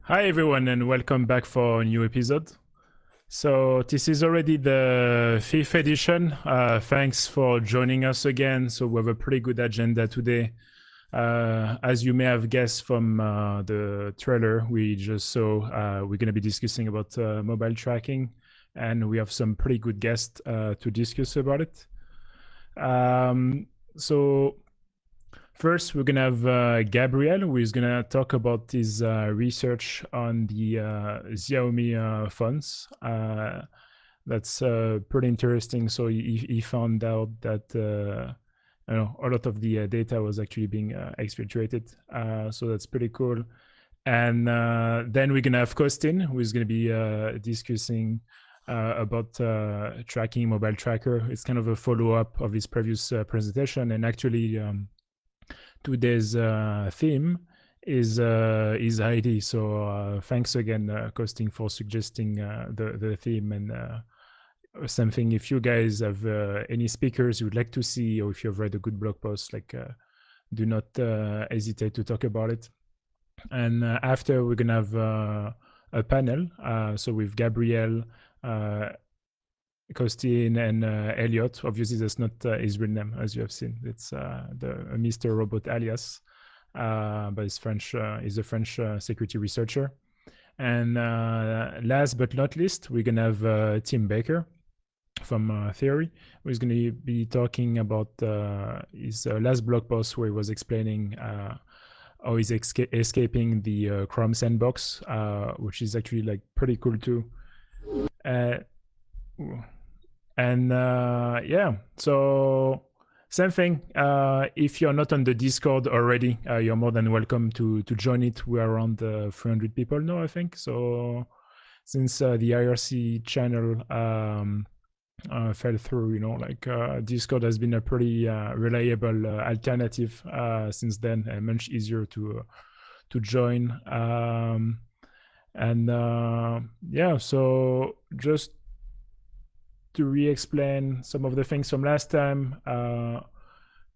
Hi everyone and welcome back for a new episode. So this is already the fifth edition. Thanks for joining us again. So we have a pretty good agenda today. As you may have guessed from the trailer we just saw, we're going to be discussing about mobile tracking, and we have some pretty good guests to discuss about it. So first, we're going to have Gabriel, who is going to talk about his research on the Xiaomi phones. That's pretty interesting. So he found out that a lot of the data was actually being exfiltrated. So that's pretty cool. And then we're going to have Kostin, who is going to be discussing about tracking mobile tracker. It's kind of a follow-up of his previous presentation. And actually, today's theme is Heidi. So thanks again, Kostin, for suggesting the theme. And same thing, if you guys have any speakers you would like to see, or if you've read a good blog post, do not hesitate to talk about it. And after, we're gonna have a panel. So with Gabriel, Kostin, and Elliot. Obviously, that's not his real name, as you have seen. It's the Mr. Robot alias, but he's French. He's a French security researcher. And last but not least, we're gonna have Tim Baker from Theory, who's going to be talking about his last blog post where he was explaining how he's escaping the Chrome Sandbox, which is actually pretty cool too. And yeah, so same thing. If you're not on the Discord already, you're more than welcome to join it. We're around 300 people now, I think. So since the IRC channel fell through, Discord has been a pretty reliable alternative since then, and much easier to join. Yeah, so just to re-explain some of the things from last time,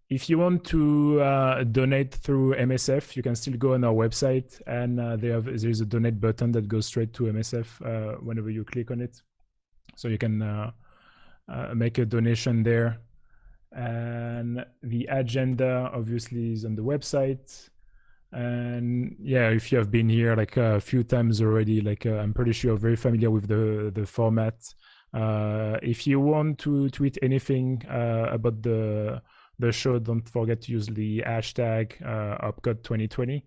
if you want to donate through MSF, you can still go on our website, and there's a donate button that goes straight to MSF whenever you click on it. So you can make a donation there. And the agenda obviously is on the website. And yeah, if you have been here a few times already, I'm pretty sure you're very familiar with the format. If you want to tweet anything about the show, don't forget to use the hashtag #OpCode2020.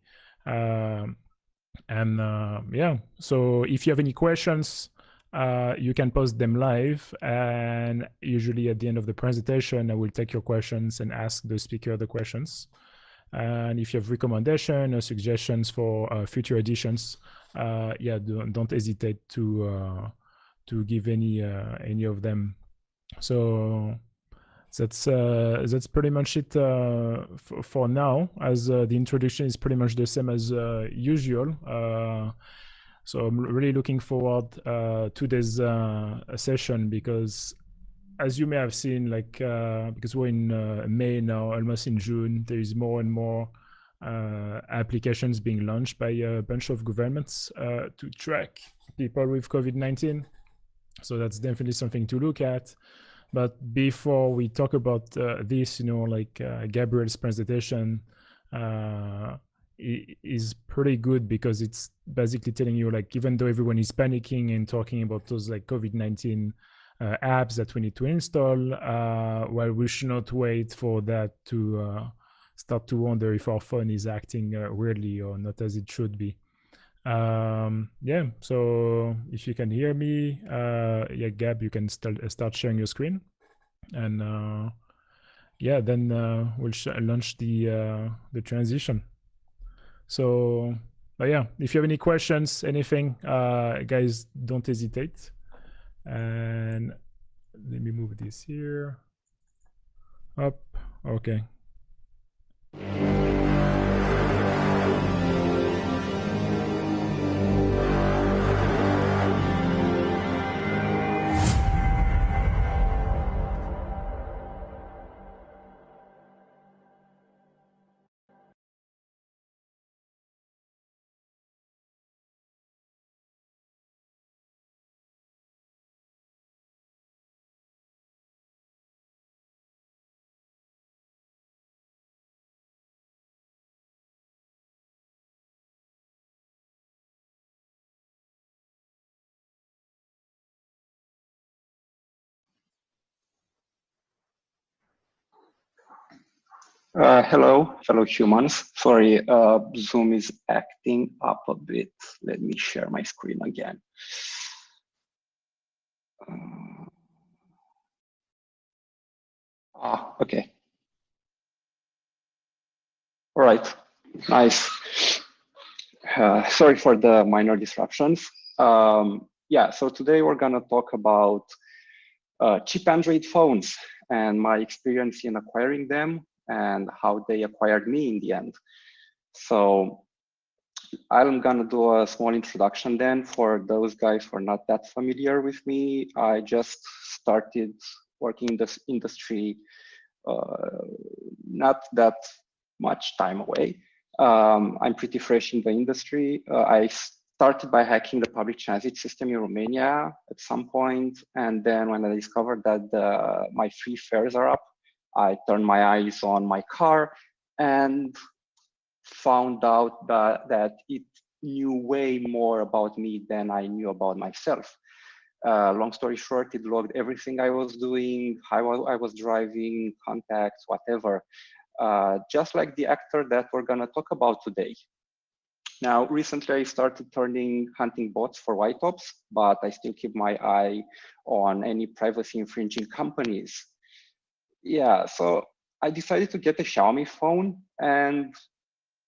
Yeah, so if you have any questions, you can post them live, and usually at the end of the presentation, I will take your questions and ask the speaker the questions. And if you have recommendations or suggestions for future editions, yeah, don't hesitate to give any of them. So that's pretty much it for now, as the introduction is pretty much the same as usual. So I'm really looking forward to this session, because as you may have seen, because we're in May now, almost in June, there is more and more applications being launched by a bunch of governments to track people with COVID-19. So that's definitely something to look at. But before we talk about this, Gabriel's presentation is pretty good, because it's basically telling you, even though everyone is panicking and talking about those COVID-19 apps that we need to install, well, we should not wait for that to start to wonder if our phone is acting weirdly or not as it should be. Yeah, so if you can hear me, yeah, Gab, you can start sharing your screen, and yeah, then we'll launch the transition. So, but yeah, if you have any questions, anything, guys, don't hesitate. And let me move this here up. Okay. Hello, fellow humans. Sorry, Zoom is acting up a bit. Let me share my screen again. Okay. All right, nice. Sorry for the minor disruptions. Yeah, so today we're gonna talk about cheap Android phones and my experience in acquiring them and how they acquired me in the end. So I'm gonna do a small introduction then for those guys who are not that familiar with me. I just started working in this industry not that much time away. I'm pretty fresh in the industry. I started by hacking the public transit system in Romania at some point, and then when I discovered that my free fares are up, I turned my eyes on my car and found out that it knew way more about me than I knew about myself. Long story short, it logged everything I was doing, how I was driving, contacts, whatever, just like the actor that we're gonna talk about today. Now, recently I started turning hunting bots for white ops, but I still keep my eye on any privacy infringing companies. Yeah, so I decided to get a Xiaomi phone, and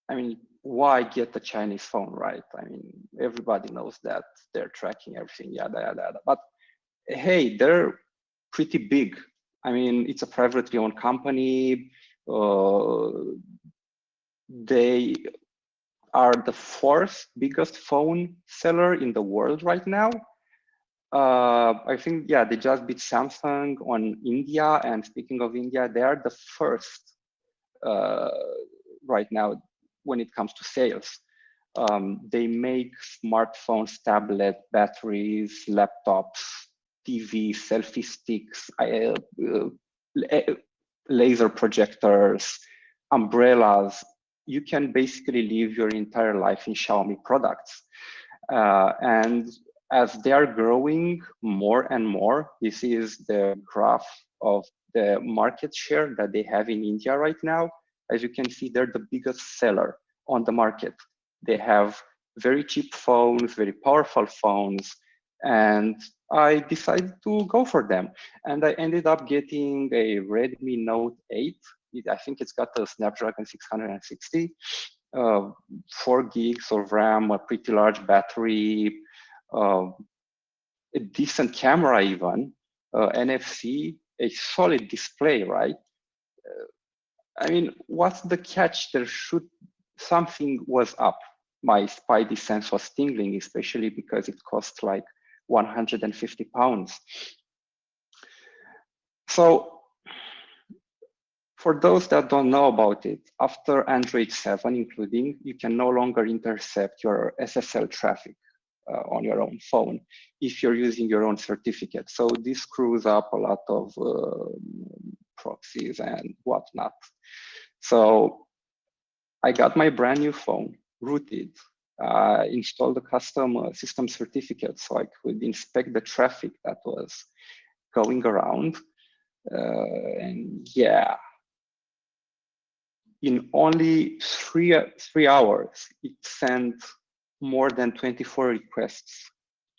I mean, why get a Chinese phone, right? I mean, everybody knows that they're tracking everything, yada, yada, yada. But hey, they're pretty big. I mean, it's a privately owned company. They are the fourth biggest phone seller in the world right now. I think, yeah, they just beat Samsung on India. And speaking of India, they are the first right now when it comes to sales. They make smartphones, tablet, batteries, laptops, TV, selfie sticks, laser projectors, umbrellas. You can basically live your entire life in Xiaomi products. And as they are growing more and more, this is the graph of the market share that they have in India right now. As you can see, they're the biggest seller on the market. They have very cheap phones, very powerful phones, and I decided to go for them. And I ended up getting a Redmi Note 8. I think it's got a Snapdragon 660, 4 gigs of RAM, a pretty large battery, a decent camera even, NFC, a solid display, right? I mean, what's the catch? Something was up. My spidey sense was tingling, especially because it cost like 150 pounds. So for those that don't know about it, after Android 7 including, you can no longer intercept your SSL traffic on your own phone if you're using your own certificate. So this screws up a lot of proxies and whatnot. So I got my brand new phone, rooted, installed a custom system certificate so I could inspect the traffic that was going around. And yeah, in only three hours, it sent more than 24 requests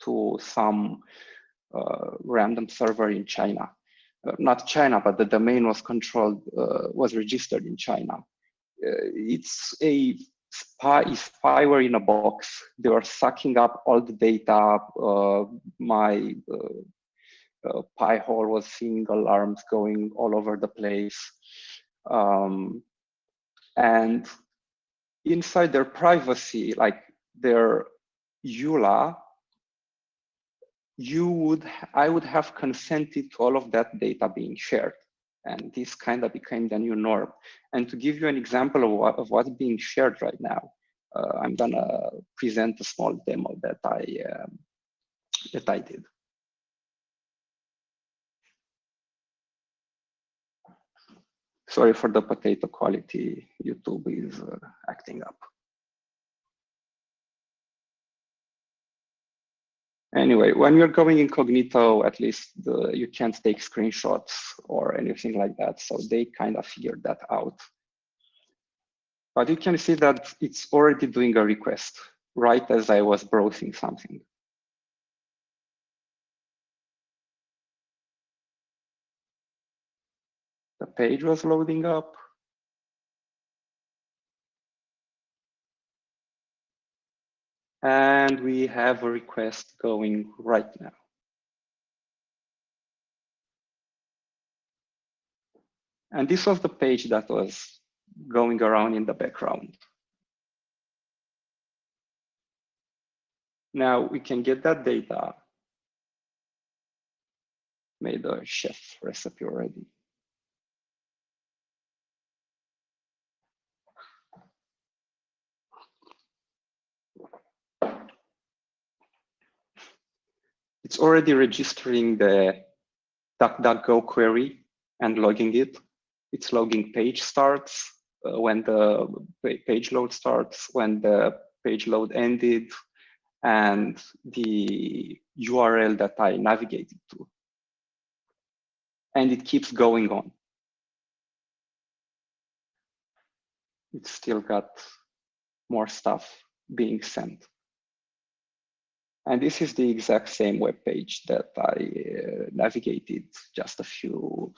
to some random server in China. Not China, but the domain was controlled, was registered in China. It's a spyware in a box. They were sucking up all the data. My Pi hole was seeing alarms going all over the place. And inside their privacy, like their EULA, I would have consented to all of that data being shared. And this kind of became the new norm. And to give you an example of what's being shared right now, I'm gonna present a small demo that I did. Sorry for the potato quality. YouTube is acting up. Anyway, when you're going incognito, at least you can't take screenshots or anything like that. So they kind of figured that out. But you can see that it's already doing a request right as I was browsing something. The page was loading up. And we have a request going right now. And this was the page that was going around in the background. Now we can get that data. Made a chef recipe already. It's already registering the DuckDuckGo query and logging it. It's logging page starts, when the page load starts, when the page load ended, and the URL that I navigated to. And it keeps going on. It's still got more stuff being sent. And this is the exact same web page that I navigated just a few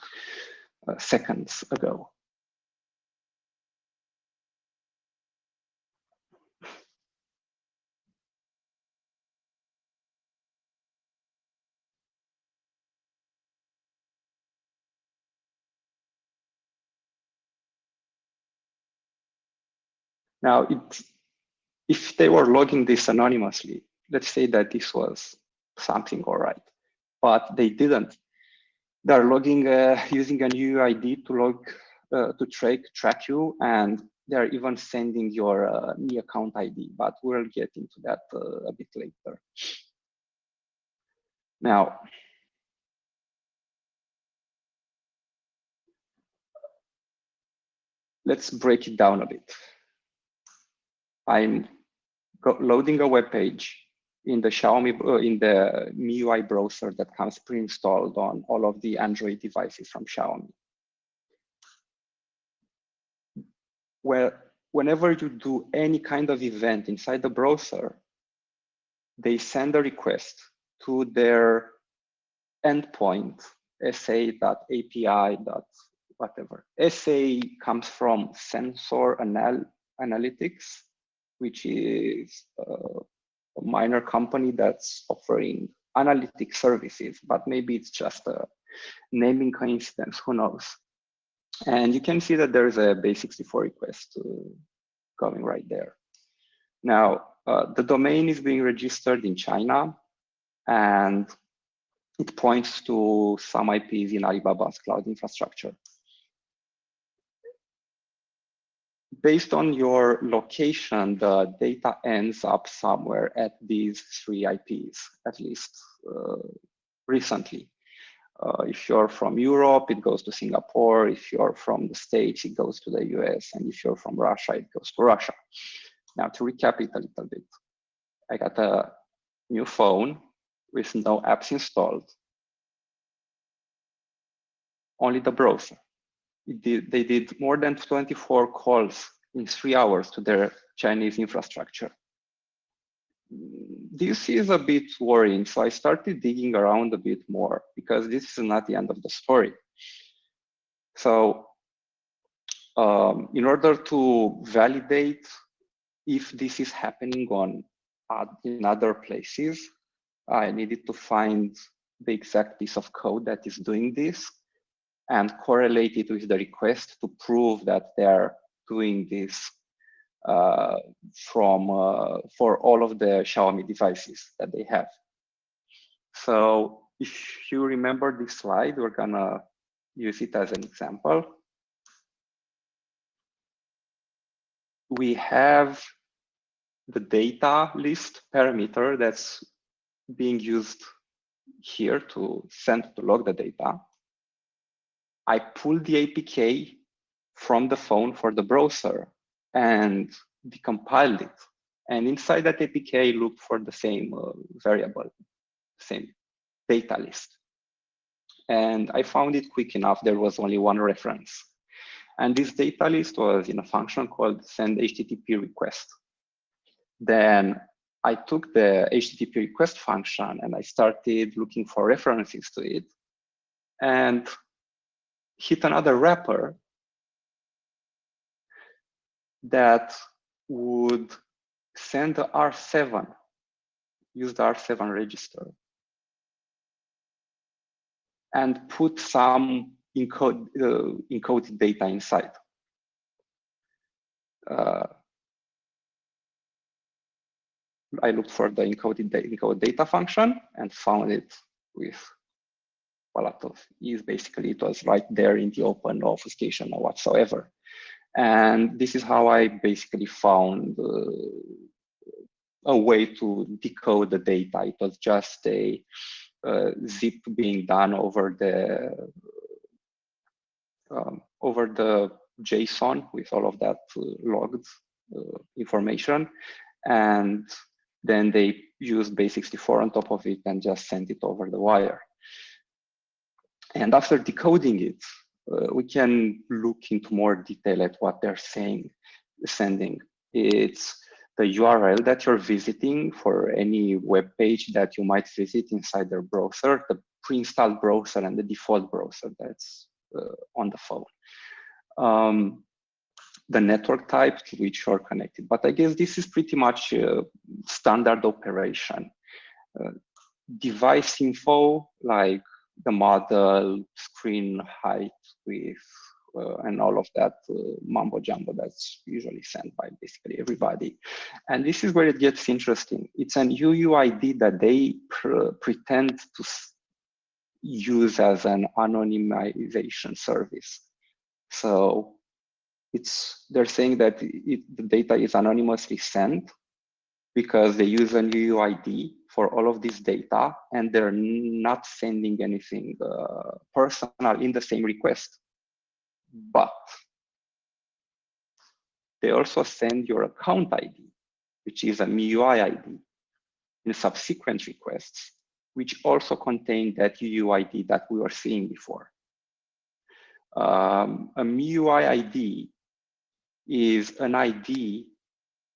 seconds ago. Now, if they were logging this anonymously, let's say that this was something all right, but they didn't. They're logging using an UUID to log to track you, and they're even sending your Me account ID, but we'll get into that a bit later. Now, let's break it down a bit. I'm loading a web page in the Xiaomi, in the MIUI browser that comes pre-installed on all of the Android devices from Xiaomi. Where whenever you do any kind of event inside the browser, they send a request to their endpoint, sa.api. Whatever. SA comes from Sensor Analytics, which is a minor company that's offering analytic services, but maybe it's just a naming coincidence, who knows. And you can see that there is a base64 request coming right there. Now, the domain is being registered in China, and it points to some IPs in Alibaba's cloud infrastructure. Based on your location, the data ends up somewhere at these 3 IPs, at least recently. If you're from Europe, it goes to Singapore. If you're from the States, it goes to the US. And if you're from Russia, it goes to Russia. Now, to recap it a little bit, I got a new phone with no apps installed, only the browser. They did more than 24 calls in 3 hours to their Chinese infrastructure. This is a bit worrying, so I started digging around a bit more because this is not the end of the story. So in order to validate if this is happening in other places, I needed to find the exact piece of code that is doing this and correlate it with the request to prove that they're doing this for all of the Xiaomi devices that they have. So if you remember this slide, we're gonna use it as an example. We have the data list parameter that's being used here to log the data. I pulled the APK from the phone for the browser and decompiled it. And inside that APK, looked for the same variable, same data list. And I found it quick enough. There was only one reference. And this data list was in a function called send HTTP request. Then I took the HTTP request function and I started looking for references to it and hit another wrapper that would send the R7, use the R7 register, and put some encoded data inside. I looked for the encode data function and found it with a lot of ease. Basically, it was right there in the open, no obfuscation or whatsoever. And this is how I basically found a way to decode the data. It was just a zip being done over the JSON with all of that logged information, and then they used base64 on top of it and just sent it over the wire. And after decoding it, we can look into more detail at what they're sending. It's the URL that you're visiting for any web page that you might visit inside their browser, the pre-installed browser and the default browser that's on the phone. The network type to which you're connected. But I guess this is pretty much a standard operation. Device info, like the model, screen height, width, and all of that mumbo jumbo that's usually sent by basically everybody. And this is where it gets interesting. It's an UUID that they pretend to use as an anonymization service. So they're saying that the data is anonymously sent because they use an UUID for all of this data, and they're not sending anything personal in the same request. But they also send your account ID, which is a MIUI ID, in subsequent requests, which also contain that UUID that we were seeing before. A MIUI ID is an ID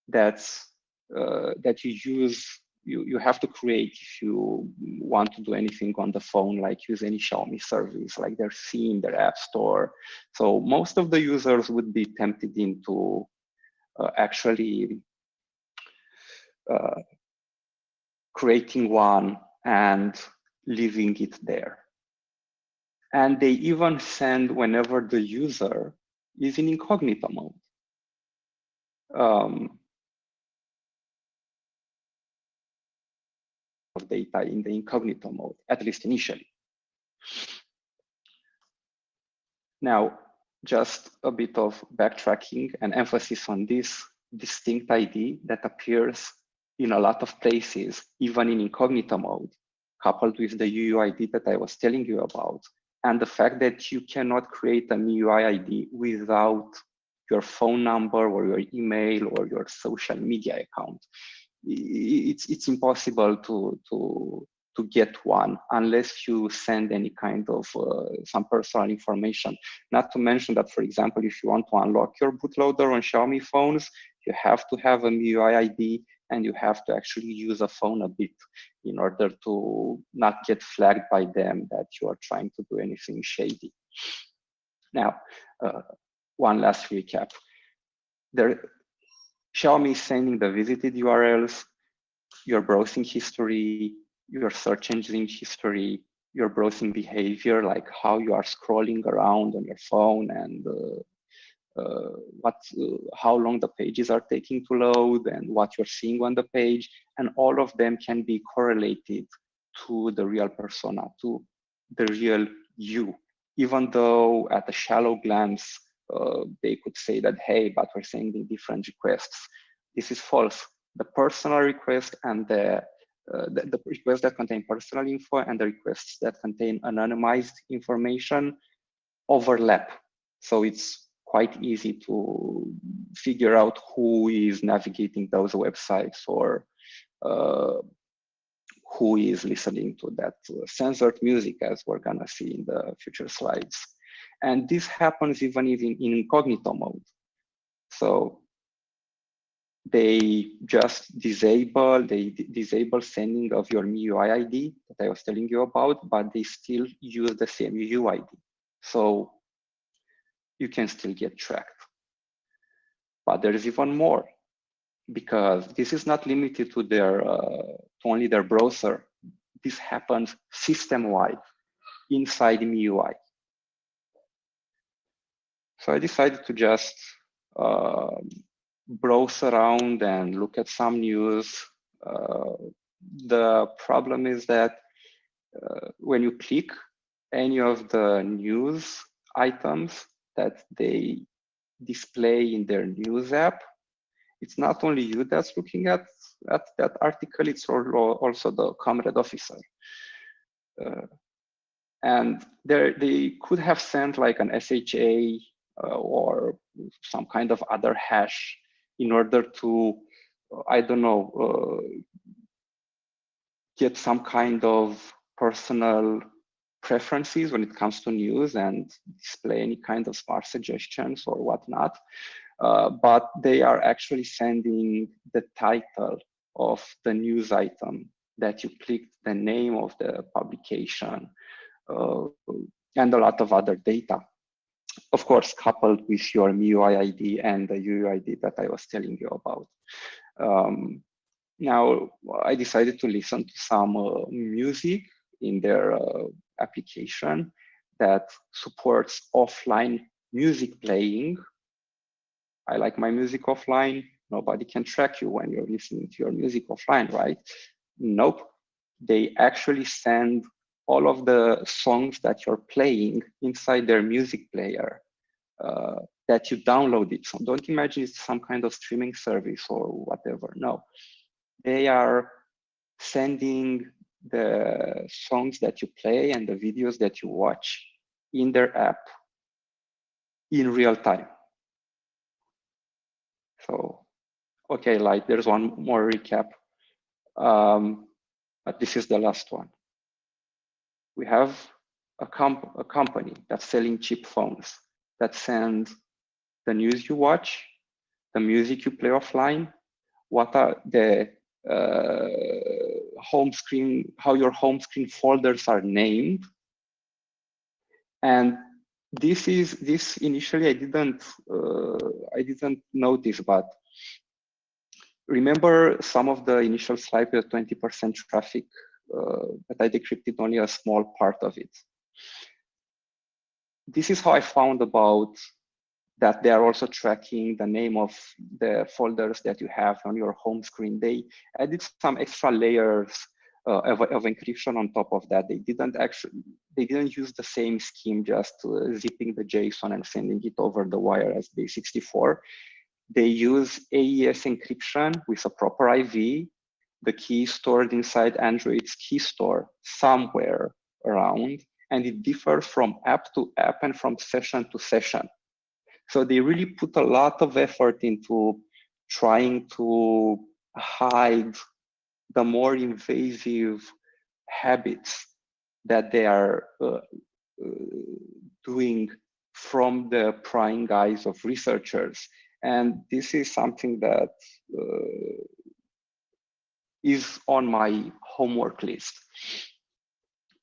that's that you have to create if you want to do anything on the phone, like use any Xiaomi service, like their theme, their app store. So most of the users would be tempted into actually creating one and leaving it there. And they even send whenever the user is in incognito mode. Of data in the incognito mode, at least initially. Now, just a bit of backtracking and emphasis on this distinct ID that appears in a lot of places, even in incognito mode, coupled with the UUID that I was telling you about, and the fact that you cannot create a MIUI ID without your phone number or your email or your social media account. It's impossible to get one unless you send any kind of some personal information. Not to mention that, for example, if you want to unlock your bootloader on Xiaomi phones, you have to have a MIUI ID and you have to actually use a phone a bit in order to not get flagged by them that you are trying to do anything shady. Now, one last recap. Xiaomi is sending the visited URLs, your browsing history, your search engine history, your browsing behavior, like how you are scrolling around on your phone and how long the pages are taking to load and what you're seeing on the page. And all of them can be correlated to the real persona, to the real you, even though at a shallow glance, they could say that, hey, but we're sending different requests. This is false. The personal request and the requests that contain personal info and the requests that contain anonymized information overlap. So it's quite easy to figure out who is navigating those websites or who is listening to that censored music, as we're gonna see in the future slides. And this happens even in incognito mode. So they just disable sending of your MIUI ID that I was telling you about, but they still use the same UUID. So you can still get tracked. But there is even more, because this is not limited to their to only their browser. This happens system-wide inside MIUI. So I decided to just browse around and look at some news. The problem is that when you click any of the news items that they display in their news app, it's not only you that's looking at that article, it's also the comrade officer. And they could have sent like an SHA or some kind of other hash in order to, I don't know, get some kind of personal preferences when it comes to news and display any kind of smart suggestions or whatnot. But they are actually sending the title of the news item that you clicked, the name of the publication, and a lot of other data. Of course, coupled with your MIUI ID and the UUID that I was telling you about. Now, I decided to listen to some music in their application that supports offline music playing. I like my music offline. Nobody can track you when you're listening to your music offline, right? Nope. They actually send all of the songs that you're playing inside their music player that you downloaded. So don't imagine it's some kind of streaming service or whatever. No, they are sending the songs that you play and the videos that you watch in their app in real time. So, okay, like there's one more recap, but this is the last one. We have a company that's selling cheap phones that send the news you watch, the music you play offline, what are the home screen, how your home screen folders are named. And this initially I didn't notice, but remember some of the initial slides with 20% traffic, but I decrypted only a small part of it. This is how I found about that they are also tracking the name of the folders that you have on your home screen. They added some extra layers of encryption on top of that. They didn't use the same scheme, just zipping the JSON and sending it over the wire as base64. They use AES encryption with a proper IV. The key is stored inside Android's key store somewhere around, and it differs from app to app and from session to session. So they really put a lot of effort into trying to hide the more invasive habits that they are doing from the prying eyes of researchers. And this is something that is on my homework list.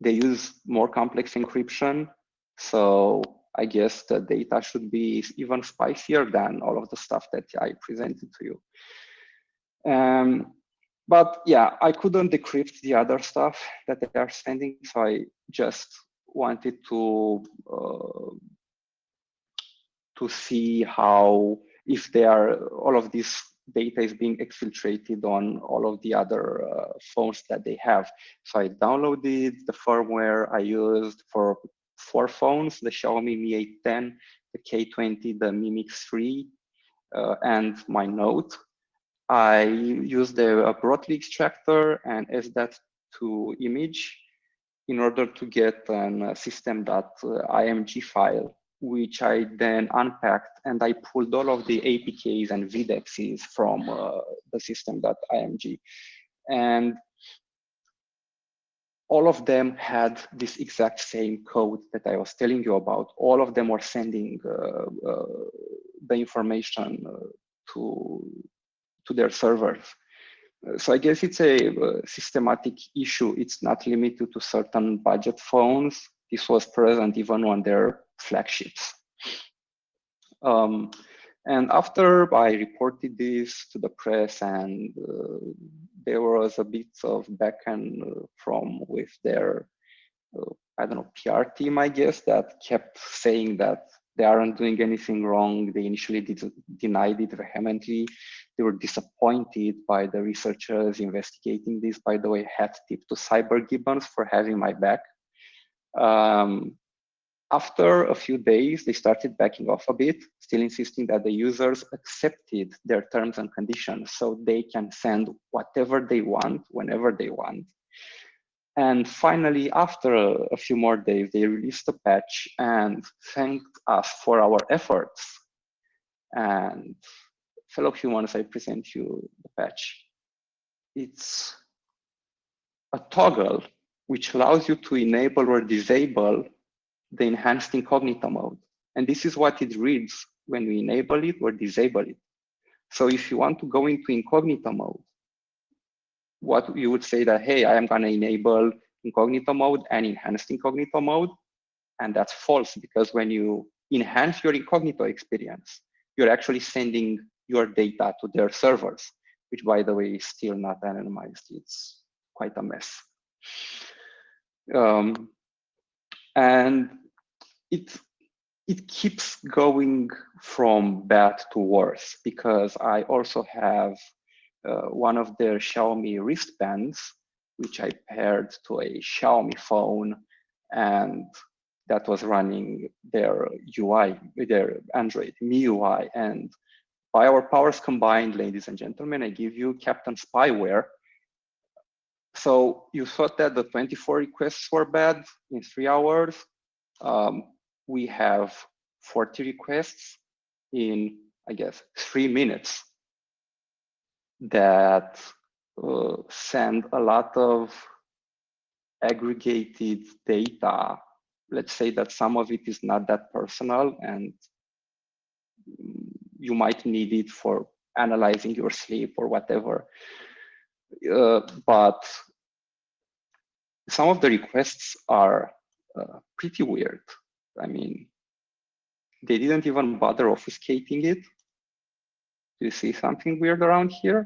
They use more complex encryption, so I guess the data should be even spicier than all of the stuff that I presented to you. But yeah, I couldn't decrypt the other stuff that they are sending, so I just wanted to see how, if they are, all of this data is being exfiltrated on all of the other phones that they have. So I downloaded the firmware I used for 4 phones, the Xiaomi Mi 810, the K20, the Mi Mix 3, and my Note. I used a Broadly extractor and SDAT to image in order to get a system.img file, which I then unpacked, and I pulled all of the APKs and VDEXs from the system.img. And all of them had this exact same code that I was telling you about. All of them were sending the information to their servers. So I guess it's a systematic issue. It's not limited to certain budget phones. This was present even on their flagships. And after I reported this to the press, and there was a bit of back and from with their, I don't know, PR team, I guess, that kept saying that they aren't doing anything wrong. They initially denied it vehemently. They were disappointed by the researchers investigating this. By the way, hat tip to Cyber Gibbons for having my back. After a few days, they started backing off a bit, still insisting that the users accepted their terms and conditions so they can send whatever they want, whenever they want. And finally, after a few more days, they released a patch and thanked us for our efforts. And fellow humans, I present you the patch. It's a toggle which allows you to enable or disable the enhanced incognito mode. And this is what it reads when we enable it or disable it. So if you want to go into incognito mode, what you would say that, hey, I am gonna enable incognito mode and enhanced incognito mode. And that's false, because when you enhance your incognito experience, you're actually sending your data to their servers, which by the way is still not anonymized. It's quite a mess. And it keeps going from bad to worse, because I also have one of their Xiaomi wristbands, which I paired to a Xiaomi phone, and that was running their UI, their Android MIUI. And by our powers combined, ladies and gentlemen, I give you Captain Spyware. So you thought that the 24 requests were bad in 3 hours. We have 40 requests in, I guess, 3 minutes that send a lot of aggregated data. Let's say that some of it is not that personal, and you might need it for analyzing your sleep or whatever. But some of the requests are pretty weird. I mean, they didn't even bother obfuscating it. Do you see something weird around here?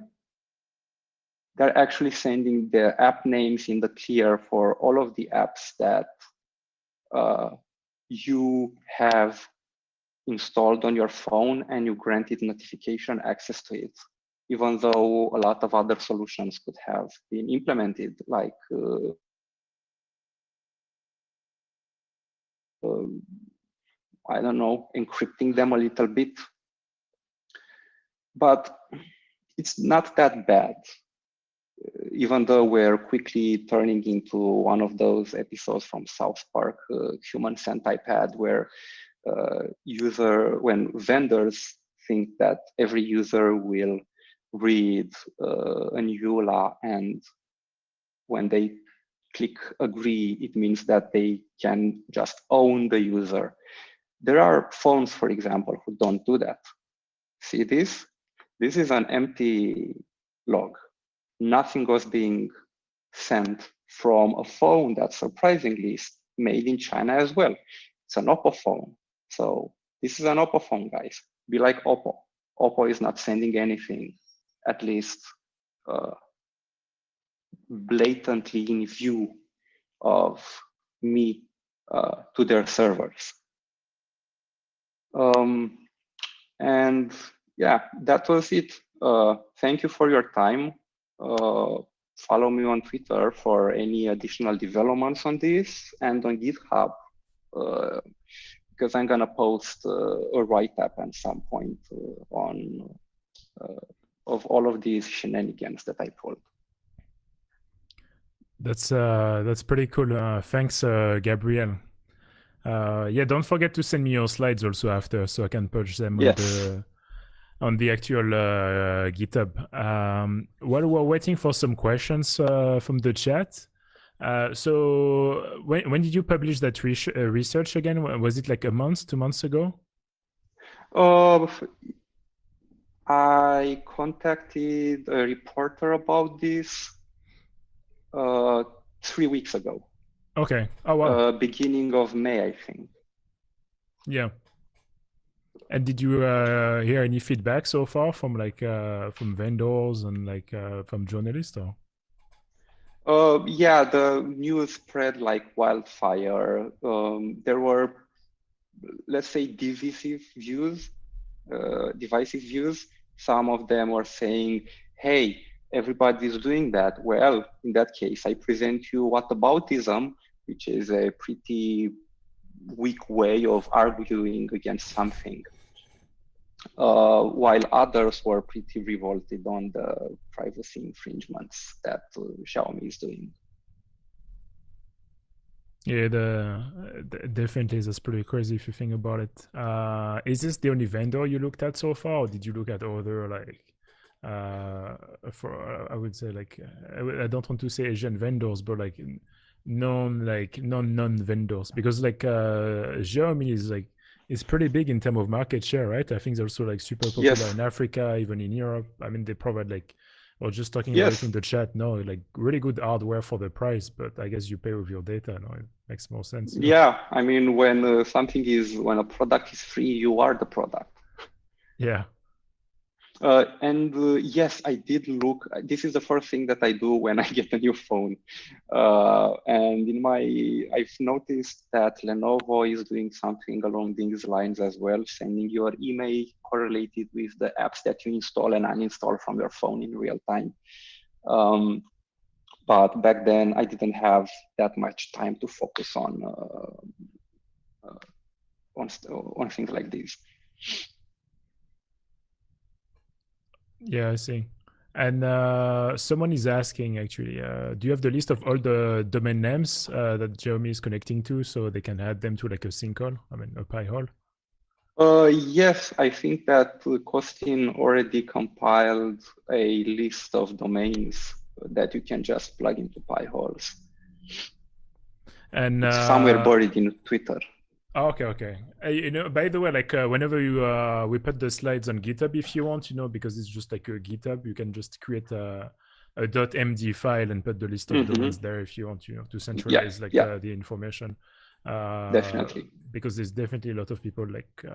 They're actually sending the app names in the clear for all of the apps that you have installed on your phone, and you granted notification access to it, even though a lot of other solutions could have been implemented, like I don't know, encrypting them a little bit. But it's not that bad, even though we're quickly turning into one of those episodes from South Park, Human Centipede, where when vendors think that every user will read an EULA, and when they click agree, it means that they can just own the user. There are phones, for example, who don't do that. See this? This is an empty log. Nothing was being sent from a phone that surprisingly is made in China as well. It's an Oppo phone. So this is an Oppo phone, guys. Be like Oppo. Oppo is not sending anything, at least blatantly in view of me to their servers. And yeah, that was it. Thank you for your time. Follow me on Twitter for any additional developments on this, and on GitHub, because I'm gonna post a write-up at some point on of all of these shenanigans that I pulled. That's pretty cool. Thanks, Gabriel. Yeah, don't forget to send me your slides also after, so I can purge them on the actual GitHub. While we're waiting for some questions from the chat, So when did you publish that research again? Was it like a month, 2 months ago? I contacted a reporter about this 3 weeks ago. Okay. Oh wow. Beginning of May, I think. Yeah. And did you hear any feedback so far from like from vendors and like from journalists or? Yeah, the news spread like wildfire. There were, let's say, divisive views. Some of them were saying, hey, everybody's doing that. Well, in that case, I present you whataboutism, which is a pretty weak way of arguing against something. While others were pretty revolted on the privacy infringements that Xiaomi is doing. Yeah, definitely that's pretty crazy if you think about it. Is this the only vendor you looked at so far, or did you look at other like, for I would say like I don't want to say Asian vendors, but like non vendors, because like Xiaomi is like it's pretty big in terms of market share, right? I think they're also like super popular Yes. in Africa, even in Europe. I mean, they provide like, or just talking about it Yes. in the chat, no, like really good hardware for the price, but I guess you pay with your data. No, it makes more sense, you know? Yeah. I mean, when when a product is free, you are the product. Yeah. Yes, I did look. This is the first thing that I do when I get a new phone. I've noticed that Lenovo is doing something along these lines as well, sending your email correlated with the apps that you install and uninstall from your phone in real time. But back then, I didn't have that much time to focus on things like this. Yeah, I see. And someone is asking actually, do you have the list of all the domain names that Xiaomi is connecting to so they can add them to like a sync hole? I mean, a pi hole? Yes, I think that Costin already compiled a list of domains that you can just plug into Pi-holes. And it's somewhere buried in Twitter. Okay. You know, by the way, like whenever you we put the slides on GitHub if you want, you know, because it's just like a GitHub, you can just create a .md file and put the list of domains there if you want, you know, to centralize the information. Definitely. Because there's definitely a lot of people like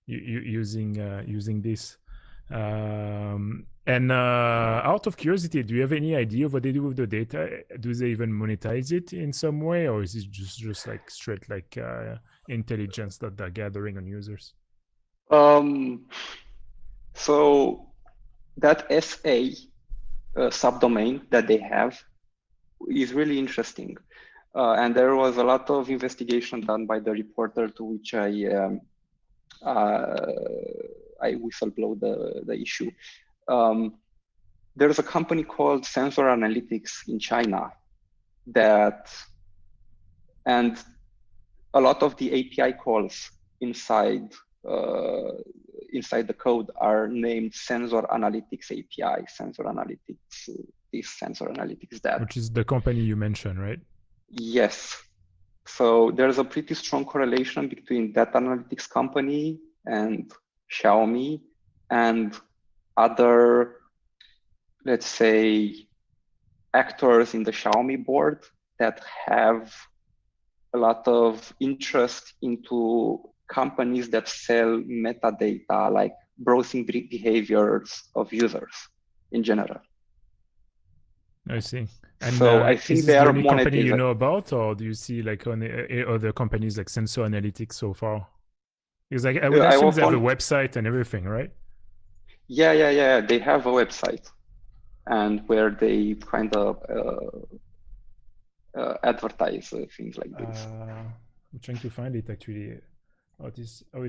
using this. And out of curiosity, do you have any idea of what they do with the data? Do they even monetize it in some way, or is it just like straight like intelligence that they're gathering on users? So that SA subdomain that they have is really interesting. And there was a lot of investigation done by the reporter to which I whistleblow the issue. There's a company called Sensor Analytics in China and a lot of the API calls inside the code are named Sensor Analytics API, Sensor Analytics this, Sensor Analytics that. Which is the company you mentioned, right? Yes. So there's a pretty strong correlation between that analytics company and Xiaomi and other, let's say, actors in the Xiaomi board that have a lot of interest into companies that sell metadata, like browsing behaviors of users in general. I see. And so I think is this the only company you know about, or do you see like on other companies like Sensor Analytics so far? Because I would assume they have a website and everything, right? Yeah. They have a website, and where they kind of advertise things like this. I'm trying to find it actually.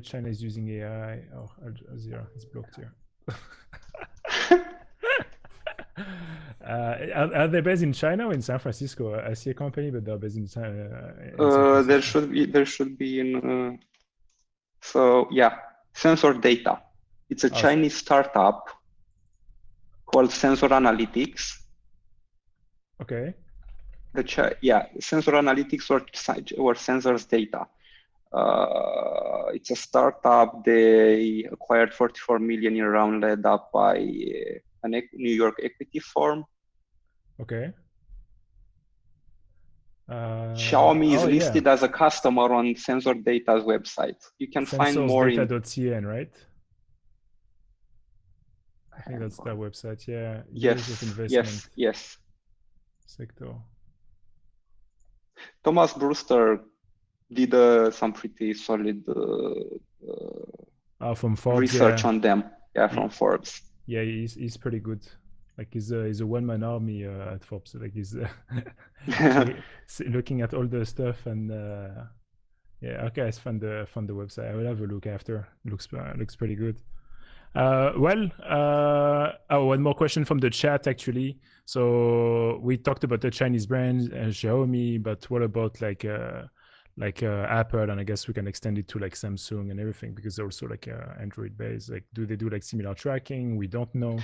China is using AI. Oh, Al-Jazeera is blocked here. Are they based in China or in San Francisco? I see a company, but they're based in San Francisco. There should be in. So yeah, Sensor Data. It's a Chinese startup called Sensor Analytics. Okay. sensor analytics or sensors data. It's a startup. They acquired 44 million in a round led up by a New York equity firm. Okay. Xiaomi is listed as a customer on Sensor Data's website. You can find more in sensorsdata.cn, right? I think that's their website. Yeah. Years of investment. Yes. Sector. Thomas Brewster did some pretty solid from Forbes, research on them. Yeah, from Forbes. Yeah, he's pretty good. Like he's a one-man army at Forbes. Like he's looking at all the stuff and yeah. Okay, I found the website. I will have a look after. Looks pretty good. One more question from the chat actually. So we talked about the Chinese brands and Xiaomi, but what about like Apple? And I guess we can extend it to like Samsung and everything because they're also like Android based. Like, do they do like similar tracking? We don't know.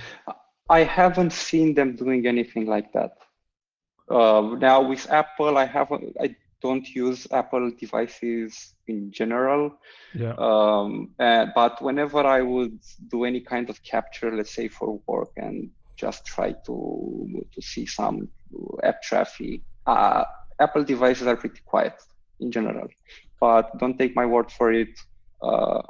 I haven't seen them doing anything like that. Now with Apple, I don't use Apple devices in general. Yeah. But whenever I would do any kind of capture, let's say for work, and just try to see some app traffic, Apple devices are pretty quiet in general. But don't take my word for it.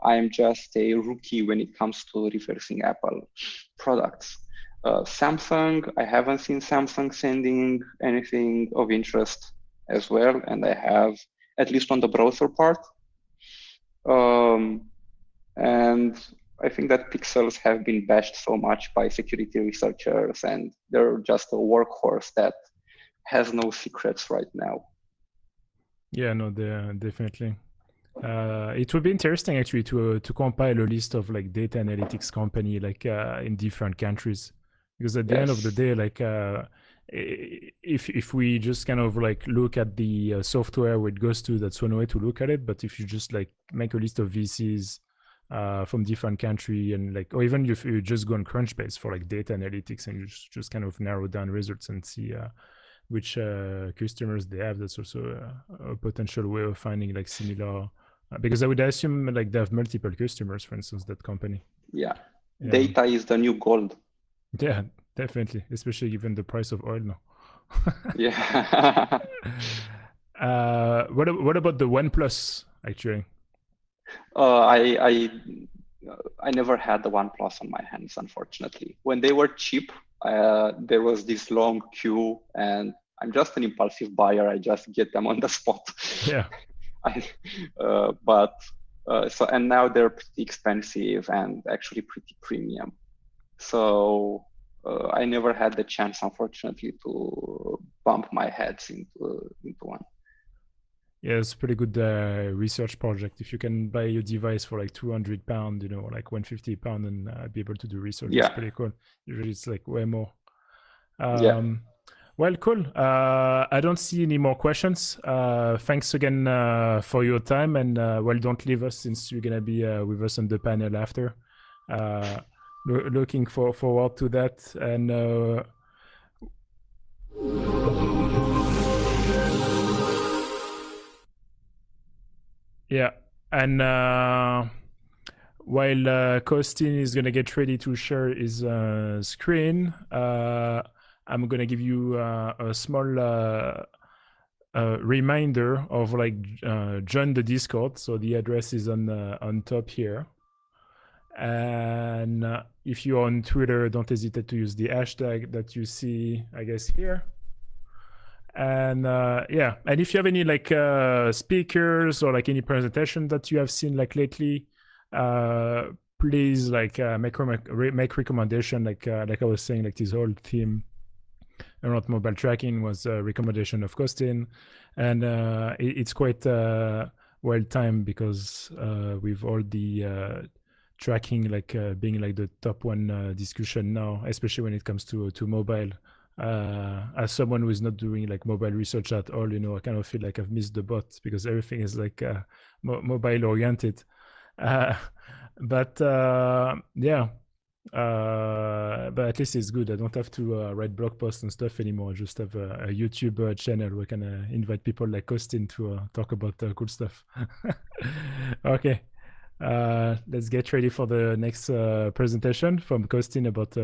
I'm just a rookie when it comes to reversing Apple products. Samsung, I haven't seen Samsung sending anything of interest as well, and I have, at least on the browser part. And I think that pixels have been bashed so much by security researchers, and they're just a workhorse that has no secrets right now. Yeah, no, definitely. It would be interesting actually to compile a list of like data analytics company like in different countries, because at the end of the day, like if we just kind of like look at the software where it goes to, that's one way to look at it. But if you just like make a list of VCs from different country, and like, or even if you just go on Crunchbase for like data analytics and you just kind of narrow down results and see which customers they have, that's also a potential way of finding like similar, because I would assume like they have multiple customers, for instance, that company. Yeah. Data is the new gold. Yeah, definitely, especially given the price of oil now. Yeah. What about the OnePlus actually? I never had the OnePlus on my hands, unfortunately. When they were cheap, there was this long queue, and I'm just an impulsive buyer. I just get them on the spot. Yeah. And now they're pretty expensive and actually pretty premium. So I never had the chance, unfortunately, to bump my heads into one. Yeah, it's a pretty good research project. If you can buy your device for like £200, you know, like £150, and be able to do research, it's pretty cool. Usually it's like way more. Well, cool. I don't see any more questions. Thanks again for your time, and well, don't leave us since you're gonna be with us on the panel after. Looking forward to that, and yeah, and while Costin is gonna get ready to share his screen, I'm gonna give you a small reminder of like join the Discord. So the address is on top here. And if you're on Twitter, don't hesitate to use the hashtag that you see, I guess, here. And yeah, and if you have any like speakers or like any presentation that you have seen like lately, please like make recommendation. Like I was saying, like this whole theme around mobile tracking was a recommendation of Costin, and it's quite well timed because with all the tracking like being like the top one discussion now, especially when it comes to mobile. As someone who is not doing like mobile research at all, you know, I kind of feel like I've missed the boat because everything is like mobile oriented. But yeah, But at least it's good. I don't have to write blog posts and stuff anymore. I just have a YouTube channel where I can invite people like Costin to talk about cool stuff. Okay. Let's get ready for the next presentation from Costin about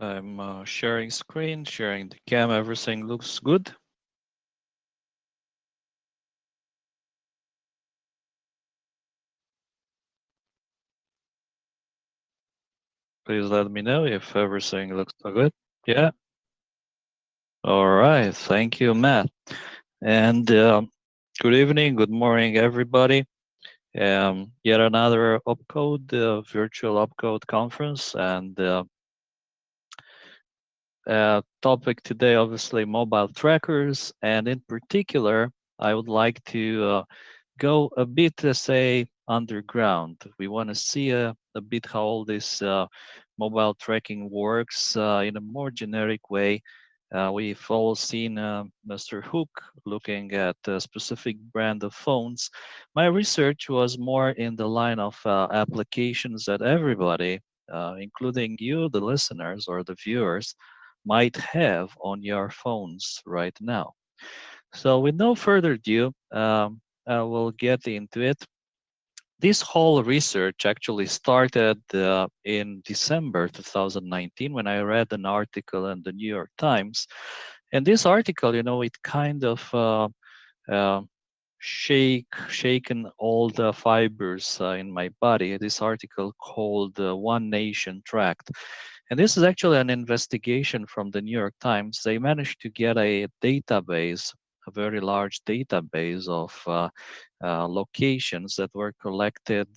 I'm sharing screen, sharing the cam. Everything looks good. Please let me know if everything looks good. Yeah. All right. Thank you, Matt. And good evening, good morning, everybody. Yet another Opcode, virtual Opcode conference, and topic today, obviously, mobile trackers, and in particular, I would like to go a bit, say, underground. We want to see a bit how all this mobile tracking works in a more generic way. We've all seen Mr. Hook looking at a specific brand of phones. My research was more in the line of applications that everybody, including you, the listeners or the viewers, might have on your phones right now. So with no further ado, I will get into it. This whole research actually started in December 2019 when I read an article in the New York Times. And this article, it kind of uh, shaken all the fibers in my body. This article called One Nation Tracked. And this is actually an investigation from the New York Times. They managed to get a database, a very large database of locations that were collected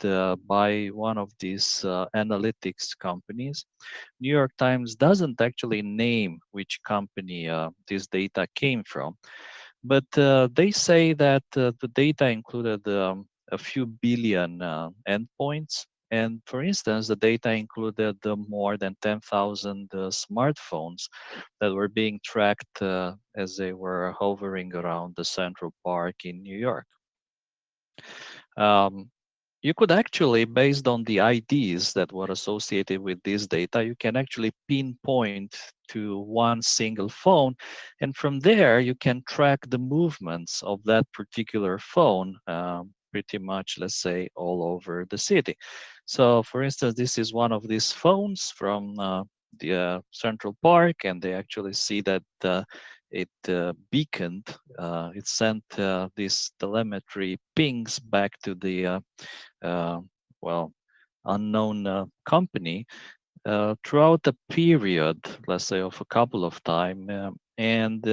by one of these analytics companies. New York Times doesn't actually name which company this data came from, but they say that the data included a few billion endpoints. And for instance, the data included more than 10,000 smartphones that were being tracked as they were hovering around the Central Park in New York. Um, you could actually, based on the IDs that were associated with this data, you can actually pinpoint to one single phone. And from there, you can track the movements of that particular phone pretty much, let's say, all over the city. So, for instance, this is one of these phones from the Central Park, and they actually see that it beaconed, it sent this telemetry pings back to the uh, well, unknown company throughout a period, let's say, of a couple of time. And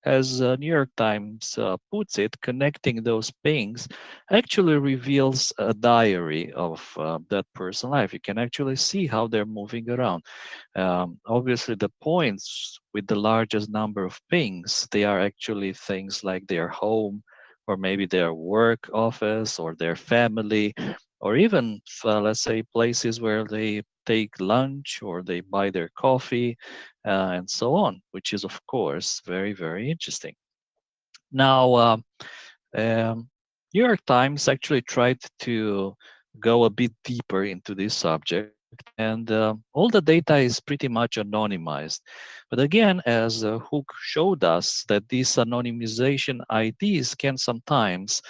as New York Times puts it, connecting those pings actually reveals a diary of that person's life. You can actually see how they're moving around. Obviously, the points with the largest number of pings, they are actually things like their home, or maybe their work office, or their family, or even, let's say, places where they take lunch or they buy their coffee, and so on, which is, of course, very, very interesting. Now, New York Times actually tried to go a bit deeper into this subject, and all the data is pretty much anonymized. But again, as Hook showed us, that these anonymization IDs can sometimes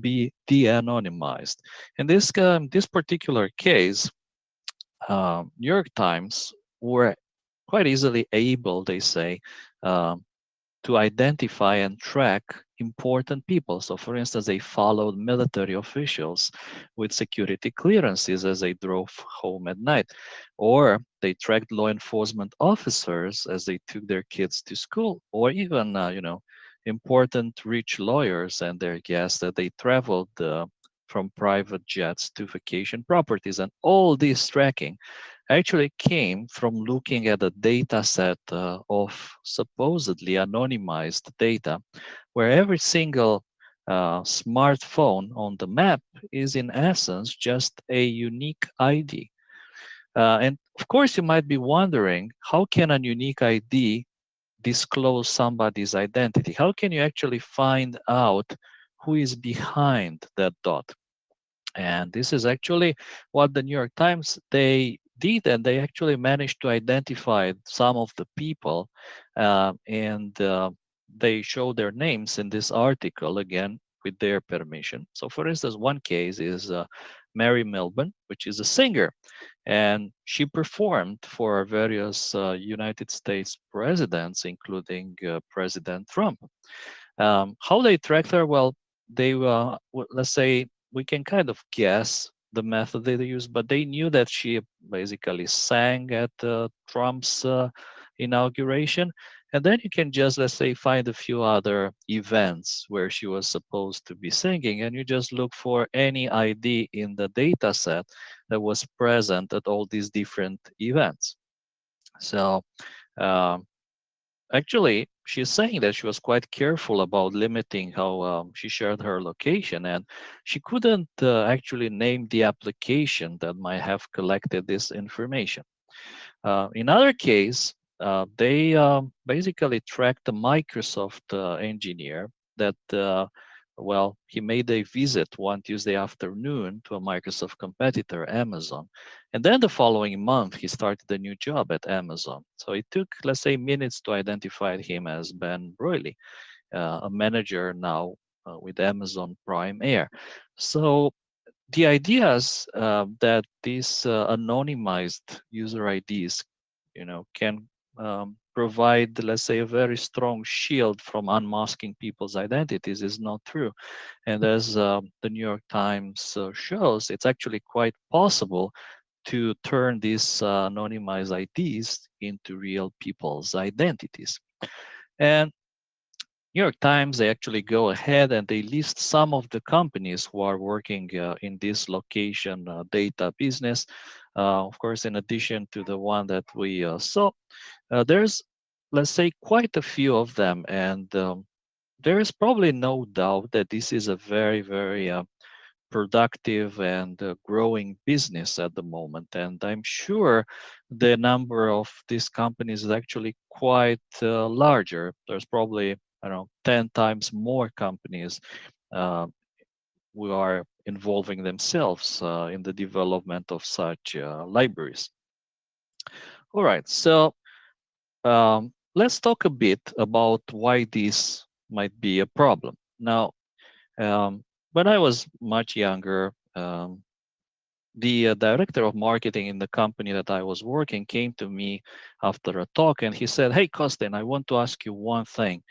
be de-anonymized. In this particular case, New York Times were quite easily able, they say, um, to identify and track important people. So, for instance, they followed military officials with security clearances as they drove home at night, or they tracked law enforcement officers as they took their kids to school, or even, important rich lawyers and their guests that they traveled from private jets to vacation properties. And all this tracking actually came from looking at a data set of supposedly anonymized data, where every single smartphone on the map is in essence just a unique ID. And of course, you might be wondering, how can a unique ID disclose somebody's identity? How can you actually find out who is behind that dot? And this is actually what the New York Times, they did, and they actually managed to identify some of the people, and they show their names in this article, again with their permission. So for instance, one case is Mary Milburn, which is a singer, and she performed for various United States presidents, including President Trump. How they tracked her? Well, they let's say we can kind of guess the method they used, but they knew that she basically sang at Trump's inauguration. And then you can just, let's say, find a few other events where she was supposed to be singing, and you just look for any ID in the data set that was present at all these different events. So, um, actually, she's saying that she was quite careful about limiting how she shared her location, and she couldn't actually name the application that might have collected this information. In other case, they basically tracked a Microsoft engineer that, well, he made a visit one Tuesday afternoon to a Microsoft competitor, Amazon. And then the following month, he started a new job at Amazon. So it took, let's say, minutes to identify him as Ben Broily, a manager now with Amazon Prime Air. So the idea is that these anonymized user IDs, can provide, let's say, a very strong shield from unmasking people's identities is not true. And as the New York Times shows, it's actually quite possible to turn these anonymized IDs into real people's identities. And New York Times, they actually go ahead and they list some of the companies who are working in this location data business. Of course, in addition to the one that we saw, there's, let's say, quite a few of them. And there is probably no doubt that this is a very, very productive and growing business at the moment. And I'm sure the number of these companies is actually quite larger. There's probably, I don't know, 10 times more companies uh, who are involving themselves in the development of such libraries. All right, so let's talk a bit about why this might be a problem. Now, when I was much younger, the director of marketing in the company that I was working came to me after a talk, and he said, "Hey, Kostin, I want to ask you one thing."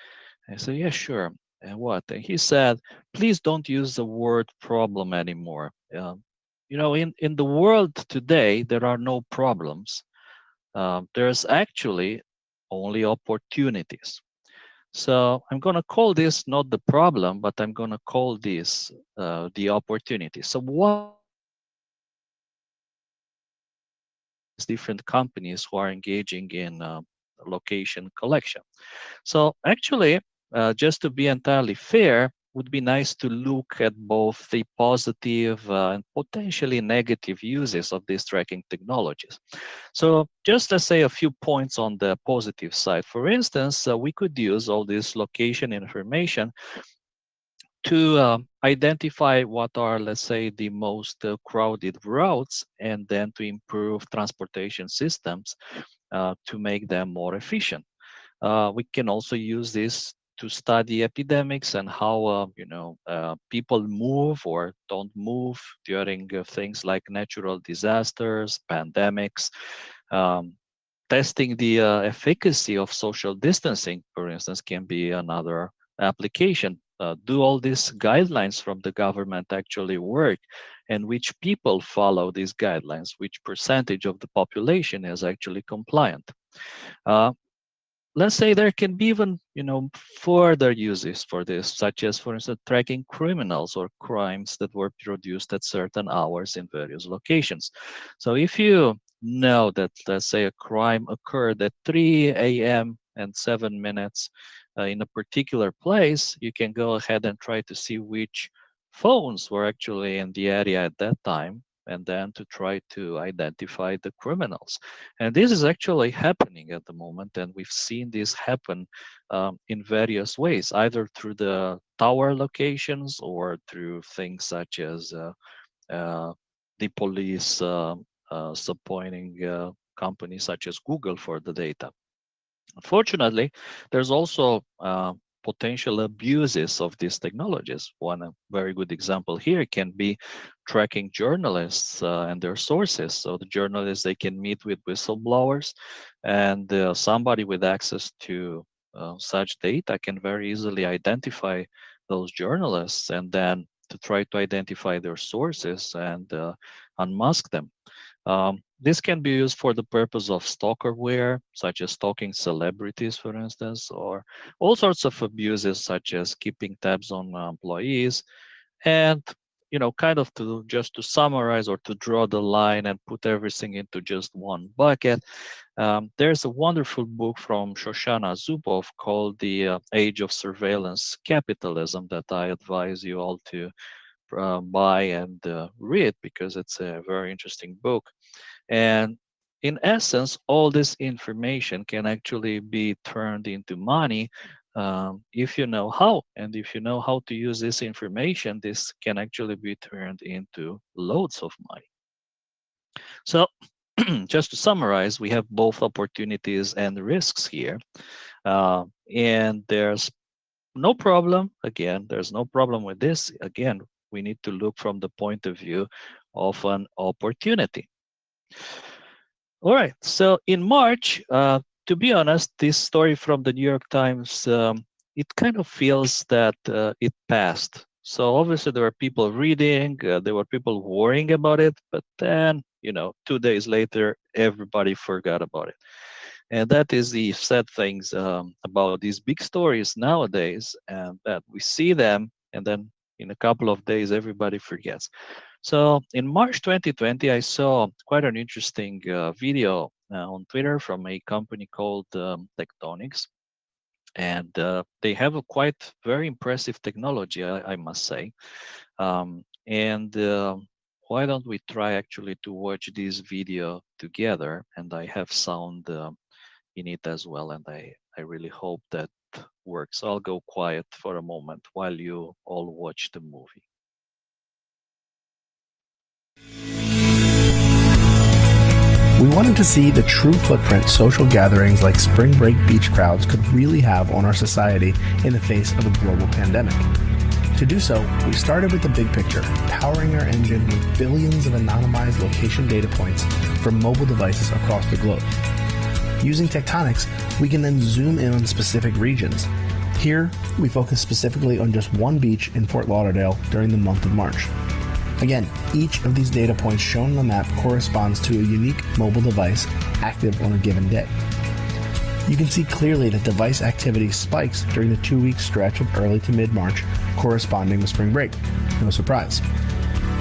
I said, "Yeah, sure." And what? And he said, "Please don't use the word problem anymore. In the world today, there are no problems. There's actually only opportunities. So I'm going to call this not the problem, but I'm going to call this the opportunity." So what these different companies who are engaging in location collection? So actually, just to be entirely fair, would be nice to look at both the positive and potentially negative uses of these tracking technologies. So just let's say a few points on the positive side. For instance, we could use all this location information to identify what are, let's say, the most crowded routes, and then to improve transportation systems to make them more efficient. We can also use this to study epidemics and how people move or don't move during things like natural disasters, pandemics. Um, Testing the efficacy of social distancing, for instance, can be another application. Do all these guidelines from the government actually work? And which people follow these guidelines? Which percentage of the population is actually compliant? Uh, let's say there can be even further uses for this, such as, for instance, tracking criminals or crimes that were produced at certain hours in various locations. So if you know that, let's say, a crime occurred at 3 a.m. and 7 minutes in a particular place, you can go ahead and try to see which phones were actually in the area at that time, and then to try to identify the criminals. And this is actually happening at the moment, and we've seen this happen in various ways, either through the tower locations or through things such as the police subpoenaing companies such as Google for the data. Unfortunately, there's also potential abuses of these technologies. One very good example here can be tracking journalists and their sources. So the journalists, they can meet with whistleblowers, and somebody with access to such data can very easily identify those journalists and then to try to identify their sources and unmask them. This can be used for the purpose of stalkerware, such as stalking celebrities, for instance, or all sorts of abuses, such as keeping tabs on employees. And, kind of to just to summarize or to draw the line and put everything into just one bucket, there's a wonderful book from Shoshana Zuboff called The Age of Surveillance Capitalism that I advise you all to buy and read, because it's a very interesting book. And in essence, all this information can actually be turned into money if you know how. And if you know how to use this information, this can actually be turned into loads of money. So just to summarize, we have both opportunities and risks here. And there's no problem. Again, there's no problem with this. Again, we need to look from the point of view of an opportunity. All right. So in March, to be honest, this story from the New York Times, it kind of feels that it passed. So obviously there were people reading, there were people worrying about it, but then, 2 days later, everybody forgot about it. And that is the sad things about these big stories nowadays, and that we see them, and then in a couple of days, everybody forgets. So in March 2020, I saw quite an interesting video on Twitter from a company called Tectonics. And they have a quite very impressive technology, I must say. And why don't we try actually to watch this video together? And I have sound in it as well, and I really hope that works. I'll go quiet for a moment while you all watch the movie. We wanted to see the true footprint social gatherings like spring break beach crowds could really have on our society in the face of a global pandemic. To do so, we started with the big picture, powering our engine with billions of anonymized location data points from mobile devices across the globe. Using Tectonics, we can then zoom in on specific regions. Here, we focus specifically on just one beach in Fort Lauderdale during the month of March. Again, each of these data points shown on the map corresponds to a unique mobile device active on a given day. You can see clearly that device activity spikes during the 2-week stretch of early to mid-March corresponding with spring break. No surprise.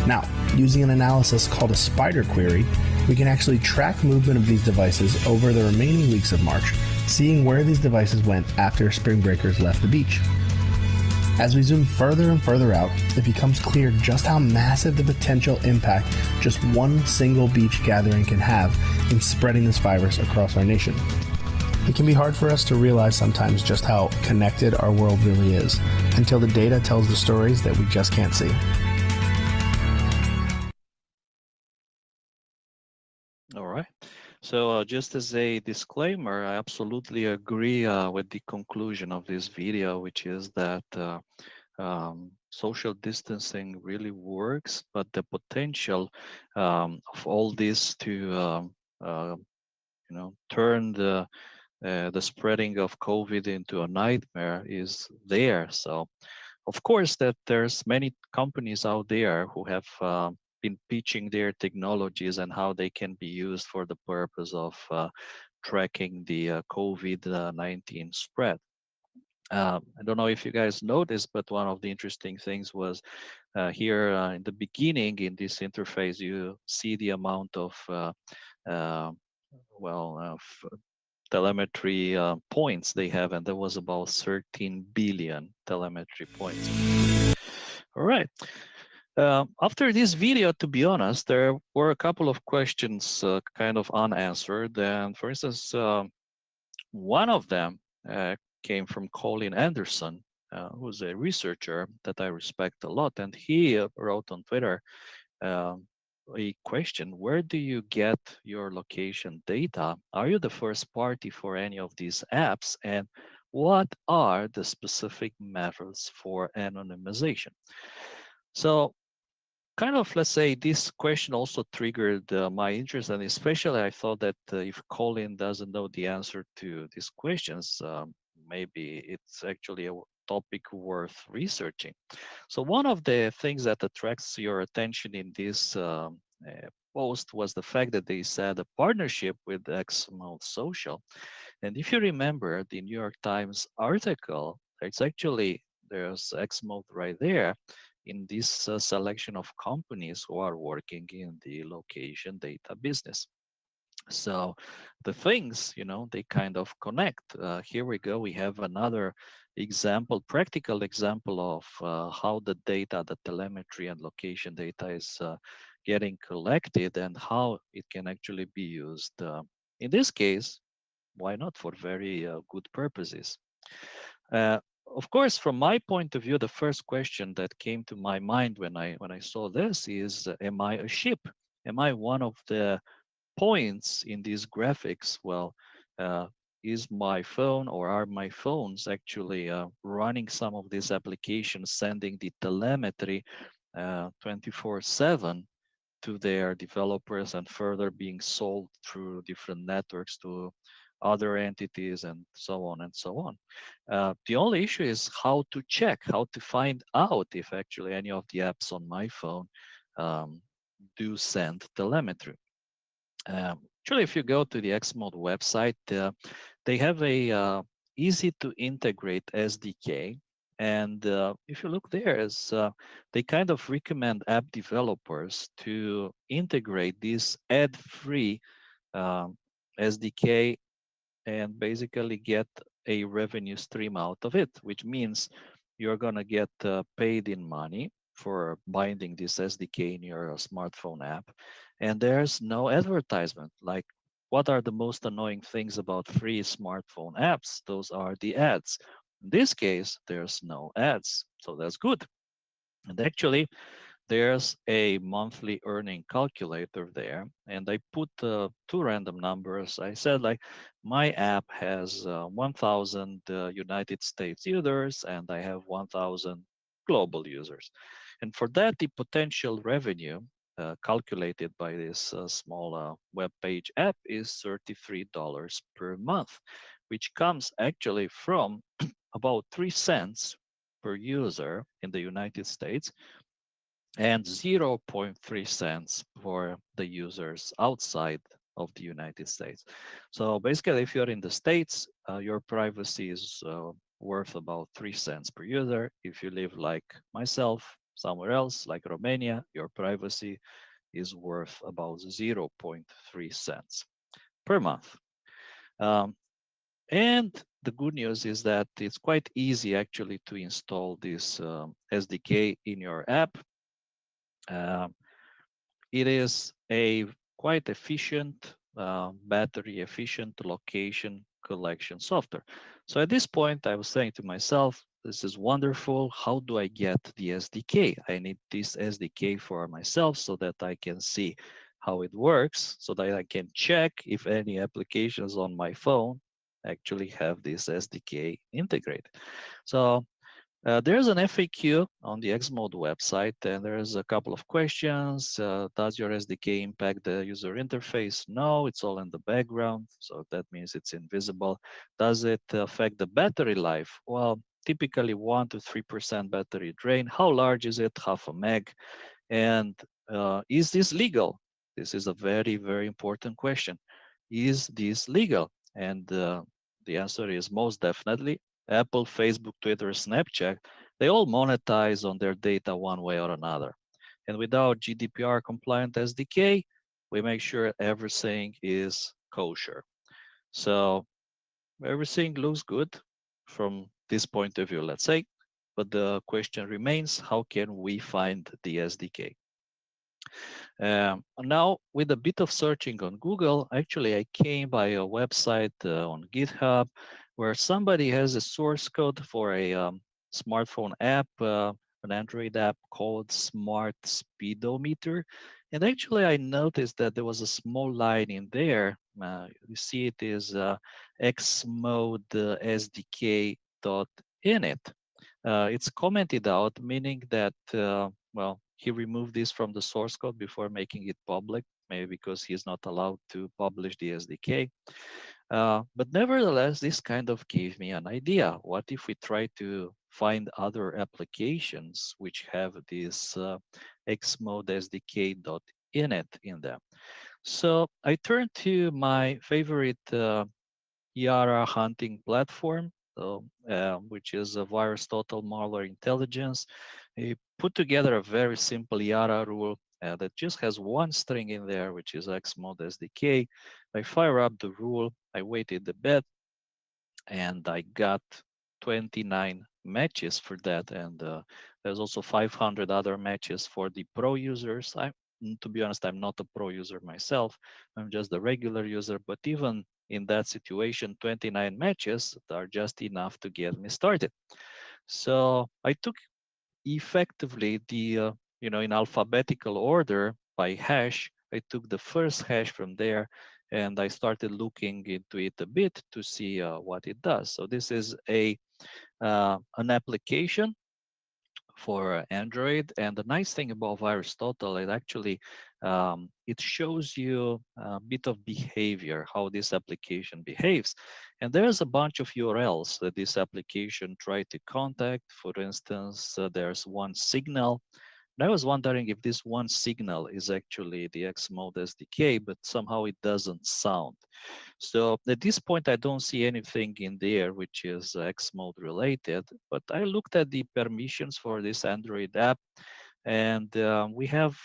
Now, using an analysis called a spider query, we can actually track movement of these devices over the remaining weeks of March, seeing where these devices went after spring breakers left the beach. As we zoom further and further out, it becomes clear just how massive the potential impact just one single beach gathering can have in spreading this virus across our nation. It can be hard for us to realize sometimes just how connected our world really is, until the data tells the stories that we just can't see. All right. So just as a disclaimer, I absolutely agree with the conclusion of this video, which is that social distancing really works, but the potential of all this to turn the spreading of COVID into a nightmare is there. So, of course, that there's many companies out there who have been pitching their technologies and how they can be used for the purpose of tracking the COVID-19 spread. I don't know if you guys noticed, but one of the interesting things was here in the beginning in this interface, you see the amount of telemetry points they have, and there was about 13 billion telemetry points. All right. After this video, to be honest, there were a couple of questions kind of unanswered. And for instance, one of them came from Colin Anderson, who's a researcher that I respect a lot. And he wrote on Twitter a question: where do you get your location data? Are you the first party for any of these apps? And what are the specific methods for anonymization? So kind of, let's say, this question also triggered my interest, and especially I thought that if Colin doesn't know the answer to these questions, maybe it's actually a topic worth researching. So one of the things that attracts your attention in this post was the fact that they said a partnership with XMode Social. And if you remember the New York Times article, it's actually, there's XMode right there in this selection of companies who are working in the location data business. So the things, they kind of connect. Here we go. We have another example, practical example of how the data, the telemetry and location data is getting collected and how it can actually be used. In this case, why not, for very good purposes. Of course, from my point of view, the first question that came to my mind when I saw this is, am I a ship? Am I one of the points in these graphics? Well, is my phone, or are my phones actually running some of these applications, sending the telemetry 24/7 to their developers and further being sold through different networks to other entities and so on and so on. The only issue is how to check, how to find out if actually any of the apps on my phone do send telemetry. Actually, if you go to the XMode website, they have a easy to integrate SDK. And if you look there, they kind of recommend app developers to integrate this ad-free SDK and basically get a revenue stream out of it, which means you're going to get paid in money for binding this SDK in your smartphone app. And there's no advertisement. Like, what are the most annoying things about free smartphone apps? Those are the ads. In this case, there's no ads. So that's good. And actually, there's a monthly earning calculator there, and I put two random numbers. I said, like, my app has 1,000 United States users, and I have 1,000 global users. And for that, the potential revenue calculated by this small web page app is $33 per month, which comes actually from about 3 cents per user in the United States, and 0.3 cents for the users outside of the United States. So basically, if you're in the States, your privacy is worth about 3 cents per user. If you live like myself, somewhere else, like Romania, your privacy is worth about 0.3 cents per month. And the good news is that it's quite easy actually to install this SDK in your app. It is a quite efficient, battery efficient location collection software. So at this point, I was saying to myself, this is wonderful. How do I get the SDK? I need this SDK for myself so that I can see how it works, so that I can check if any applications on my phone actually have this SDK integrated. So there's an FAQ on the XMode website, and there's a couple of questions. Does your SDK impact the user interface? No, it's all in the background, so that means it's invisible. Does it affect the battery life? Well, typically 1 to 3% battery drain. How large is it? Half a meg. And is this legal? This is a very, very important question. Is this legal? And the answer is most definitely. Apple, Facebook, Twitter, Snapchat, they all monetize on their data one way or another. And without GDPR compliant SDK, we make sure everything is kosher. So everything looks good from this point of view, let's say. but the question remains, how can we find the SDK? Now, with a bit of searching on Google, actually, I came by a website on GitHub where somebody has a source code for a smartphone app, an Android app called Smart Speedometer. And actually, I noticed that there was a small line in there. You see it is xmode SDK.init. It's commented out, meaning that, well, he removed this from the source code before making it public, maybe because he's not allowed to publish the SDK. But nevertheless, this kind of gave me an idea. What if we try to find other applications which have this xmode SDK.init in them? So I turned to my favorite Yara hunting platform, which is a virus total malware intelligence. He put together a very simple Yara rule that just has one string in there, which is xmode SDK. I fire up the rule, I waited a bit, and I got 29 matches for that. And there's also 500 other matches for the pro users. To be honest, I'm not a pro user myself. I'm just a regular user, but even in that situation, 29 matches are just enough to get me started. So I took effectively the, in alphabetical order by hash. I took the first hash from there and I started looking into it a bit to see what it does. So this is an application for Android, and the nice thing about VirusTotal, it actually it shows you a bit of behavior, how this application behaves. And there's a bunch of URLs that this application tried to contact. For instance, there's one signal. And I was wondering if this one signal is actually the xmode SDK, but somehow it doesn't sound. So at this point, I don't see anything in there which is xmode related, but I looked at the permissions for this Android app, and we have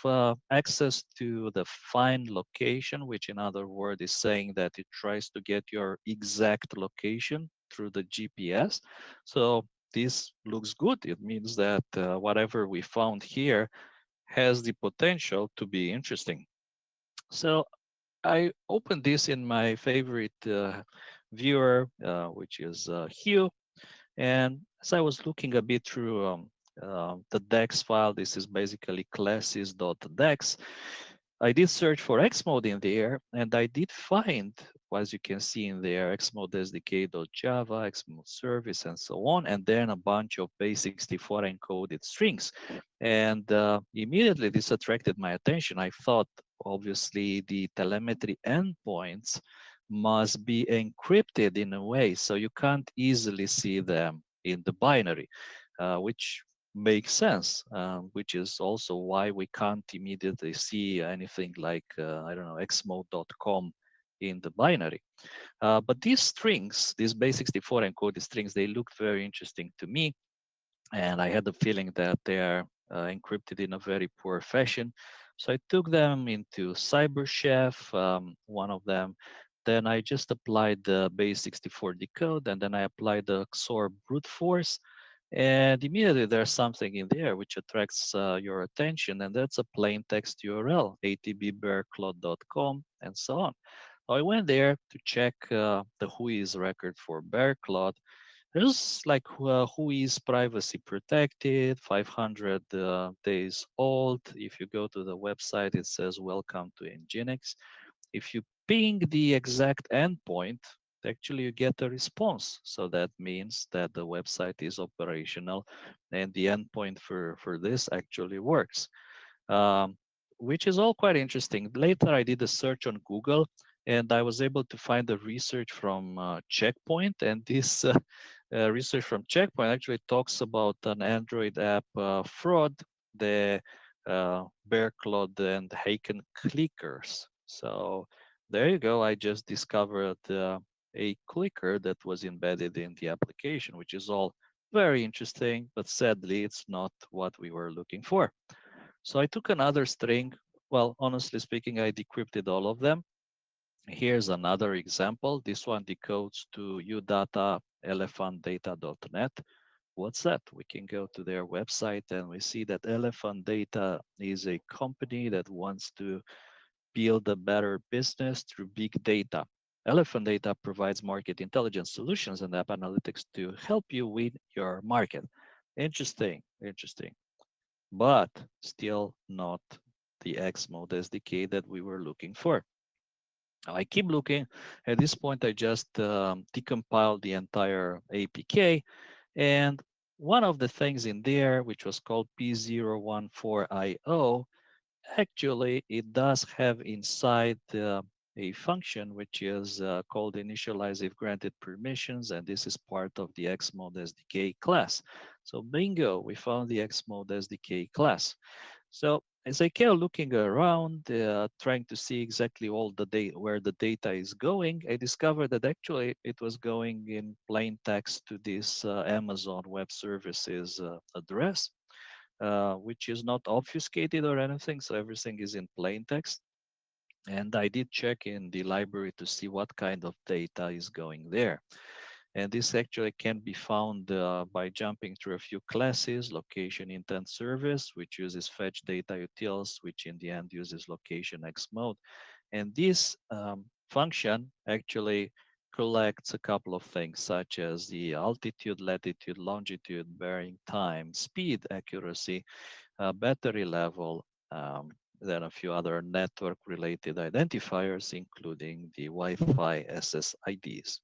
access to the find location, which in other words is saying that it tries to get your exact location through the GPS. So this looks good. It means that whatever we found here has the potential to be interesting. So I opened this in my favorite viewer, which is Hue. And as I was looking a bit through the DEX file, this is basically classes.dex. I did search for Xmode in there, and I did find, as you can see in there, Xmode SDK.java, Xmode service, and so on, and then a bunch of base64 encoded strings. And immediately this attracted my attention. I thought, obviously, the telemetry endpoints must be encrypted in a way so you can't easily see them in the binary, which makes sense, which is also why we can't immediately see anything like, I don't know, xmode.com in the binary. But these strings, these base64 encoded strings, they looked very interesting to me. And I had the feeling that they are encrypted in a very poor fashion. So I took them into CyberChef, one of them. Then I just applied the base64 decode, and then I applied the XOR brute force. And immediately there's something in there which attracts your attention, and that's a plain text URL, atbbearclaw.com, and so on. So I went there to check the whois record for Bearclaw. There's like who is privacy protected, 500 days old. If you go to the website, it says welcome to Nginx. If you ping the exact endpoint, actually you get a response. So that means that the website is operational and the endpoint for this actually works, which is all quite interesting. Later I did a search on Google and I was able to find the research from Checkpoint, and this research from Checkpoint actually talks about an Android app fraud, the Bearclaw and Haken clickers. So there you go. I just discovered a clicker that was embedded in the application, which is all very interesting, but sadly, it's not what we were looking for. So I took another string. Well, honestly speaking, I decrypted all of them. Here's another example. This one decodes to udata elephantdata.net. what's that? We can go to their website and we see that Elephant Data is a company that wants to build a better business through big data. Elephant Data provides market intelligence solutions and app analytics to help you win your market. Interesting, interesting, but still not the X mode SDK that we were looking for. Now I keep looking. At this point, I just decompiled the entire APK, and one of the things in there, which was called P014IO, actually it does have inside a function which is called initialize if granted permissions, and this is part of the Xmode SDK class. So bingo, we found the Xmode SDK class. So as I kept looking around, trying to see exactly all the data, where the data is going, I discovered that actually it was going in plain text to this Amazon Web Services address, which is not obfuscated or anything. So everything is in plain text. And I did check in the library to see what kind of data is going there. And this actually can be found by jumping through a few classes: location intent service, which uses fetch data utils, which in the end uses location X mode. And this function actually collects a couple of things, such as the altitude, latitude, longitude, bearing time, speed, accuracy, battery level, then a few other network related identifiers, including the Wi-Fi SSIDs,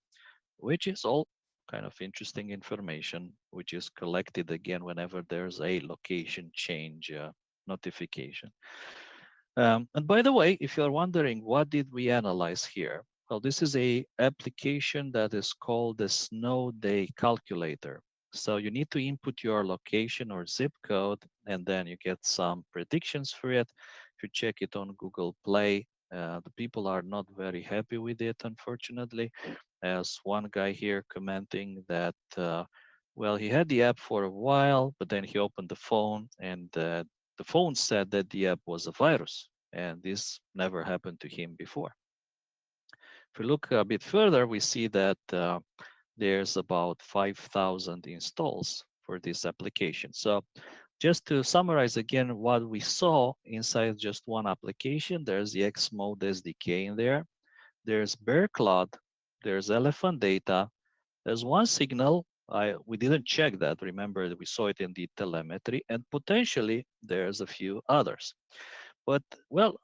which is all kind of interesting information, which is collected again whenever there's a location change notification. And by the way, if you're wondering what did we analyze here, well, this is a application that is called the Snow Day Calculator. So you need to input your location or zip code, and then you get some predictions for it. If you check it on Google Play, the people are not very happy with it, unfortunately. As one guy here commenting that, well, he had the app for a while, but then he opened the phone and the phone said that the app was a virus, and this never happened to him before. If we look a bit further, we see that there's about 5,000 installs for this application. So just to summarize again what we saw inside just one application, there's the Xmode SDK in there, there's Bear Cloud, there's Elephant Data, there's one signal. We didn't check that. Remember that we saw it in the telemetry, and potentially there's a few others. But well,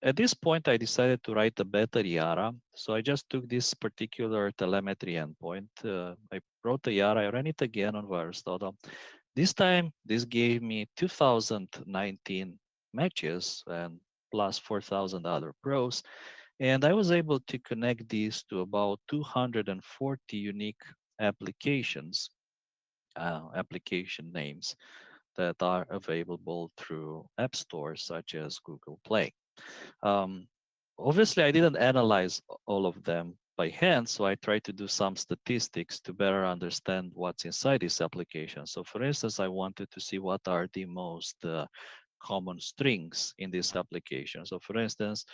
at this point, I decided to write a better YARA. So I just took this particular telemetry endpoint. I wrote the YARA, I ran it again on VirusTotal. This time, this gave me 2019 matches and plus 4,000 other pros. And I was able to connect these to about 240 unique applications, application names that are available through app stores such as Google Play. Obviously, I didn't analyze all of them by hand, so I tried to do some statistics to better understand what's inside this application. So for instance, I wanted to see what are the most common strings in this application. So for instance,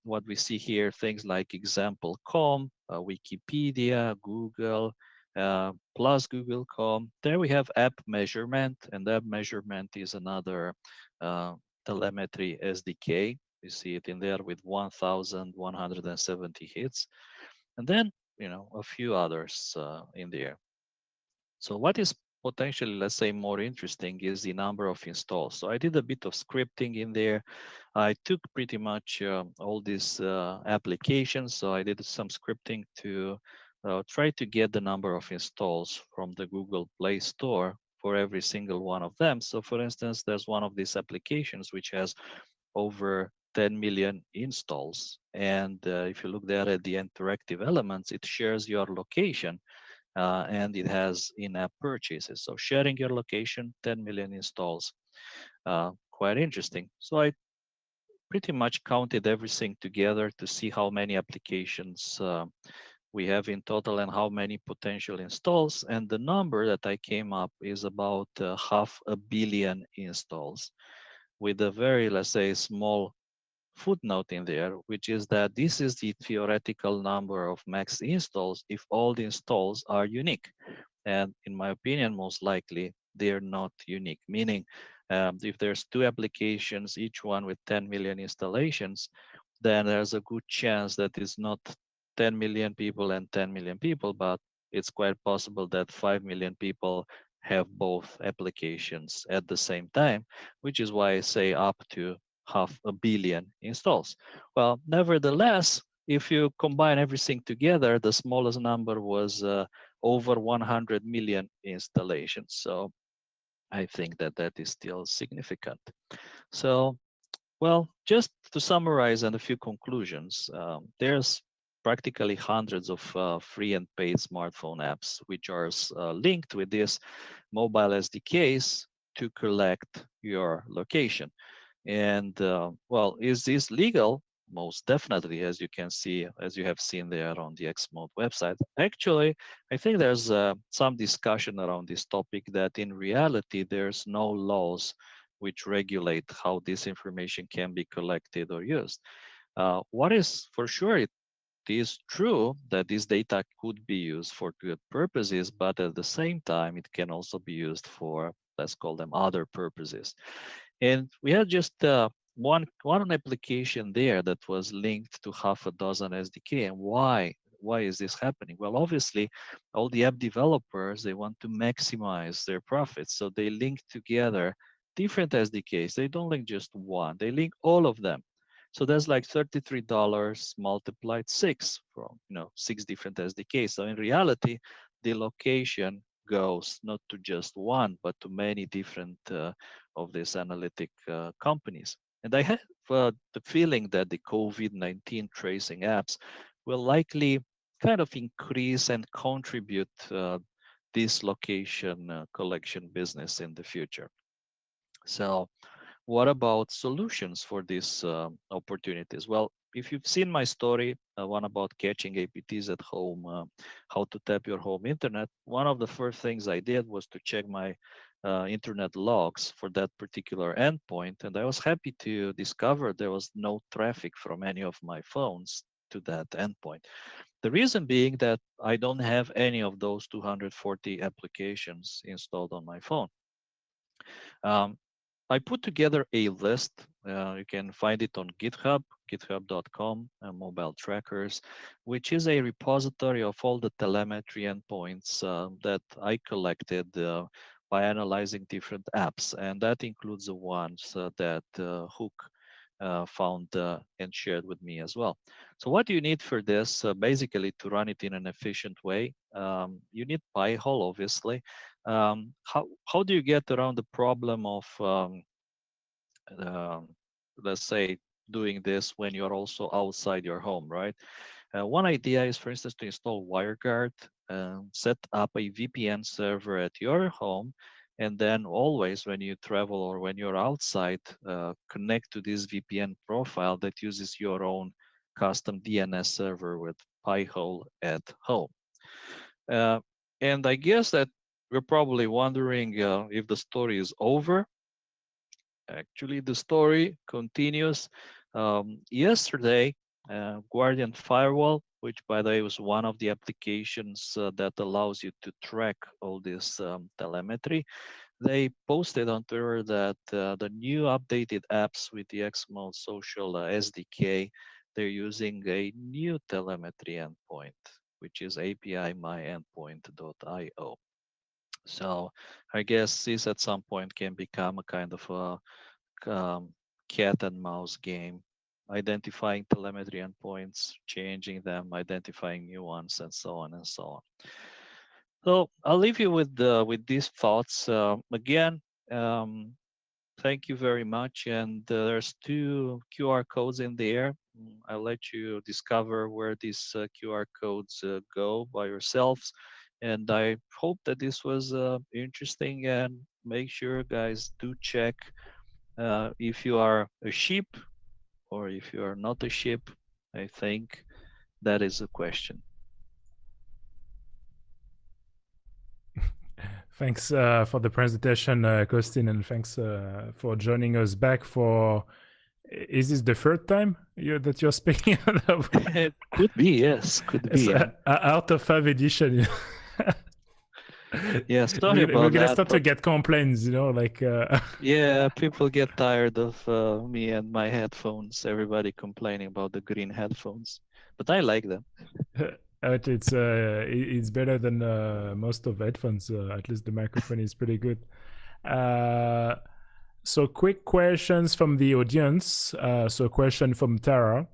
what we see here, things like example.com, Wikipedia, Google, plus Google.com. There we have app measurement, and app measurement is another telemetry SDK. You see it in there with 1,170 hits. And then, a few others in there. So what is potentially, let's say, more interesting is the number of installs. So I did a bit of scripting in there. I took pretty much all these applications. So I did some scripting to try to get the number of installs from the Google Play Store for every single one of them. So for instance, there's one of these applications which has over 10 million installs. And if you look there at the interactive elements, it shares your location and it has in-app purchases. So sharing your location, 10 million installs, quite interesting. So I pretty much counted everything together to see how many applications we have in total and how many potential installs. And the number that I came up is about 500 million installs, with a very, let's say, small footnote in there, which is that this is the theoretical number of max installs if all the installs are unique. And in my opinion, most likely they're not unique, meaning if there's two applications, each one with 10 million installations, then there's a good chance that it's not 10 million people and 10 million people, but it's quite possible that 5 million people have both applications at the same time, which is why I say up to 500 million installs. Well, nevertheless, if you combine everything together, the smallest number was over 100 million installations. So I think that that is still significant. So, well, just to summarize and a few conclusions, there's practically hundreds of free and paid smartphone apps which are linked with this mobile SDKs to collect your location. And well, is this legal? Most definitely, as you can see, as you have seen there on the Xmode website. Actually, I think there's some discussion around this topic that in reality, there's no laws which regulate how this information can be collected or used. What is for sure, it is true that this data could be used for good purposes, but at the same time, it can also be used for, let's call them other purposes. And we had just one application there that was linked to half a dozen SDK. And why is this happening? Well, obviously, all the app developers, they want to maximize their profits. So they link together different SDKs. They don't link just one, they link all of them. So that's like $33 multiplied 6 from 6 different SDKs. So in reality, the location goes not to just one, but to many different of these analytic companies. And I have the feeling that the COVID-19 tracing apps will likely kind of increase and contribute this location collection business in the future. So what about solutions for these opportunities? Well, if you've seen my story, one about catching APTs at home, how to tap your home internet, one of the first things I did was to check my internet logs for that particular endpoint. And I was happy to discover there was no traffic from any of my phones to that endpoint. The reason being that I don't have any of those 240 applications installed on my phone. I put together a list. You can find it on GitHub, github.com, mobile trackers, which is a repository of all the telemetry endpoints that I collected by analyzing different apps. And that includes the ones that Hook found and shared with me as well. So what do you need for this? Basically, to run it in an efficient way, you need Pi-hole, obviously. How do you get around the problem of, let's say, doing this when you're also outside your home, right? One idea is, for instance, to install WireGuard, set up a VPN server at your home, and then always when you travel or when you're outside, connect to this VPN profile that uses your own custom DNS server with Pi-hole at home. And I guess that we're probably wondering if the story is over. Actually, the story continues. Yesterday, Guardian Firewall, which by the way was one of the applications that allows you to track all this telemetry, they posted on Twitter that the new updated apps with the Xmode Social SDK, they're using a new telemetry endpoint, which is API myendpoint.io. So I guess this at some point can become a kind of a cat and mouse game, identifying telemetry endpoints, changing them, identifying new ones, and so on and so on. So I'll leave you with these thoughts. Again, thank you very much. And there's 2 QR codes in there. I'll let you discover where these QR codes go by yourselves. And I hope that this was interesting, and make sure guys do check if you are a sheep or if you are not a sheep. I think that is a question. Thanks for the presentation, Kostin, and thanks for joining us back for. Is this the third time that you're speaking? It could be, yes, could be. Out of 5 editions. Yeah, sorry We're about gonna that, start to but get complaints, like. yeah, people get tired of me and my headphones. Everybody complaining about the green headphones, but I like them. It's better than most of the headphones. At least the microphone is pretty good. So quick questions from the audience. So question from Tara.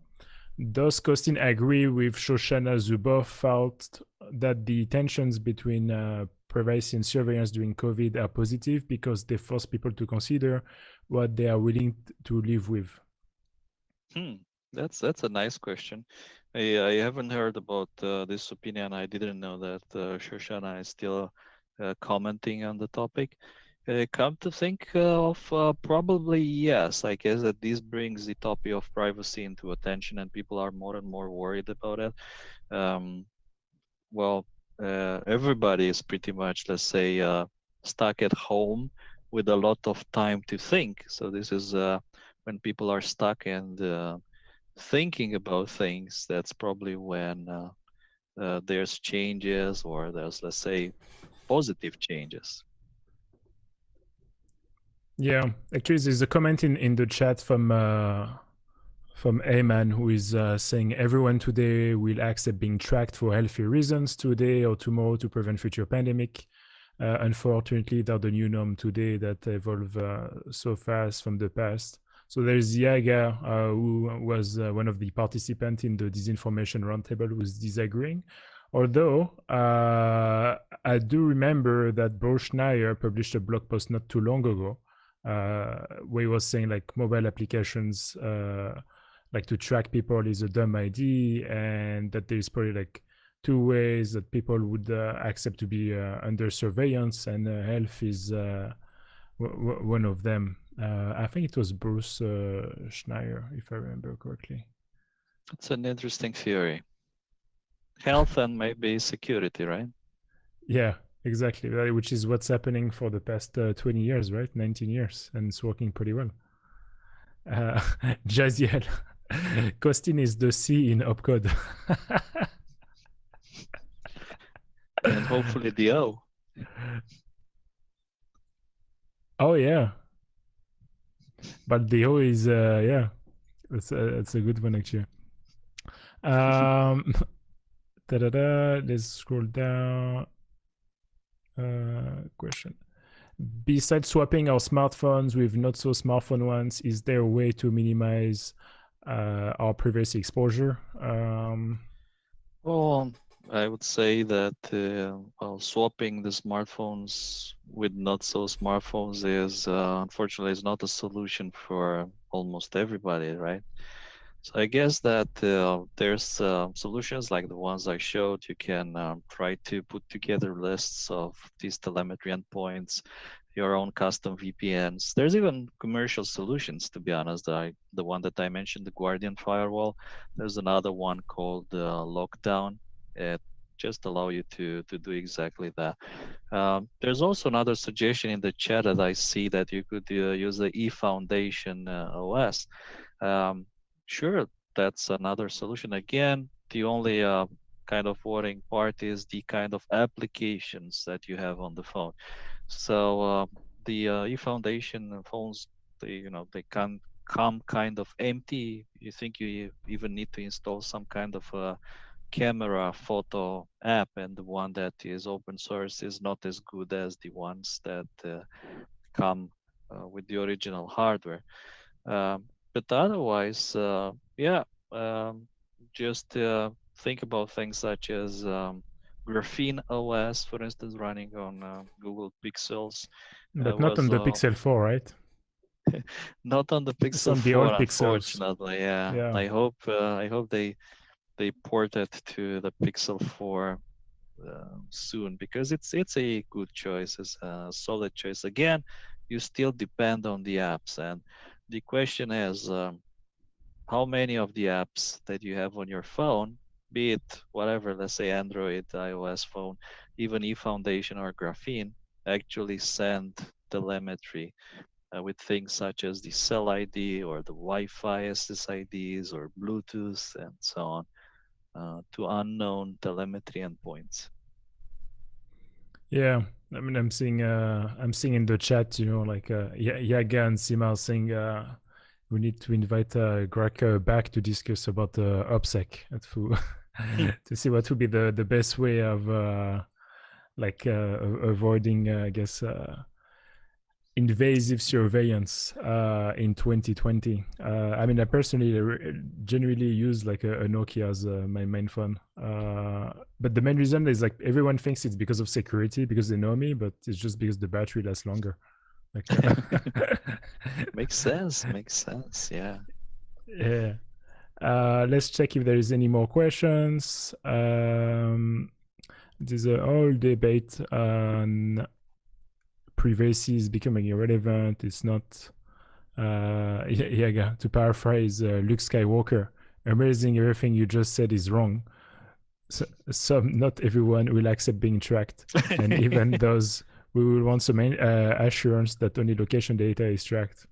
Does Costin agree with Shoshana Zuboff felt that the tensions between privacy and surveillance during COVID are positive because they force people to consider what they are willing to live with? That's a nice question. I haven't heard about this opinion. I didn't know that Shoshana is still commenting on the topic. Come to think of probably yes. I guess that this brings the topic of privacy into attention, and people are more and more worried about it. Well, everybody is pretty much, let's say, stuck at home with a lot of time to think. So this is when people are stuck and thinking about things. That's probably when there's changes, or there's, let's say, positive changes. Yeah, actually, there's a comment in the chat from Ayman, who is saying everyone today will accept being tracked for healthy reasons today or tomorrow to prevent future pandemic. Unfortunately, they're the new norm today that evolve so fast from the past. So there's Yaga, who was one of the participants in the disinformation roundtable, who's disagreeing. Although I do remember that Bo Schneier published a blog post not too long ago where he was saying like mobile applications like to track people is a dumb idea, and that there's probably like two ways that people would accept to be under surveillance, and health is one of them. I think it was Bruce Schneier, if I remember correctly. It's an interesting theory. Health and maybe security, right? Yeah, exactly. Which is what's happening for the past 20 years, right? 19 years, and it's working pretty well. Jaziel, Costin is the C in opcode. And hopefully the O. Oh yeah, but the O is yeah, that's a good one actually. Let's scroll down. Question. Besides swapping our smartphones with not so smartphone ones, is there a way to minimize our privacy exposure? Well, I would say that swapping the smartphones with not so smartphones is unfortunately is not a solution for almost everybody, right? So I guess that there's solutions like the ones I showed. You can try to put together lists of these telemetry endpoints, your own custom VPNs. There's even commercial solutions, to be honest. The one that I mentioned, the Guardian firewall. There's another one called Lockdown. It just allow you to do exactly that. There's also another suggestion in the chat that I see that you could use the eFoundation OS. Sure, that's another solution. Again, the only kind of worrying part is the kind of applications that you have on the phone. So the eFoundation phones, they can come kind of empty. You think you even need to install some kind of a camera photo app, and the one that is open source is not as good as the ones that come with the original hardware. But otherwise, yeah, just think about things such as Graphene OS, for instance, running on Google Pixels. But not on the Pixel 4, right? Not on the It's Pixel on the 4, old Pixels. unfortunately. Yeah. Yeah. I hope they port it to the Pixel 4 soon, because it's a good choice. It's a solid choice. Again, you still depend on the apps, and the question is how many of the apps that you have on your phone, be it whatever, let's say Android, iOS phone, even eFoundation or Graphene, actually send telemetry with things such as the cell ID or the Wi-Fi SSIDs or Bluetooth and so on to unknown telemetry endpoints. Yeah, I mean, I'm seeing in the chat, like Yaga and Sima saying we need to invite Greg back to discuss about OPSEC to see what would be the best way of avoiding, I guess, invasive surveillance in 2020. I mean, I personally generally use like a Nokia as my main phone. But the main reason is like everyone thinks it's because of security, because they know me, but it's just because the battery lasts longer. Like, Makes sense. Yeah. Yeah. Let's check if there is any more questions. There's a whole debate on privacy is becoming irrelevant. It's not. To paraphrase Luke Skywalker, amazing, everything you just said is wrong. So not everyone will accept being tracked, and even those we will want some assurance that only location data is tracked.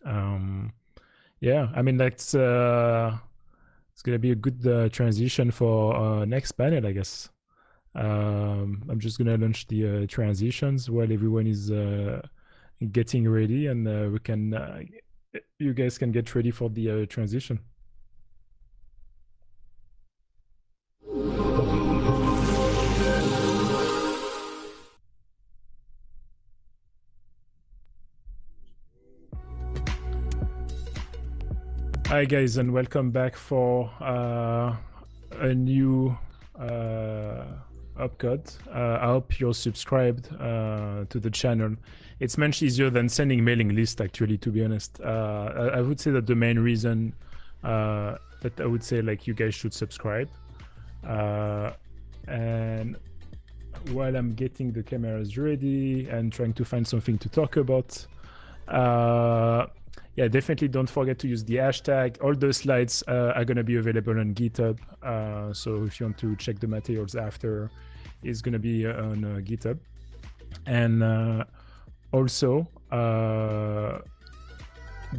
Yeah, I mean that's it's gonna be a good transition for next panel, I guess. I'm just gonna launch the transitions while everyone is getting ready, and we can you guys can get ready for the transition. Hi guys, and welcome back for a new upcode. I hope you're subscribed to the channel. It's much easier than sending mailing list, actually, to be honest. I would say that the main reason that I would say like you guys should subscribe. And while I'm getting the cameras ready and trying to find something to talk about, yeah, definitely don't forget to use the hashtag. All the slides are going to be available on GitHub. So if you want to check the materials after, it's going to be on GitHub. And also,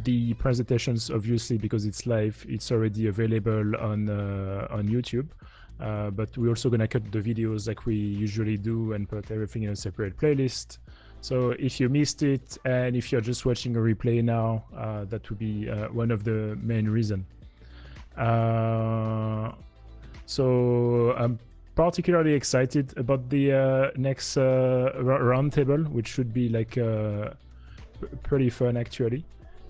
the presentations, obviously, because it's live, it's already available on YouTube. But we're also going to cut the videos like we usually do and put everything in a separate playlist. So if you missed it, and if you're just watching a replay now, that would be one of the main reasons. So I'm particularly excited about the next roundtable, which should be like pretty fun actually.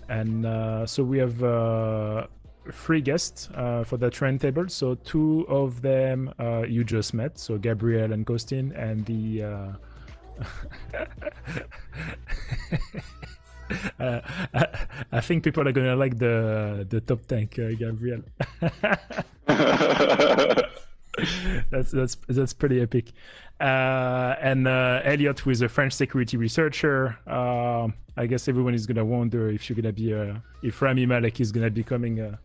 And so we have 3 guests for that roundtable. So 2 of them you just met, so Gabriel and Costin, and the I think people are gonna like the top tank, Gabriel. That's pretty epic. And Elliot, who is a French security researcher. I guess everyone is gonna wonder if you're gonna be if Rami Malek is gonna be coming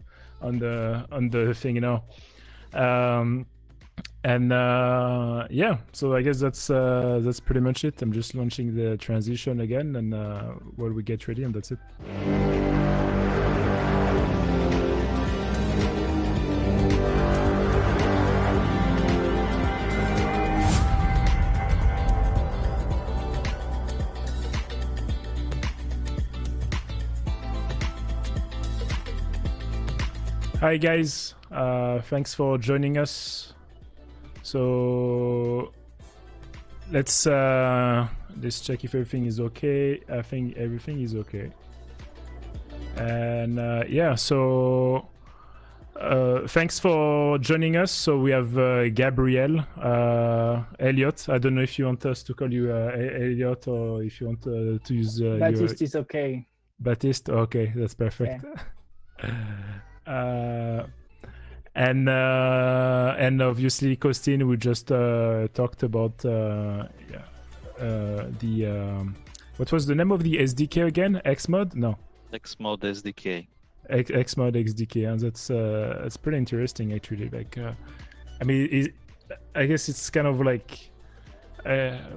on the thing, you know. And yeah, so I guess that's pretty much it. I'm just launching the transition again, and while we get ready, and that's it. Hi guys, thanks for joining us. So let's check if everything is okay. I think everything is okay. And yeah, so thanks for joining us. So we have Gabriel, Elliot. I don't know if you want us to call you Elliot, or if you want to use Baptiste is okay. Baptiste, okay, that's perfect. Yeah. And obviously Costin, we just talked about the what was the name of the SDK again? Xmod? No. Xmod SDK. Xmod SDK, and that's pretty interesting actually. Like, I mean, I guess it's kind of like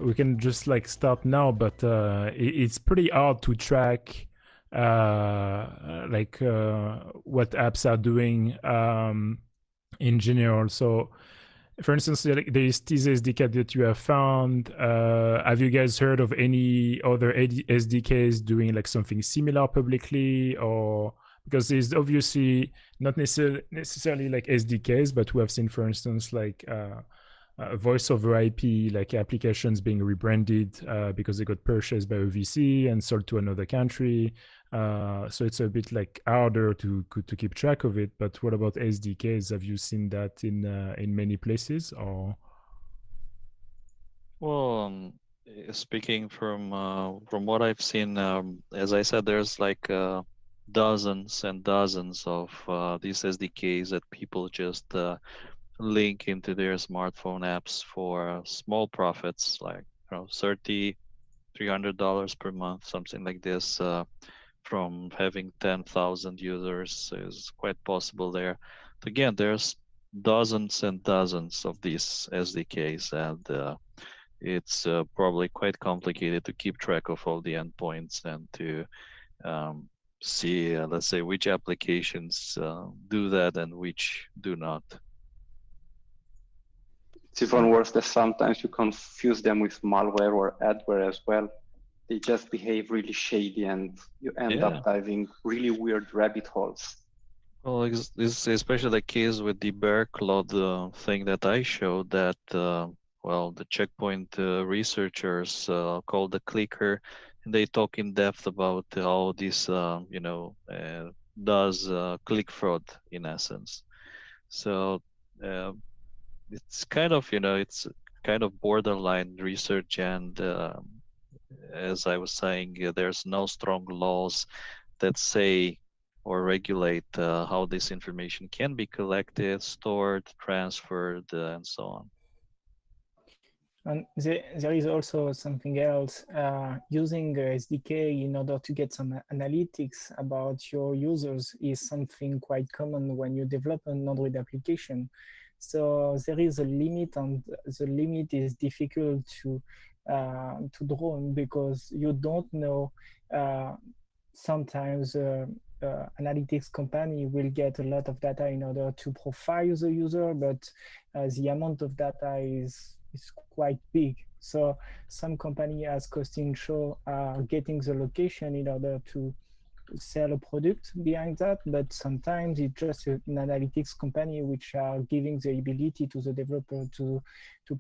we can just like start now, but it's pretty hard to track like what apps are doing in general. So for instance, like this SDK that you have found, have you guys heard of any other SDKs doing like something similar publicly? Or because there's obviously not necessarily like SDKs, but we have seen, for instance, like voice over IP, like applications being rebranded because they got purchased by a VC and sold to another country. So it's a bit like harder to keep track of it. But what about SDKs? Have you seen that in many places, or? Well, speaking from what I've seen, as I said, there's like dozens and dozens of these SDKs that people just link into their smartphone apps for small profits, like $30, $300 per month, something like this. From having 10,000 users is quite possible there. Again, there's dozens and dozens of these SDKs, and it's probably quite complicated to keep track of all the endpoints and to see, let's say, which applications do that and which do not. It's even worse that sometimes you confuse them with malware or adware as well. They just behave really shady and you end up diving really weird rabbit holes. Well, this is especially the case with the bear cloud thing that I showed that, well, the checkpoint researchers called the clicker, and they talk in depth about how this, does click fraud in essence. So it's kind of, it's kind of borderline research, and as I was saying, there's no strong laws that say or regulate how this information can be collected, stored, transferred, and so on. And there is also something else, using SDK in order to get some analytics about your users is something quite common when you develop an Android application. So there is a limit, and the limit is difficult to draw because you don't know. Sometimes analytics company will get a lot of data in order to profile the user, but the amount of data is quite big. So some company, as Costin showed, are getting the location in order to sell a product behind that, but sometimes it's just an analytics company which are giving the ability to the developer to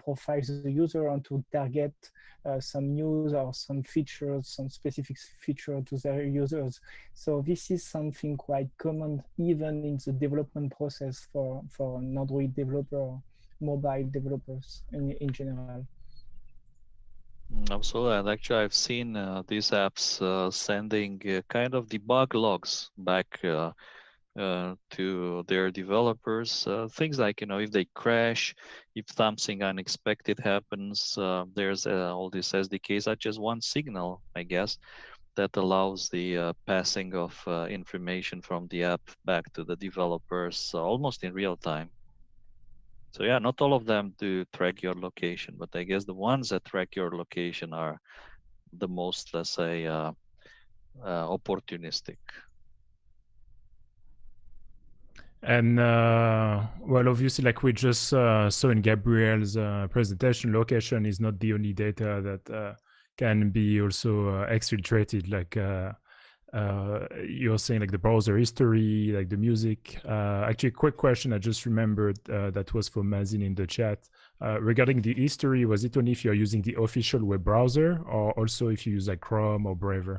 profile the user and to target some news or some features, some specific feature to their users. So this is something quite common even in the development process for an Android developer, mobile developers in general. Absolutely, and actually I've seen these apps sending kind of debug logs back to their developers. Things like, if they crash, if something unexpected happens, there's all these SDKs, such as one signal, I guess, that allows the passing of information from the app back to the developers almost in real time. So yeah, not all of them do track your location, but I guess the ones that track your location are the most, let's say, opportunistic. And well, obviously, like we just saw in Gabriel's presentation, location is not the only data that can be also exfiltrated. Like you're saying, like the browser history, like the music. Actually, quick question I just remembered that was for Mazin in the chat. Regarding the history, was it only if you're using the official web browser or also if you use like Chrome or Brave?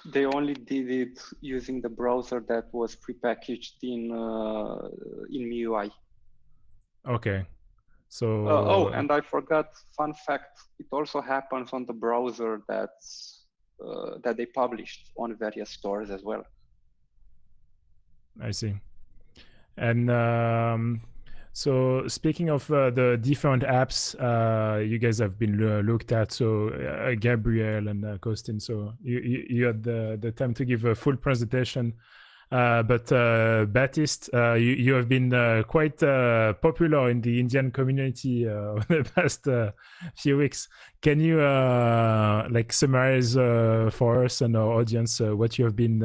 They only did it using the browser that was prepackaged in MIUI. Okay. So oh, and I forgot, fun fact, it also happens on the browser that's that they published on various stores as well. I see. And so speaking of the different apps you guys have been looked at, so Gabriel and Costin, so you had the time to give a full presentation. But Baptiste, you have been quite popular in the Indian community over the past few weeks. Can you like summarize for us and our audience what you have been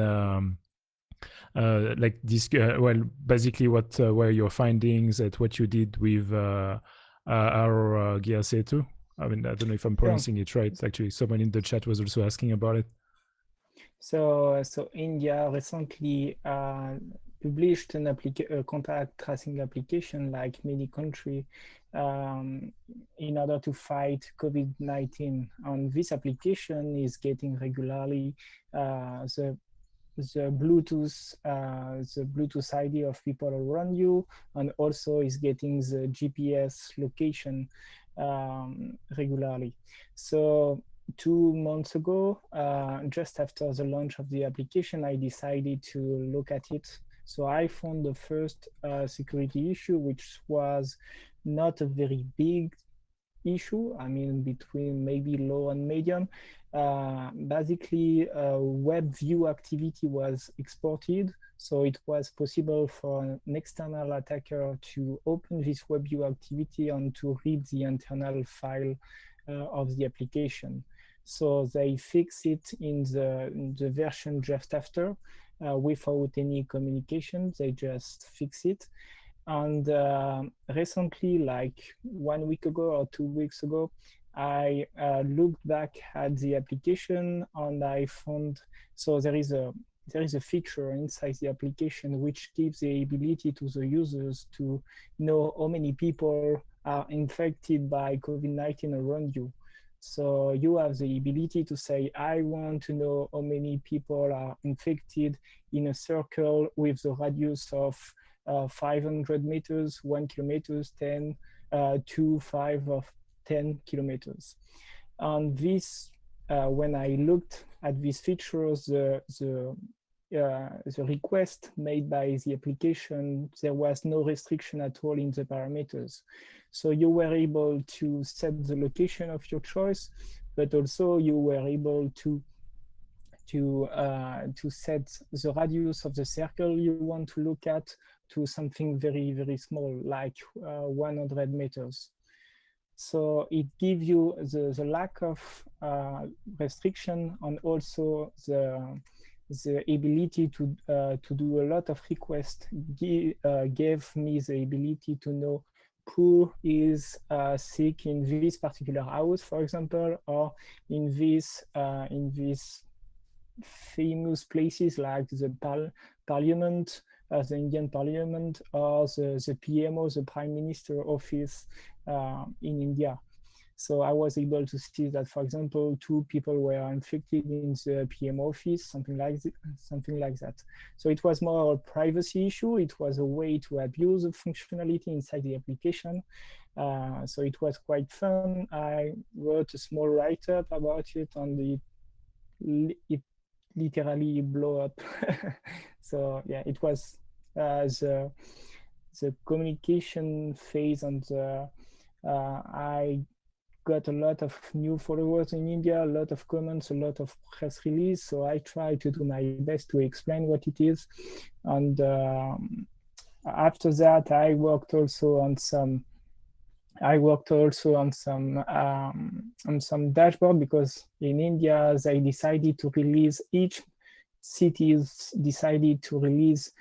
like this, well, basically what were your findings at what you did with Aarogya Setu? I mean, I don't know if I'm pronouncing it right. Actually, someone in the chat was also asking about it. So India recently published a contact tracing application, like many countries, in order to fight COVID-19. And this application is getting regularly the Bluetooth ID of people around you, and also is getting the GPS location regularly. So 2 months ago, just after the launch of the application, I decided to look at it. So I found the first security issue, which was not a very big issue. I mean, between maybe low and medium. Basically, web view activity was exported. So it was possible for an external attacker to open this web view activity and to read the internal file of the application. So they fix it in the version just after without any communication. They just fix it. And recently, like 1 week ago or 2 weeks ago, I looked back at the application and I found, so there is a feature inside the application which gives the ability to the users to know how many people are infected by COVID-19 around you. So you have the ability to say, I want to know how many people are infected in a circle with the radius of 500 meters, 1 kilometer, 10, 2, 5 of 10 kilometers. And this, when I looked at these features, the request made by the application, there was no restriction at all in the parameters. So you were able to set the location of your choice, but also you were able to set the radius of the circle you want to look at to something very, very small, like 100 meters. So it gives you the lack of restriction and also the ability to do a lot of requests gave me the ability to know who is sick in this particular house, for example, or in this famous places like the parliament, the Indian parliament, or the PMO, the Prime Minister office in India. So I was able to see that, for example, 2 people were infected in the PM office, something like that. So it was more a privacy issue. It was a way to abuse the functionality inside the application. So it was quite fun. I wrote a small write-up about it, and it literally blew up. So yeah, it was the communication phase, and I got a lot of new followers in India, a lot of comments, a lot of press release. So I try to do my best to explain what it is. And after that, I worked also on some dashboard, because in India they decided to release, each cities decided to release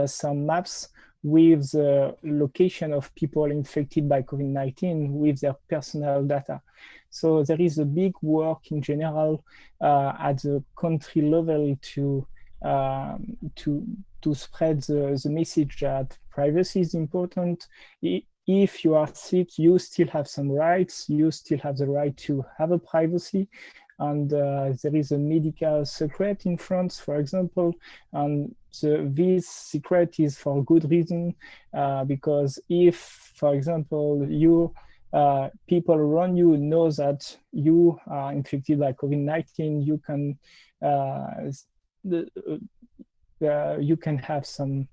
some maps with the location of people infected by COVID-19 with their personal data. So there is a big work in general at the country level to spread the message that privacy is important. If you are sick, you still have some rights. You still have the right to have a privacy. And there is a medical secret in France, for example, and this secret is for good reason, because if, for example, people around you know that you are infected by COVID-19, you can have some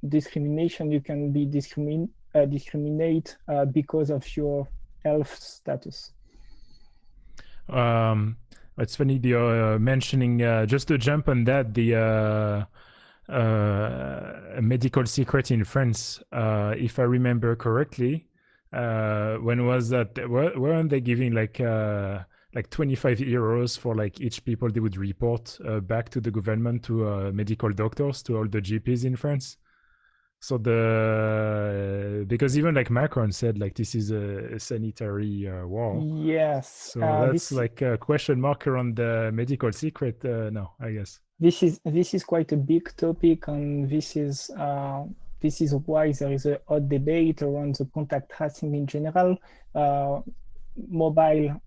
discrimination. You can be discriminate because of your health status. It's funny you're mentioning, just to jump on that, the medical secret in France, if I remember correctly. When was that? Weren't they giving like like 25 euros for like each people they would report back to the government, to medical doctors, to all the GPs in France. So because even like Macron said like this is a sanitary war. Yes. So that's like a question mark around the medical secret now, I guess. This is quite a big topic, and this is why there is a hot debate around the contact tracing in general. Mobile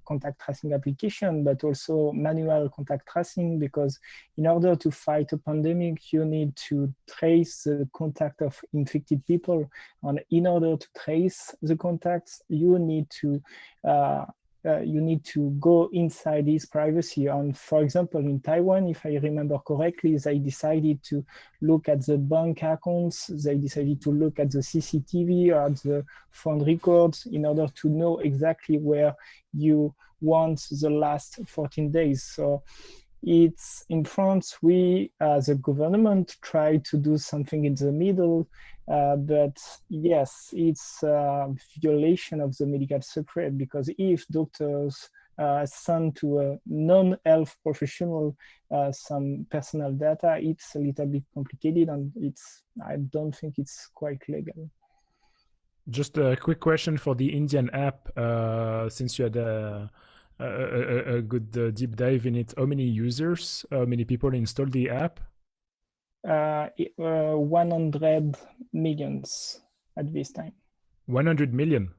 contact tracing application, but also manual contact tracing, because in order to fight a pandemic, you need to trace the contact of infected people. And in order to trace the contacts, you need to go inside this privacy. And for example, in Taiwan, if I remember correctly, they decided to look at the bank accounts, they decided to look at the CCTV or at the phone records in order to know exactly where you want the last 14 days. So it's in France, we as a government try to do something in the middle, but yes, it's a violation of the medical secret, because if doctors send to a non-health professional some personal data, it's a little bit complicated, and I don't think it's quite legal. Just a quick question for the Indian app, since you had a good deep dive in it. How many users, how many people installed the app? 100 millions at this time. 100 million?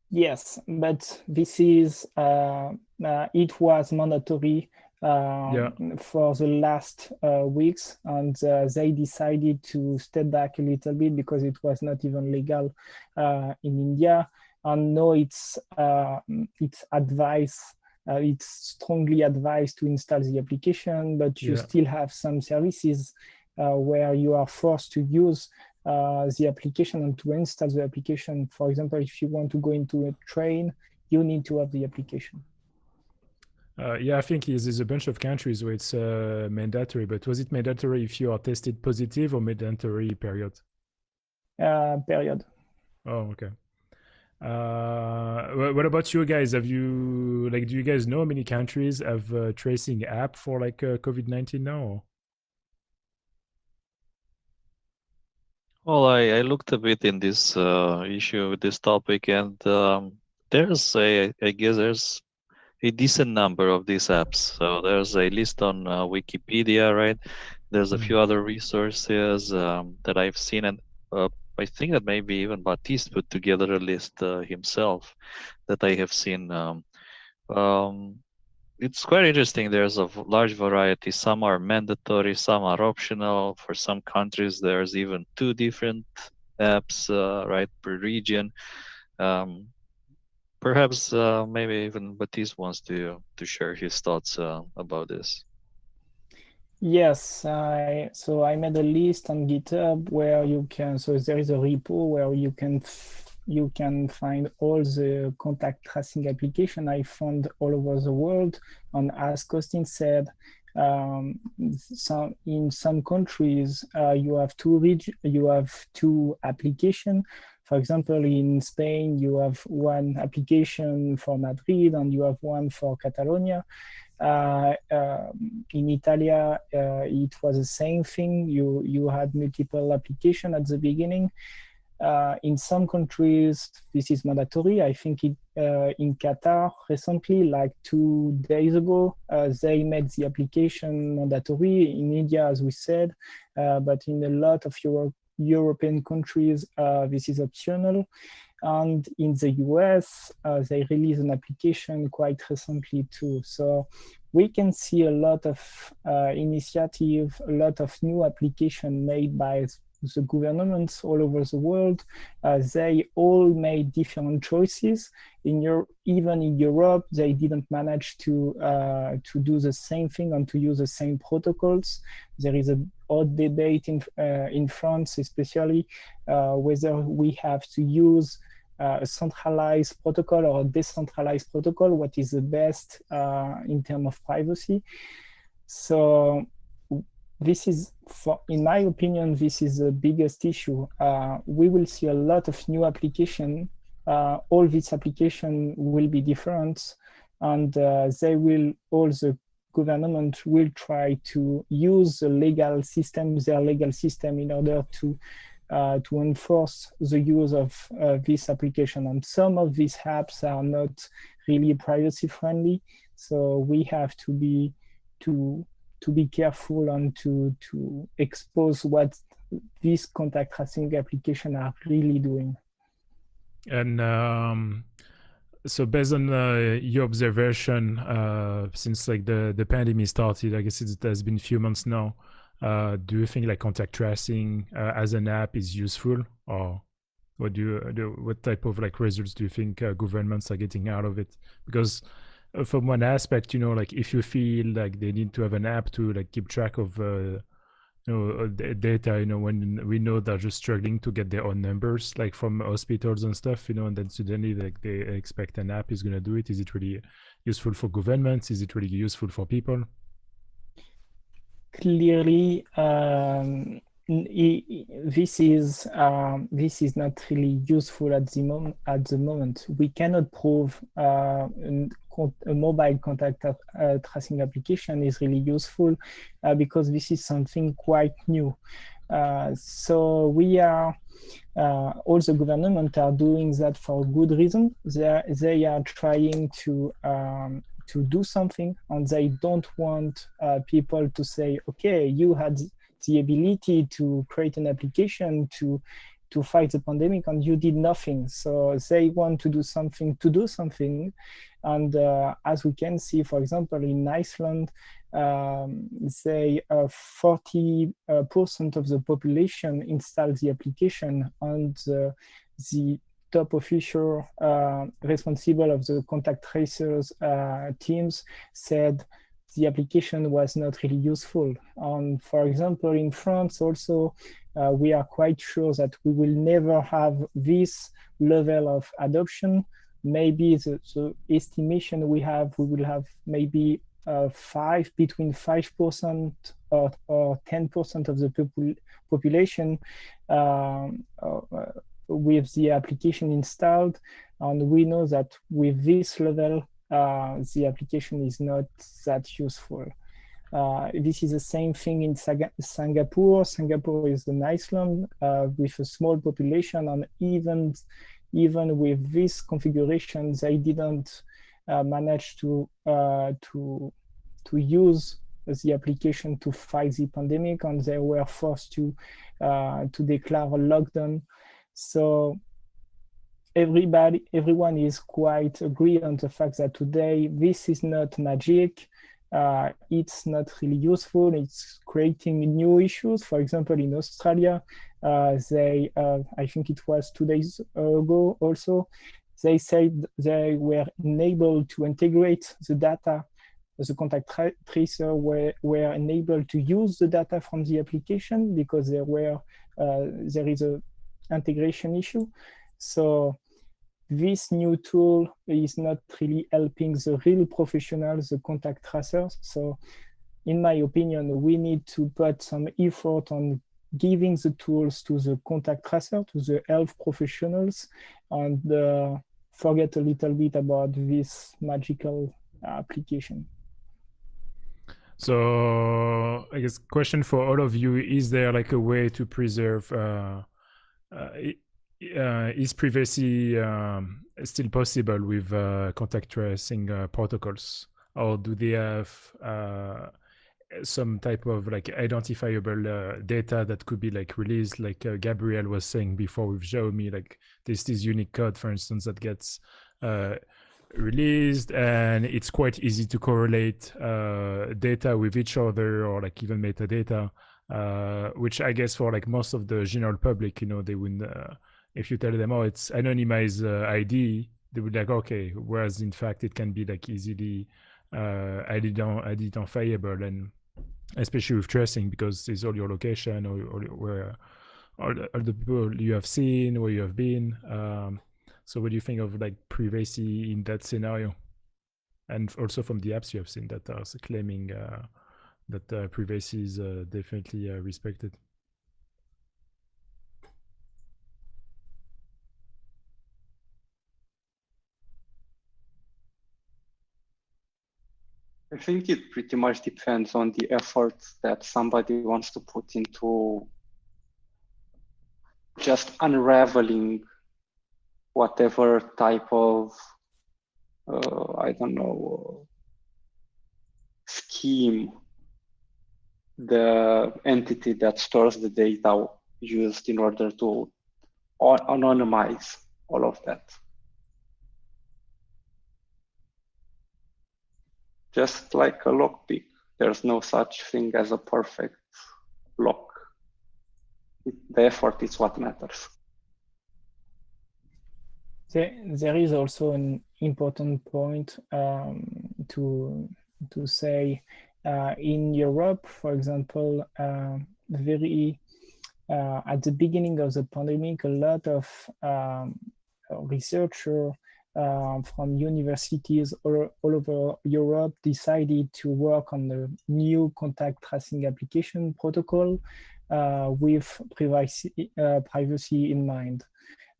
Yes, but this is, it was mandatory for the last weeks, and they decided to step back a little bit because it was not even legal in India. And now it's advised, it's strongly advised to install the application, but you still have some services where you are forced to use the application and to install the application. For example, if you want to go into a train, you need to have the application. Yeah, I think there's a bunch of countries where it's mandatory, but was it mandatory if you are tested positive, or mandatory period? Period. Oh, okay. What about you guys? Have you, like, do you guys know how many countries have a tracing app for like COVID-19 now? Well, I looked a bit in this issue, this topic, and there's I guess there's a decent number of these apps. So there's a list on Wikipedia, right? There's a few other resources that I've seen, and I think that maybe even Baptiste put together a list himself that I have seen. It's quite interesting. There's a large variety. Some are mandatory, some are optional. For some countries, there's even 2 different apps, right, per region. Perhaps maybe even Baptiste wants to share his thoughts about this. Yes, so I made a list on GitHub where you can, so there is a repo where you can find all the contact tracing application I found all over the world. And as Costin said, in some countries you have 2 applications. For example, in Spain, you have 1 application for Madrid and you have 1 for Catalonia. In Italia, it was the same thing. You had multiple applications at the beginning. In some countries, this is mandatory. I think in Qatar recently, like 2 days ago, they made the application mandatory. In India, as we said, but in a lot of European countries, this is optional. And in the US, they released an application quite recently too. So we can see a lot of initiative, a lot of new application made by the governments all over the world. They all made different choices. Even in Europe, they didn't manage to do the same thing and to use the same protocols. There is a hot debate in France, especially whether we have to use a centralized protocol or a decentralized protocol, what is the best in terms of privacy. So this is, in my opinion, this is the biggest issue. We will see a lot of new application. All these applications will be different. and they will, all the government will try to use the legal system, their legal system, in order to enforce the use of this application. And some of these apps are not really privacy friendly, so we have to be careful and to expose what these contact tracing applications are really doing. And so based on your observation, since like the pandemic started, I guess it has been a few months now, do you think like contact tracing as an app is useful, or what what type of like results do you think governments are getting out of it? Because from one aspect, you know, like if you feel like they need to have an app to like keep track of data, you know, when we know they're just struggling to get their own numbers, like from hospitals and stuff, you know, and then suddenly like they expect an app is going to do it. Is it really useful for governments? Is it really useful for people? Clearly, this is not really useful at the moment. We cannot prove a mobile contact tracing application is really useful because this is something quite new. So we are all the government are doing that for good reason. They are trying to do something, and they don't want people to say, okay, you had the ability to create an application to fight the pandemic and you did nothing. So they want to do something and as we can see, for example, in Iceland, say 40% of the population installed the application, and the top official responsible of the contact tracers teams said the application was not really useful. And for example, in France also, we are quite sure that we will never have this level of adoption. Maybe the estimation we will have maybe between 5% or 10% of the population with the application installed. And we know that with this level, the application is not that useful. This is the same thing in Singapore. Singapore is an island with a small population, and even with this configuration, they didn't manage to use the application to fight the pandemic, and they were forced to declare a lockdown. So everyone is quite agree on the fact that today this is not magic. It's not really useful. It's creating new issues. For example, in Australia, they I think it was 2 days ago also, they said they were unable to integrate the data. The contact tracer were unable to use the data from the application because there is a integration issue. So this new tool is not really helping the real professionals, the contact tracers. So in my opinion, we need to put some effort on giving the tools to the contact tracer, to the health professionals, and forget a little bit about this magical application. So I guess question for all of you, is there like a way to preserve is privacy still possible with contact tracing protocols, or do they have some type of like identifiable data that could be like released, like Gabriel was saying before with Xiaomi, like there's this unique code, for instance, that gets released, and it's quite easy to correlate data with each other, or like even metadata, which I guess for like most of the general public, you know, they wouldn't, if you tell them, oh, it's anonymized ID, they would like, okay, whereas in fact it can be like easily identifiable, and especially with tracing, because it's all your location, or where all the people you have seen, where you have been. So what do you think of like privacy in that scenario? And also from the apps you have seen that are claiming that privacy is definitely respected. I think it pretty much depends on the effort that somebody wants to put into just unraveling whatever type of, I don't know, scheme the entity that stores the data used in order to anonymize all of that. Just like a lockpick, there's no such thing as a perfect lock. The effort is what matters. There is also an important point to say. In Europe, for example, at the beginning of the pandemic, a lot of researchers from universities all over Europe decided to work on the new contact tracing application protocol with privacy in mind.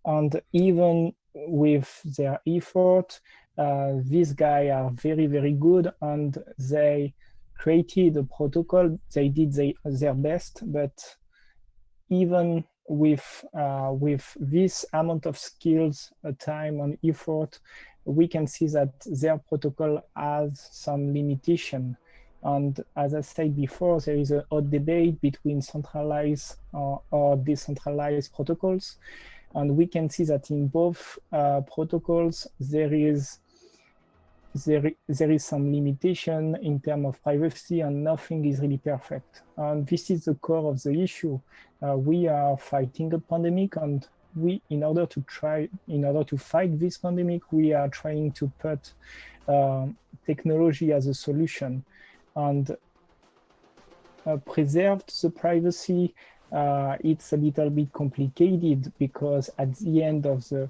And even with their effort, these guys are very, very good, and they created a protocol. They did their best, but even with this amount of skills, time, and effort, we can see that their protocol has some limitation. And as I said before, there is a hot debate between centralized or decentralized protocols. And we can see that in both protocols, there is some limitation in terms of privacy, and nothing is really perfect. And this is the core of the issue. We are fighting a pandemic, and in order to fight this pandemic, we are trying to put technology as a solution and preserve the privacy. It's a little bit complicated, because at the end of the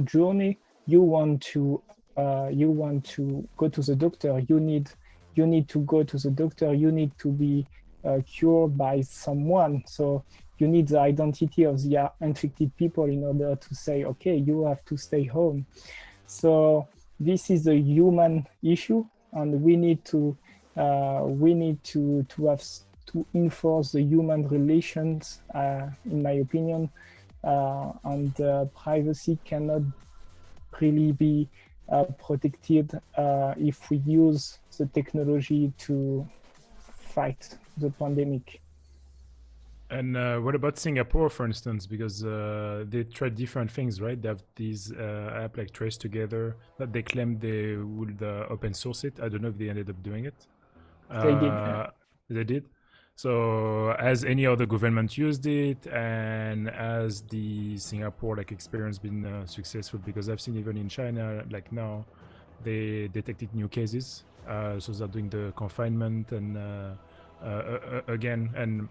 journey, you want to go to the doctor. You need to go to the doctor. You need to be cured by someone. So you need the identity of the infected people in order to say, okay, you have to stay home. So this is a human issue, and we need to enforce the human relations, in my opinion, and privacy cannot really be protected if we use the technology to fight the pandemic. And what about Singapore, for instance? Because they tried different things, right? They have these app like Trace Together that they claimed they would open source it. I don't know if they ended up doing it. They did. Yeah. They did. So has any other government used it, and has the Singapore experience been successful? Because I've seen even in China, like now, they detected new cases. So they're doing the confinement and again, and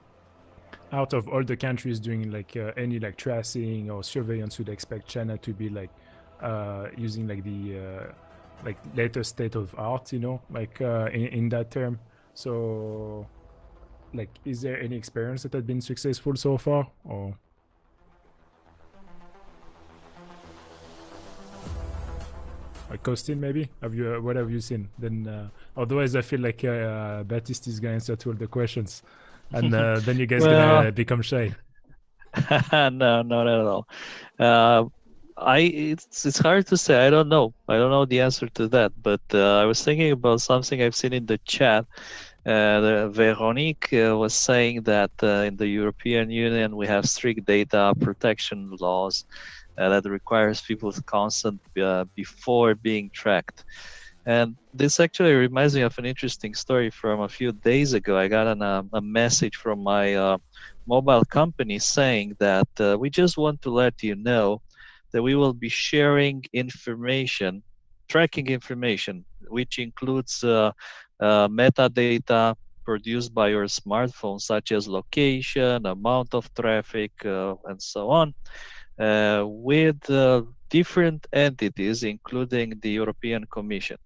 out of all the countries doing any tracing or surveillance, you'd expect China to be using the latest state of art, in that term. So is there any experience that has been successful so far, or? Costin, maybe? What have you seen? Then otherwise I feel like Baptiste is gonna answer to all the questions, and then you guys gonna become shy. No, not at all. It's hard to say. I don't know the answer to that, but I was thinking about something I've seen in the chat. Veronique was saying that in the European Union we have strict data protection laws that requires people's consent before being tracked. And this actually reminds me of an interesting story from a few days ago. I got a message from my mobile company saying that we just want to let you know that we will be sharing information, tracking information, which includes metadata produced by your smartphone, such as location, amount of traffic, and so on, with different entities, including the European Commission.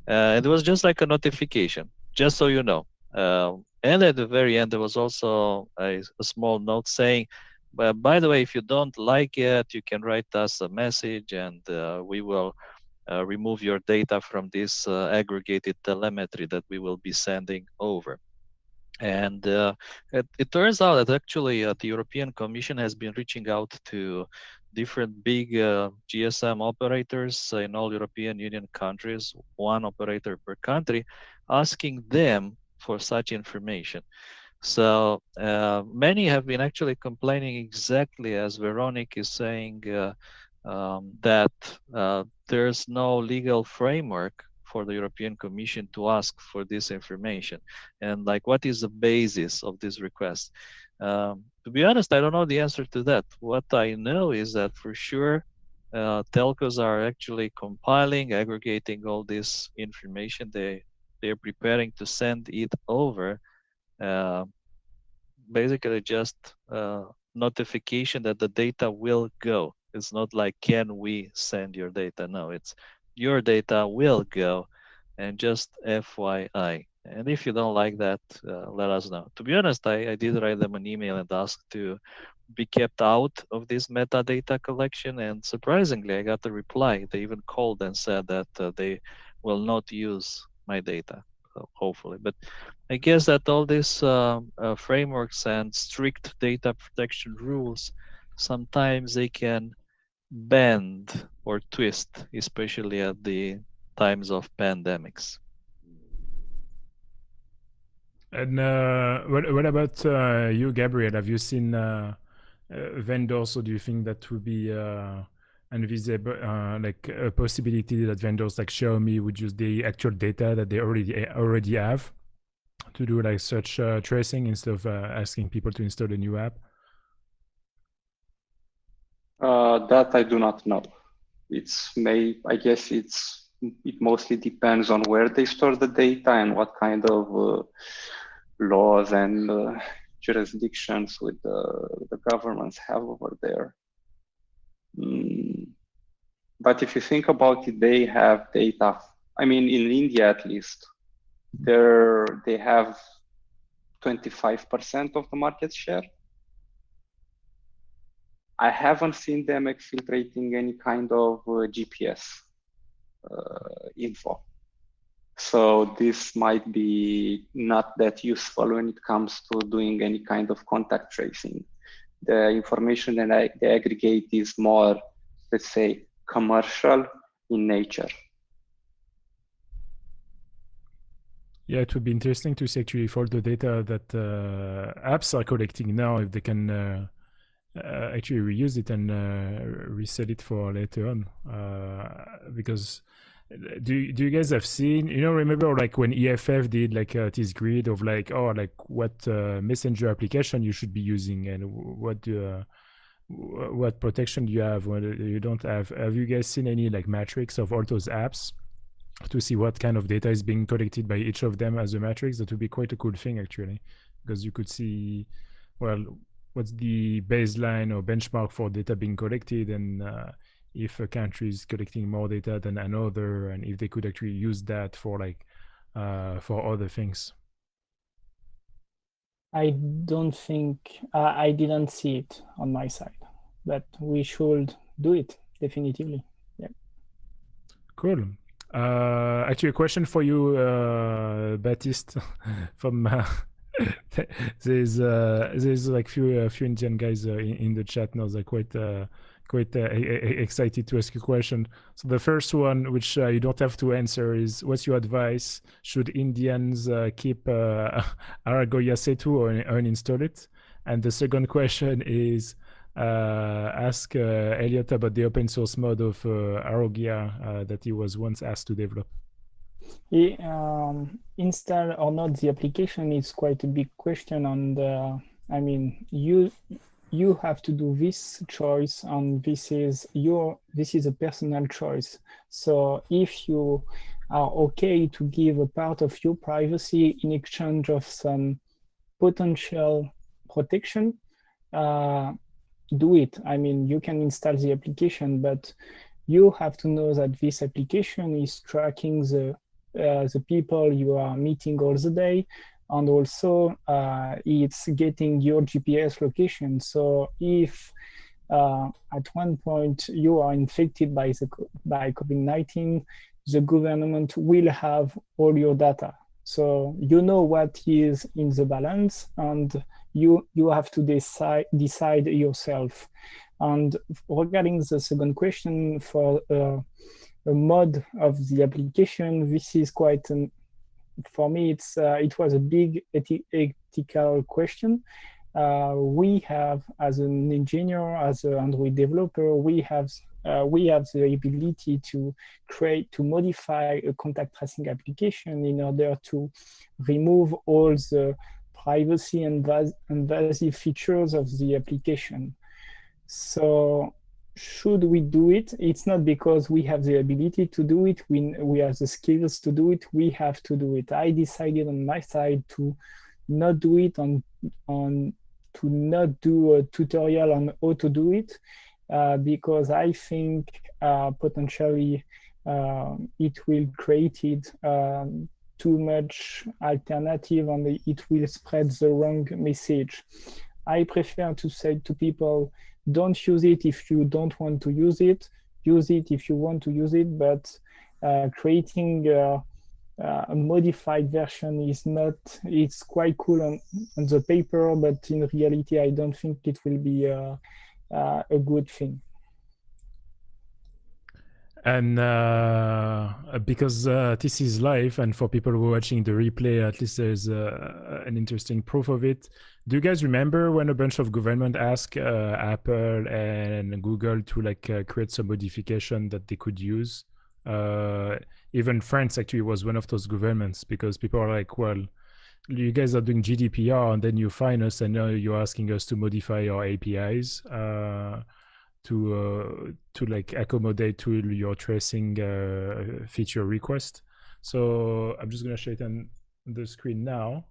It was just like a notification, just so you know. And at the very end, there was also a small note saying, by the way, if you don't like it, you can write us a message, and we will remove your data from this aggregated telemetry that we will be sending over. And it turns out that actually the European Commission has been reaching out to different big GSM operators in all European Union countries, one operator per country, asking them for such information. So many have been actually complaining exactly as Veronique is saying that there's no legal framework for the European Commission to ask for this information. And like, what is the basis of this request? To be honest, I don't know the answer to that. What I know is that for sure, telcos are actually compiling, aggregating all this information. They're preparing to send it over. Basically just notification that the data will go. It's not like, can we send your data? No, it's your data will go, and just FYI. And if you don't like that, let us know. To be honest, I did write them an email and ask to be kept out of this metadata collection, and surprisingly, I got a reply. They even called and said that they will not use my data, hopefully. But I guess that all these frameworks and strict data protection rules, sometimes they can bend or twist, especially at the times of pandemics. And what about you, Gabriel? Have you seen vendors, or do you think that would be invisible, like a possibility that vendors like Xiaomi would use the actual data that they already have to do like search tracing instead of asking people to install a new app? That I do not know. I guess it mostly depends on where they store the data and what kind of laws and jurisdictions with the governments have over there. But if you think about it, they have data. I mean, in India at least, they have 25% of the market share. I haven't seen them exfiltrating any kind of GPS info. So this might be not that useful when it comes to doing any kind of contact tracing. The information that they aggregate is more, let's say, commercial in nature. Yeah, it would be interesting to see actually for the data that apps are collecting now, if they can actually reuse it and resell it for later on. Because do you guys have seen, remember like when EFF did like this grid of like, what messenger application you should be using and what protection do you have, what you don't have. Have you guys seen any like matrix of all those apps to see what kind of data is being collected by each of them as a matrix? That would be quite a cool thing actually, because you could see, well, what's the baseline or benchmark for data being collected, and if a country is collecting more data than another, and if they could actually use that for like for other things. I don't think I didn't see it on my side, but we should do it definitively. Yeah. Cool. Actually, a question for you, Baptiste, from there's like few Indian guys in the chat now. They're quite excited to ask you a question. So the first one, which you don't have to answer, is what's your advice? Should Indians keep Aarogya Setu or uninstall it? And the second question is ask Elliot about the open source mode of Aarogya that he was once asked to develop. Install or not the application is quite a big question. And I mean, you have to do this choice, and this is a personal choice. So if you are okay to give a part of your privacy in exchange of some potential protection, do it. I mean, you can install the application, but you have to know that this application is tracking the people you are meeting all the day, and also it's getting your GPS location. So if at one point you are infected by COVID-19, the government will have all your data. So you know what is in the balance, and you have to decide yourself. And regarding the second question for a mod of the application, this is quite for me, it was a big ethical question. We have, as an engineer, as an Android developer, we have the ability to modify a contact tracing application in order to remove all the privacy and invasive features of the application. So should we do it? It's not because we have the ability to do it, we have the skills to do it, we have to do it. I decided on my side to not do it, to not do a tutorial on how to do it, because I think potentially it will create too much alternative and it will spread the wrong message. I prefer to say to people, don't use it if you don't want to use it. Use it if you want to use it, but creating a modified version is not, it's quite cool on the paper, but in reality, I don't think it will be a good thing. And because this is live, and for people who are watching the replay, at least there's an interesting proof of it. Do you guys remember when a bunch of government asked Apple and Google to like create some modification that they could use? Even France actually was one of those governments, because people are like, well, you guys are doing GDPR and then you fine us and now you're asking us to modify our APIs to like accommodate to your tracing feature request. So I'm just gonna show it on the screen now.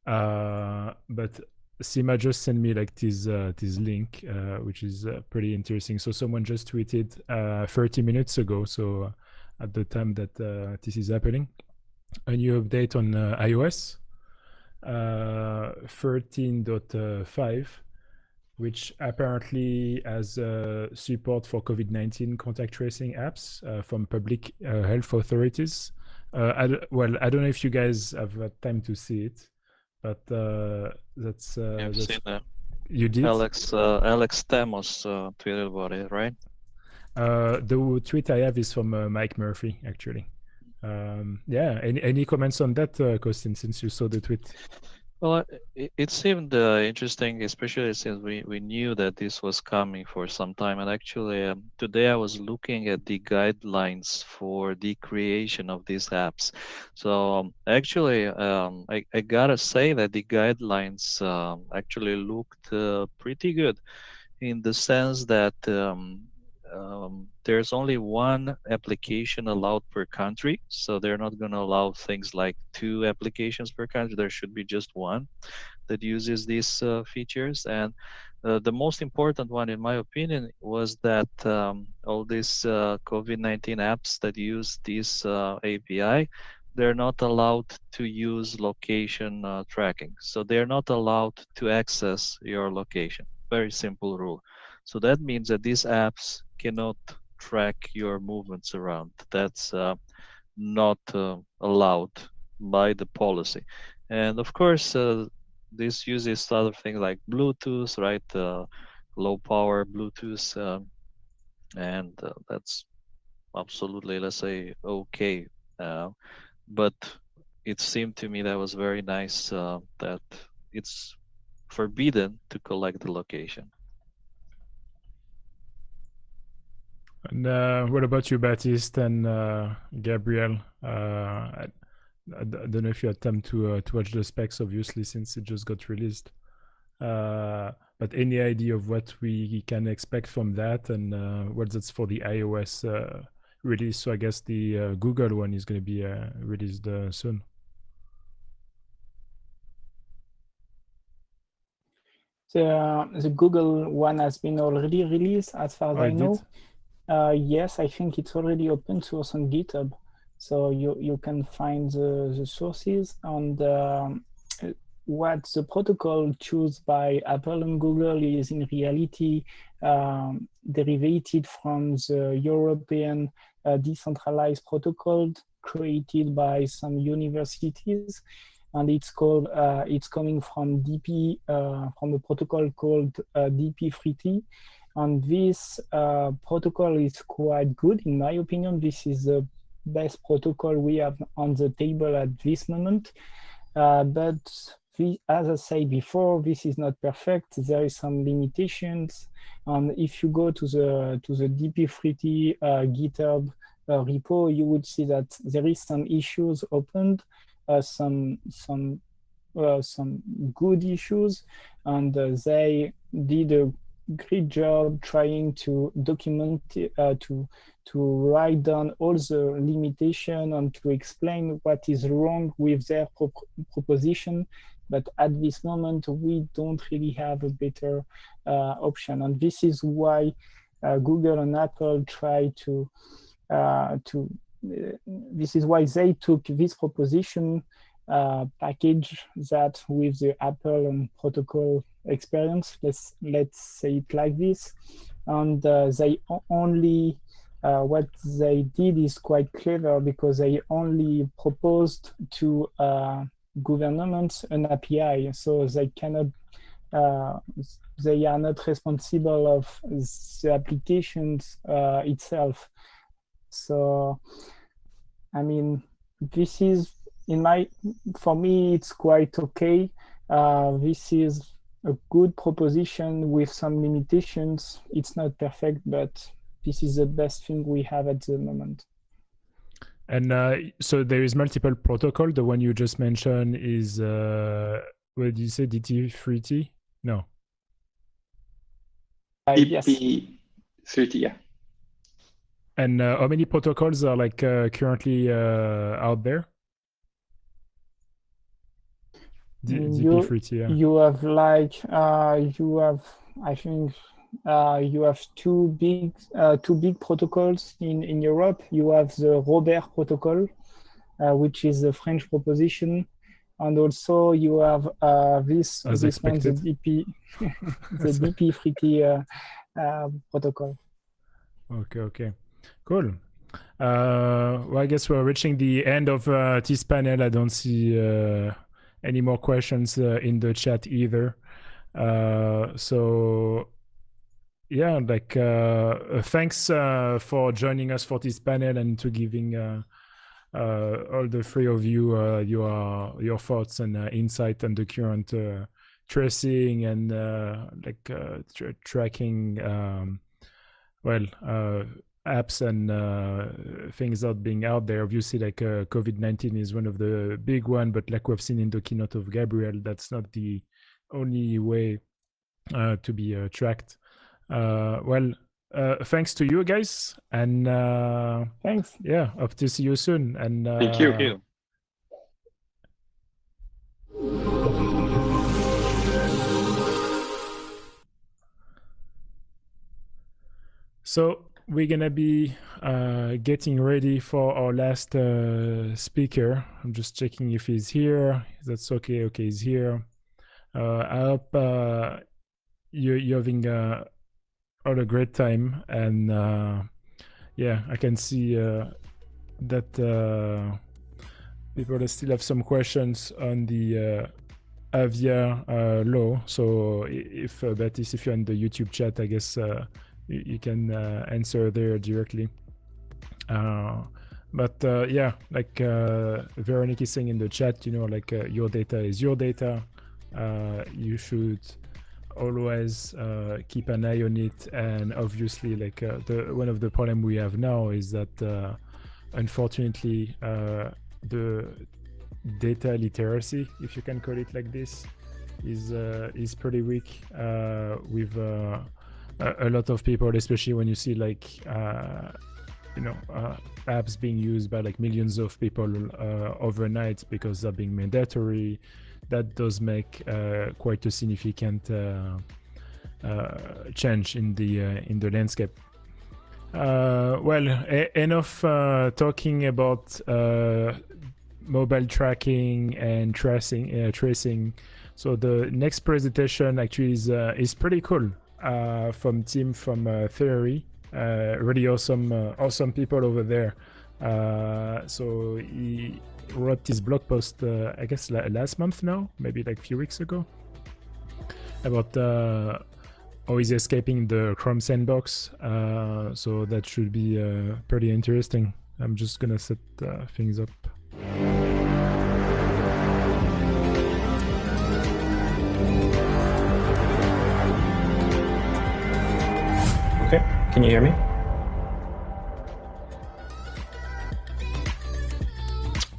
But Sima just sent me like this link, which is pretty interesting. So someone just tweeted 30 minutes ago, so at the time that this is happening, a new update on iOS 13.5, which apparently has support for COVID-19 contact tracing apps from public health authorities. I don't know if you guys have had time to see it, but that's I've seen that. You did? Alex Temos tweeted about it, right? The tweet I have is from Mike Murphy, actually. Yeah, any comments on that, Kostin, since you saw the tweet? Well, it seemed interesting, especially since we knew that this was coming for some time. And actually, today I was looking at the guidelines for the creation of these apps. So actually, I gotta say that the guidelines actually looked pretty good, in the sense that there's only one application allowed per country, so they're not going to allow things like 2 applications per country. There should be just one that uses these features. And the most important one, in my opinion, was that all these COVID-19 apps that use this API, they're not allowed to use location tracking. So they're not allowed to access your location. Very simple rule. So that means that these apps cannot track your movements around. That's not allowed by the policy. And of course, this uses other things like Bluetooth, right? Low power Bluetooth, and that's absolutely, let's say, okay. But it seemed to me that was very nice that it's forbidden to collect the location. And what about you, Baptiste and Gabriel? I don't know if you had time to watch the specs, obviously, since it just got released. But any idea of what we can expect from that, and what that's for the iOS release? So I guess the Google one is going to be released soon. The Google one has been already released, as far as I know. Yes, I think it's already open source on GitHub, so you can find the sources. And what the protocol chosen by Apple and Google is in reality derivated from the European decentralized protocol created by some universities, and it's called it's coming from DP from a protocol called DP3T. And this protocol is quite good in my opinion. This is the best protocol we have on the table at this moment. But as I said before, this is not perfect. There is some limitations. And if you go to the DP3T GitHub repo, you would see that there is some issues opened, some good issues, and they did a great job trying to document to write down all the limitation and to explain what is wrong with their proposition. But at this moment, we don't really have a better option. And this is why Google and Apple try to this is why they took this proposition package that with the Apple and protocol experience, let's say it like this, and they only what they did is quite clever, because they only proposed to governments an API, so they cannot they are not responsible of the applications itself. So I mean, this is for me it's quite okay. This is a good proposition with some limitations. It's not perfect, but this is the best thing we have at the moment. And so there is multiple protocol. The one you just mentioned is what did you say? DT3T? No. Yes. DP3T, yeah. And how many protocols are like currently out there? DP3T, yeah. You have like you have, I think you have two big protocols in Europe. You have the Robert protocol, which is the French proposition, and also you have this one, the DP the DP3T protocol. Okay, cool. Well, I guess we're reaching the end of this panel. I don't see any more questions in the chat either. So yeah, like thanks for joining us for this panel and to giving all the three of you your thoughts and insight on the current tracing and tracking apps and things that being out there. Obviously, like COVID-19 is one of the big one, but like we've seen in the keynote of Gabriel, that's not the only way to be tracked. Thanks to you guys, and thanks. Yeah, hope to see you soon. And thank you. Thank you. So we're gonna be getting ready for our last speaker. I'm just checking if he's here. That's okay. Okay, he's here. I hope you're having all a great time, and yeah, I can see that people still have some questions on the Avia law. So if Baptiste, if you're in the YouTube chat, I guess you can answer there directly. But yeah, like Veronique is saying in the chat, you know, like your data is your data. You should always keep an eye on it, and obviously like one of the problem we have now is that unfortunately the data literacy, if you can call it like this, is pretty weak with a lot of people, especially when you see like you know, apps being used by like millions of people overnight because they're being mandatory. That does make quite a significant change in the landscape. Well, enough talking about mobile tracking and tracing. So the next presentation actually is pretty cool from team from Theory. Really awesome people over there. So he wrote this blog post, I guess last month now, maybe like a few weeks ago, about how he's escaping the Chrome Sandbox. So that should be pretty interesting. I'm just gonna set things up. Okay, can you hear me?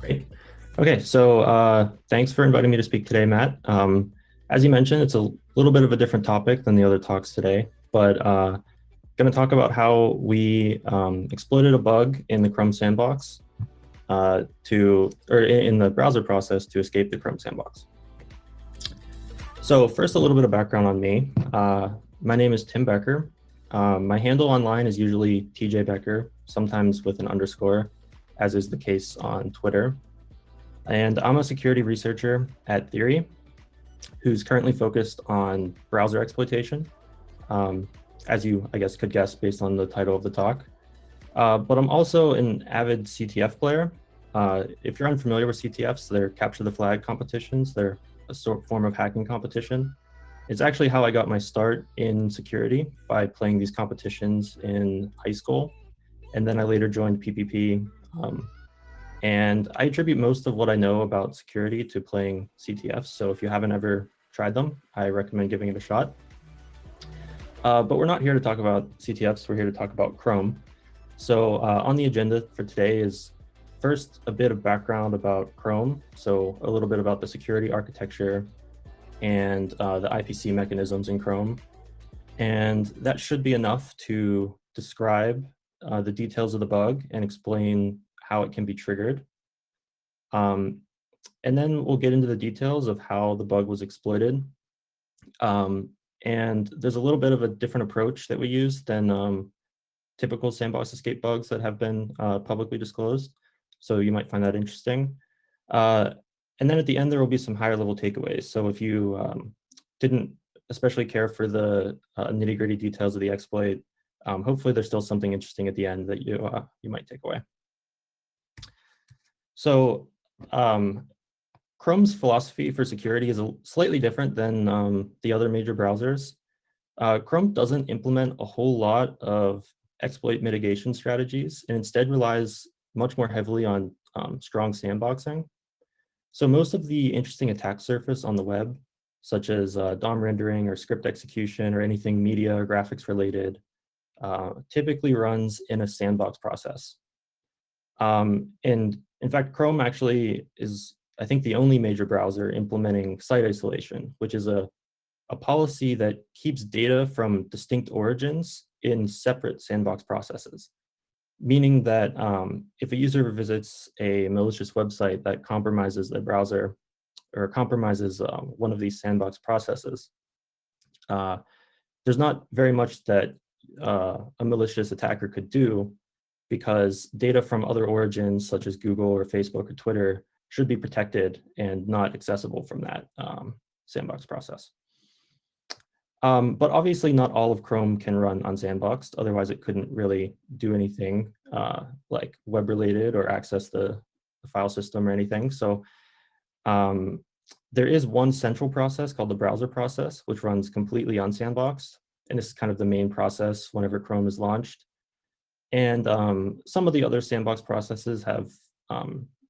Great. Okay, so thanks for inviting me to speak today, Matt. As you mentioned, it's a little bit of a different topic than the other talks today, but going to talk about how we exploited a bug in the Chrome Sandbox in the browser process to escape the Chrome Sandbox. So first, a little bit of background on me. My name is Tim Becker. My handle online is usually TJ Becker, sometimes with an underscore, as is the case on Twitter. And I'm a security researcher at Theory, who's currently focused on browser exploitation, as you, I guess, could guess based on the title of the talk. But I'm also an avid CTF player. If you're unfamiliar with CTFs, they're capture the flag competitions. They're a form of hacking competition. It's actually how I got my start in security, by playing these competitions in high school. And then I later joined PPP. And I attribute most of what I know about security to playing CTFs. So if you haven't ever tried them, I recommend giving it a shot. But we're not here to talk about CTFs, we're here to talk about Chrome. So on the agenda for today is first a bit of background about Chrome. So a little bit about the security architecture and the IPC mechanisms in Chrome. And that should be enough to describe the details of the bug and explain how it can be triggered. And then we'll get into the details of how the bug was exploited. And there's a little bit of a different approach that we use than typical sandbox escape bugs that have been publicly disclosed. So you might find that interesting. And then at the end, there will be some higher level takeaways. So if you didn't especially care for the nitty gritty details of the exploit, hopefully there's still something interesting at the end that you might take away. So Chrome's philosophy for security is slightly different than the other major browsers. Chrome doesn't implement a whole lot of exploit mitigation strategies, and instead relies much more heavily on strong sandboxing. So most of the interesting attack surface on the web, such as DOM rendering or script execution or anything media or graphics related, typically runs in a sandbox process. And in fact, Chrome actually is, I think, the only major browser implementing site isolation, which is a policy that keeps data from distinct origins in separate sandbox processes. Meaning that if a user visits a malicious website that compromises the browser or compromises one of these sandbox processes, there's not very much that a malicious attacker could do, because data from other origins, such as Google or Facebook or Twitter, should be protected and not accessible from that sandbox process. But obviously not all of Chrome can run unsandboxed, otherwise it couldn't really do anything like web related or access the file system or anything. So there is one central process called the browser process, which runs completely unsandboxed. And this is kind of the main process whenever Chrome is launched. And some of the other sandbox processes have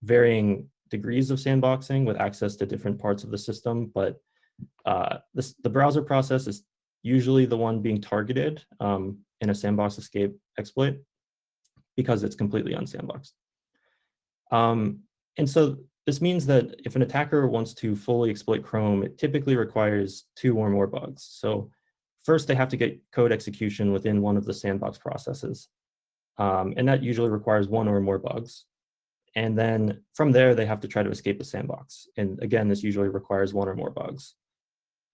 varying degrees of sandboxing with access to different parts of the system, but the browser process is usually the one being targeted in a sandbox escape exploit because it's completely unsandboxed. And so this means that if an attacker wants to fully exploit Chrome, it typically requires 2 or more bugs. So first, they have to get code execution within one of the sandbox processes. And that usually requires 1 or more bugs. And then from there, they have to try to escape the sandbox. And again, this usually requires 1 or more bugs.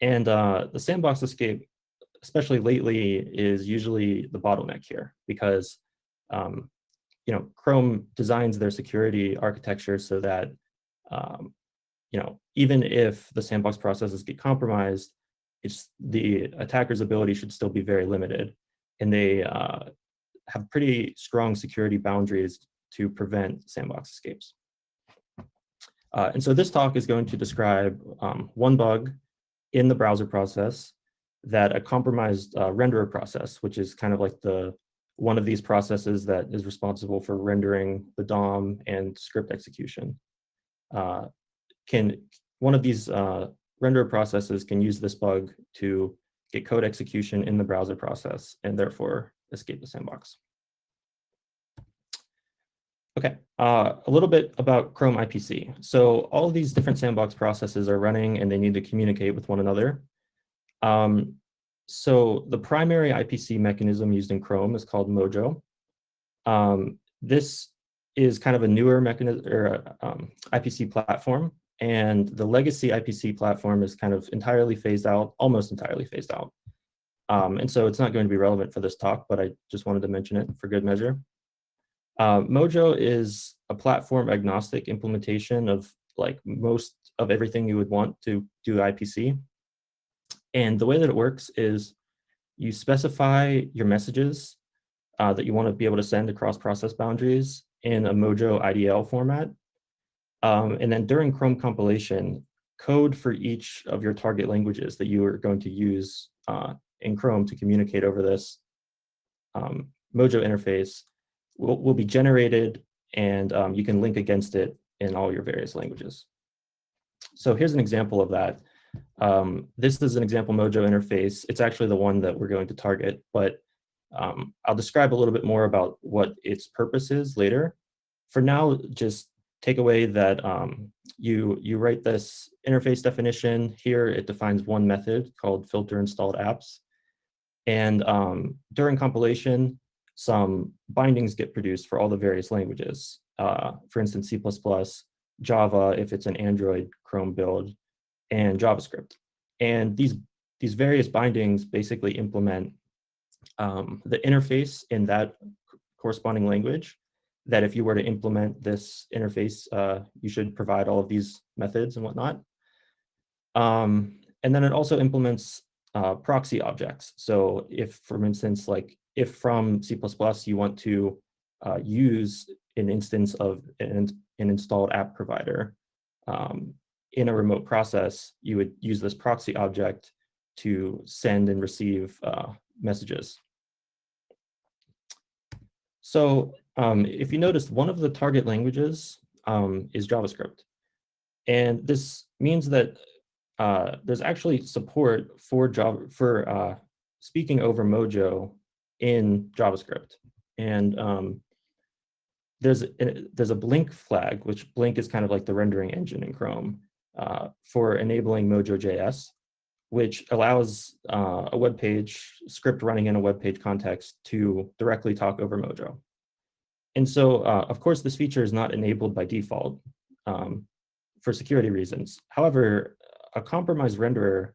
And the sandbox escape, especially lately, is usually the bottleneck here, because Chrome designs their security architecture so that even if the sandbox processes get compromised, the attacker's ability should still be very limited, and they have pretty strong security boundaries to prevent sandbox escapes. And so this talk is going to describe one bug in the browser process that a compromised renderer process, which is kind of like one of these processes that is responsible for rendering the DOM and script execution. One of these renderer processes can use this bug to get code execution in the browser process and therefore escape the sandbox. Okay, a little bit about Chrome IPC. So all of these different sandbox processes are running and they need to communicate with one another. So the primary IPC mechanism used in Chrome is called Mojo. This is kind of a newer mechanism or IPC platform, and the legacy IPC platform is kind of entirely phased out, almost entirely phased out. And so it's not going to be relevant for this talk, but I just wanted to mention it for good measure. Mojo is a platform agnostic implementation of like most of everything you would want to do IPC. And the way that it works is you specify your messages that you want to be able to send across process boundaries in a Mojo IDL format. And then during Chrome compilation, code for each of your target languages that you are going to use in Chrome to communicate over this Mojo interface will be generated, and you can link against it in all your various languages. So here's an example of that. This is an example Mojo interface. It's actually the one that we're going to target, but I'll describe a little bit more about what its purpose is later. For now, just take away that you write this interface definition. Here it defines one method called filter installed apps. And during compilation, some bindings get produced for all the various languages. For instance, C++, Java, if it's an Android Chrome build, and JavaScript. And these various bindings basically implement the interface in that corresponding language, that if you were to implement this interface, you should provide all of these methods and whatnot. And then it also implements proxy objects. So if, for instance, like if from C++ you want to use an instance of an installed app provider in a remote process, you would use this proxy object to send and receive messages. So if you notice, one of the target languages is JavaScript. And this means that there's actually support for speaking over Mojo in JavaScript. And there's a Blink flag, which Blink is kind of like the rendering engine in Chrome for enabling Mojo.js, which allows a web page script running in a web page context to directly talk over Mojo. And so, of course, this feature is not enabled by default for security reasons. However, a compromised renderer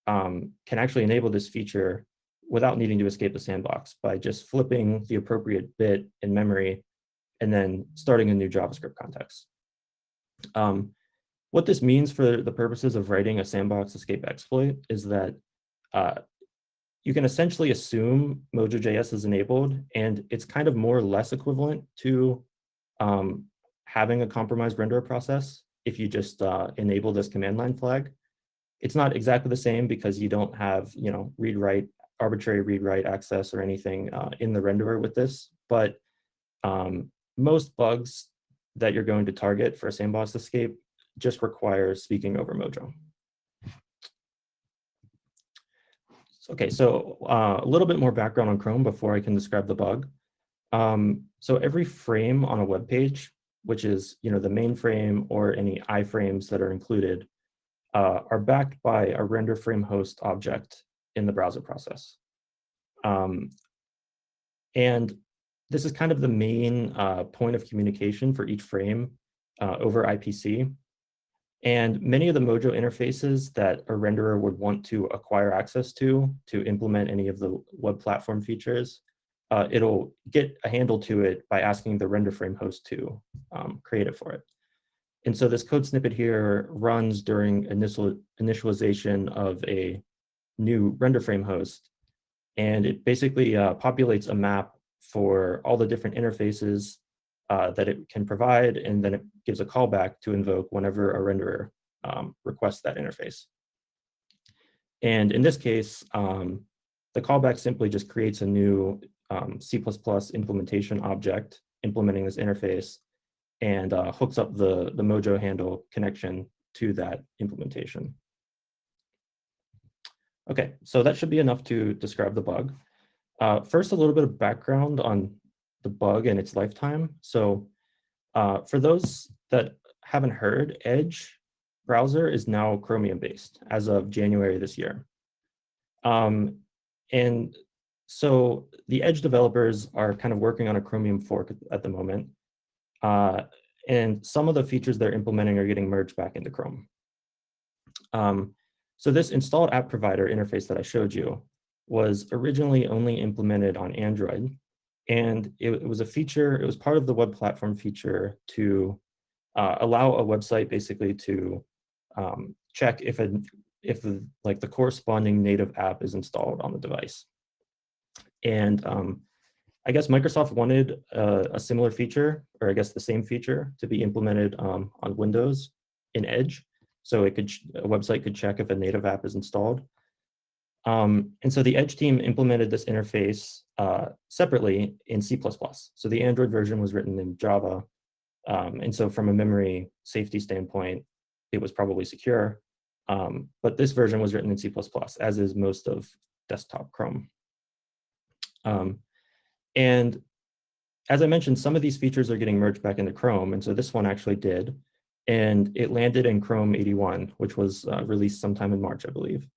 can actually enable this feature without needing to escape the sandbox by just flipping the appropriate bit in memory and then starting a new JavaScript context. What this means for the purposes of writing a sandbox escape exploit is that you can essentially assume Mojo.js is enabled, and it's kind of more or less equivalent to having a compromised renderer process if you just enable this command line flag. It's not exactly the same because you don't have, read-write, arbitrary read-write access or anything in the renderer with this, but most bugs that you're going to target for a sandbox escape just require speaking over Mojo. Okay, so a little bit more background on Chrome before I can describe the bug. So every frame on a web page, which is the main frame or any iframes that are included, are backed by a render frame host object in the browser process. And this is kind of the main point of communication for each frame over IPC. And many of the Mojo interfaces that a renderer would want to acquire access to implement any of the web platform features, it'll get a handle to it by asking the render frame host to create it for it. And so this code snippet here runs during initialization of a new render frame host. And it basically populates a map for all the different interfaces that it can provide, and then it gives a callback to invoke whenever a renderer requests that interface. And in this case, the callback simply just creates a new C++ implementation object implementing this interface, and hooks up the Mojo handle connection to that implementation. Okay, so that should be enough to describe the bug. First, a little bit of background on the bug and its lifetime. So for those that haven't heard, Edge browser is now Chromium based as of January this year. And so the Edge developers are kind of working on a Chromium fork at the moment. And some of the features they're implementing are getting merged back into Chrome. So this installed app provider interface that I showed you was originally only implemented on Android. And it was a feature, it was part of the web platform feature to allow a website basically to check if the corresponding native app is installed on the device. And I guess Microsoft wanted a similar feature, or I guess the same feature, to be implemented on Windows in Edge, so a website could check if a native app is installed. And so the Edge team implemented this interface separately in C++. So the Android version was written in Java. And so from a memory safety standpoint, it was probably secure. But this version was written in C++, as is most of desktop Chrome. And as I mentioned, some of these features are getting merged back into Chrome. And so this one actually did. And it landed in Chrome 81, which was released sometime in March, I believe.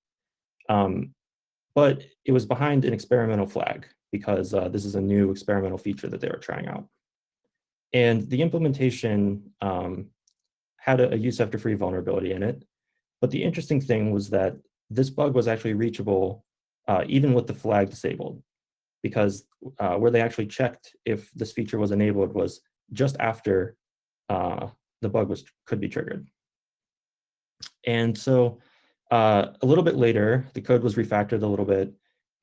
But it was behind an experimental flag because this is a new experimental feature that they were trying out. And the implementation had a use after free vulnerability in it. But the interesting thing was that this bug was actually reachable even with the flag disabled, because where they actually checked if this feature was enabled was just after the bug could be triggered. And so a little bit later, the code was refactored a little bit,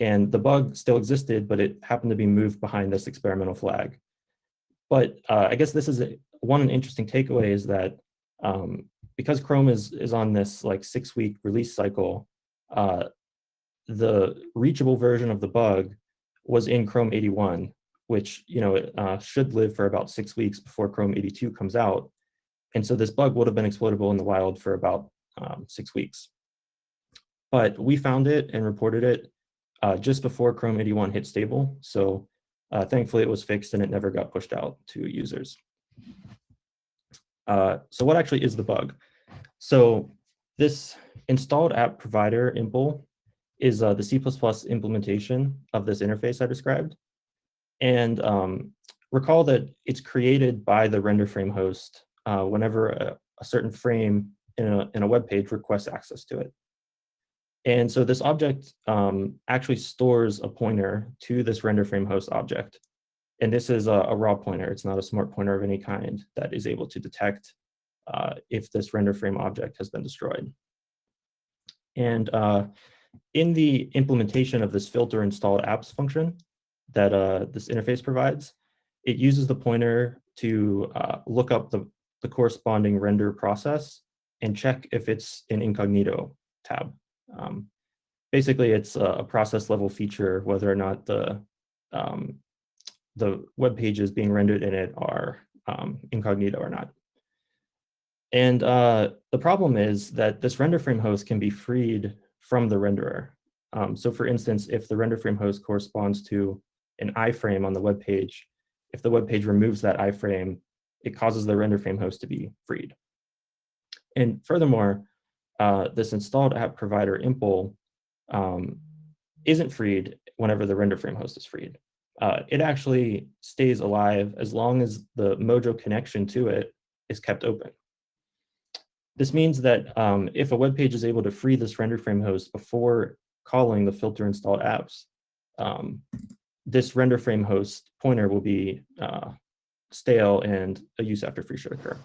and the bug still existed, but it happened to be moved behind this experimental flag. But I guess this is one interesting takeaway is that because Chrome is on this like 6-week release cycle, the reachable version of the bug was in Chrome 81, which should live for about 6 weeks before Chrome 82 comes out. And so this bug would have been exploitable in the wild for about 6 weeks. But we found it and reported it just before Chrome 81 hit stable. So thankfully it was fixed and it never got pushed out to users. So what actually is the bug? So this installed app provider impl is the C++ implementation of this interface I described. And recall that it's created by the render frame host whenever a certain frame in a web page requests access to it. And so this object actually stores a pointer to this render frame host object. And this is a raw pointer. It's not a smart pointer of any kind that is able to detect if this render frame object has been destroyed. And in the implementation of this filter installed apps function that this interface provides, it uses the pointer to look up the corresponding render process and check if it's an incognito tab. Basically, it's a process level feature whether or not the web pages being rendered in it are incognito or not. And the problem is that this render frame host can be freed from the renderer. So for instance, if the render frame host corresponds to an iframe on the web page, if the web page removes that iframe, it causes the render frame host to be freed. And furthermore, this installed app provider impl isn't freed whenever the render frame host is freed. It actually stays alive as long as the Mojo connection to it is kept open. This means that if a web page is able to free this render frame host before calling the filter installed apps, this render frame host pointer will be stale and a use after free should occur.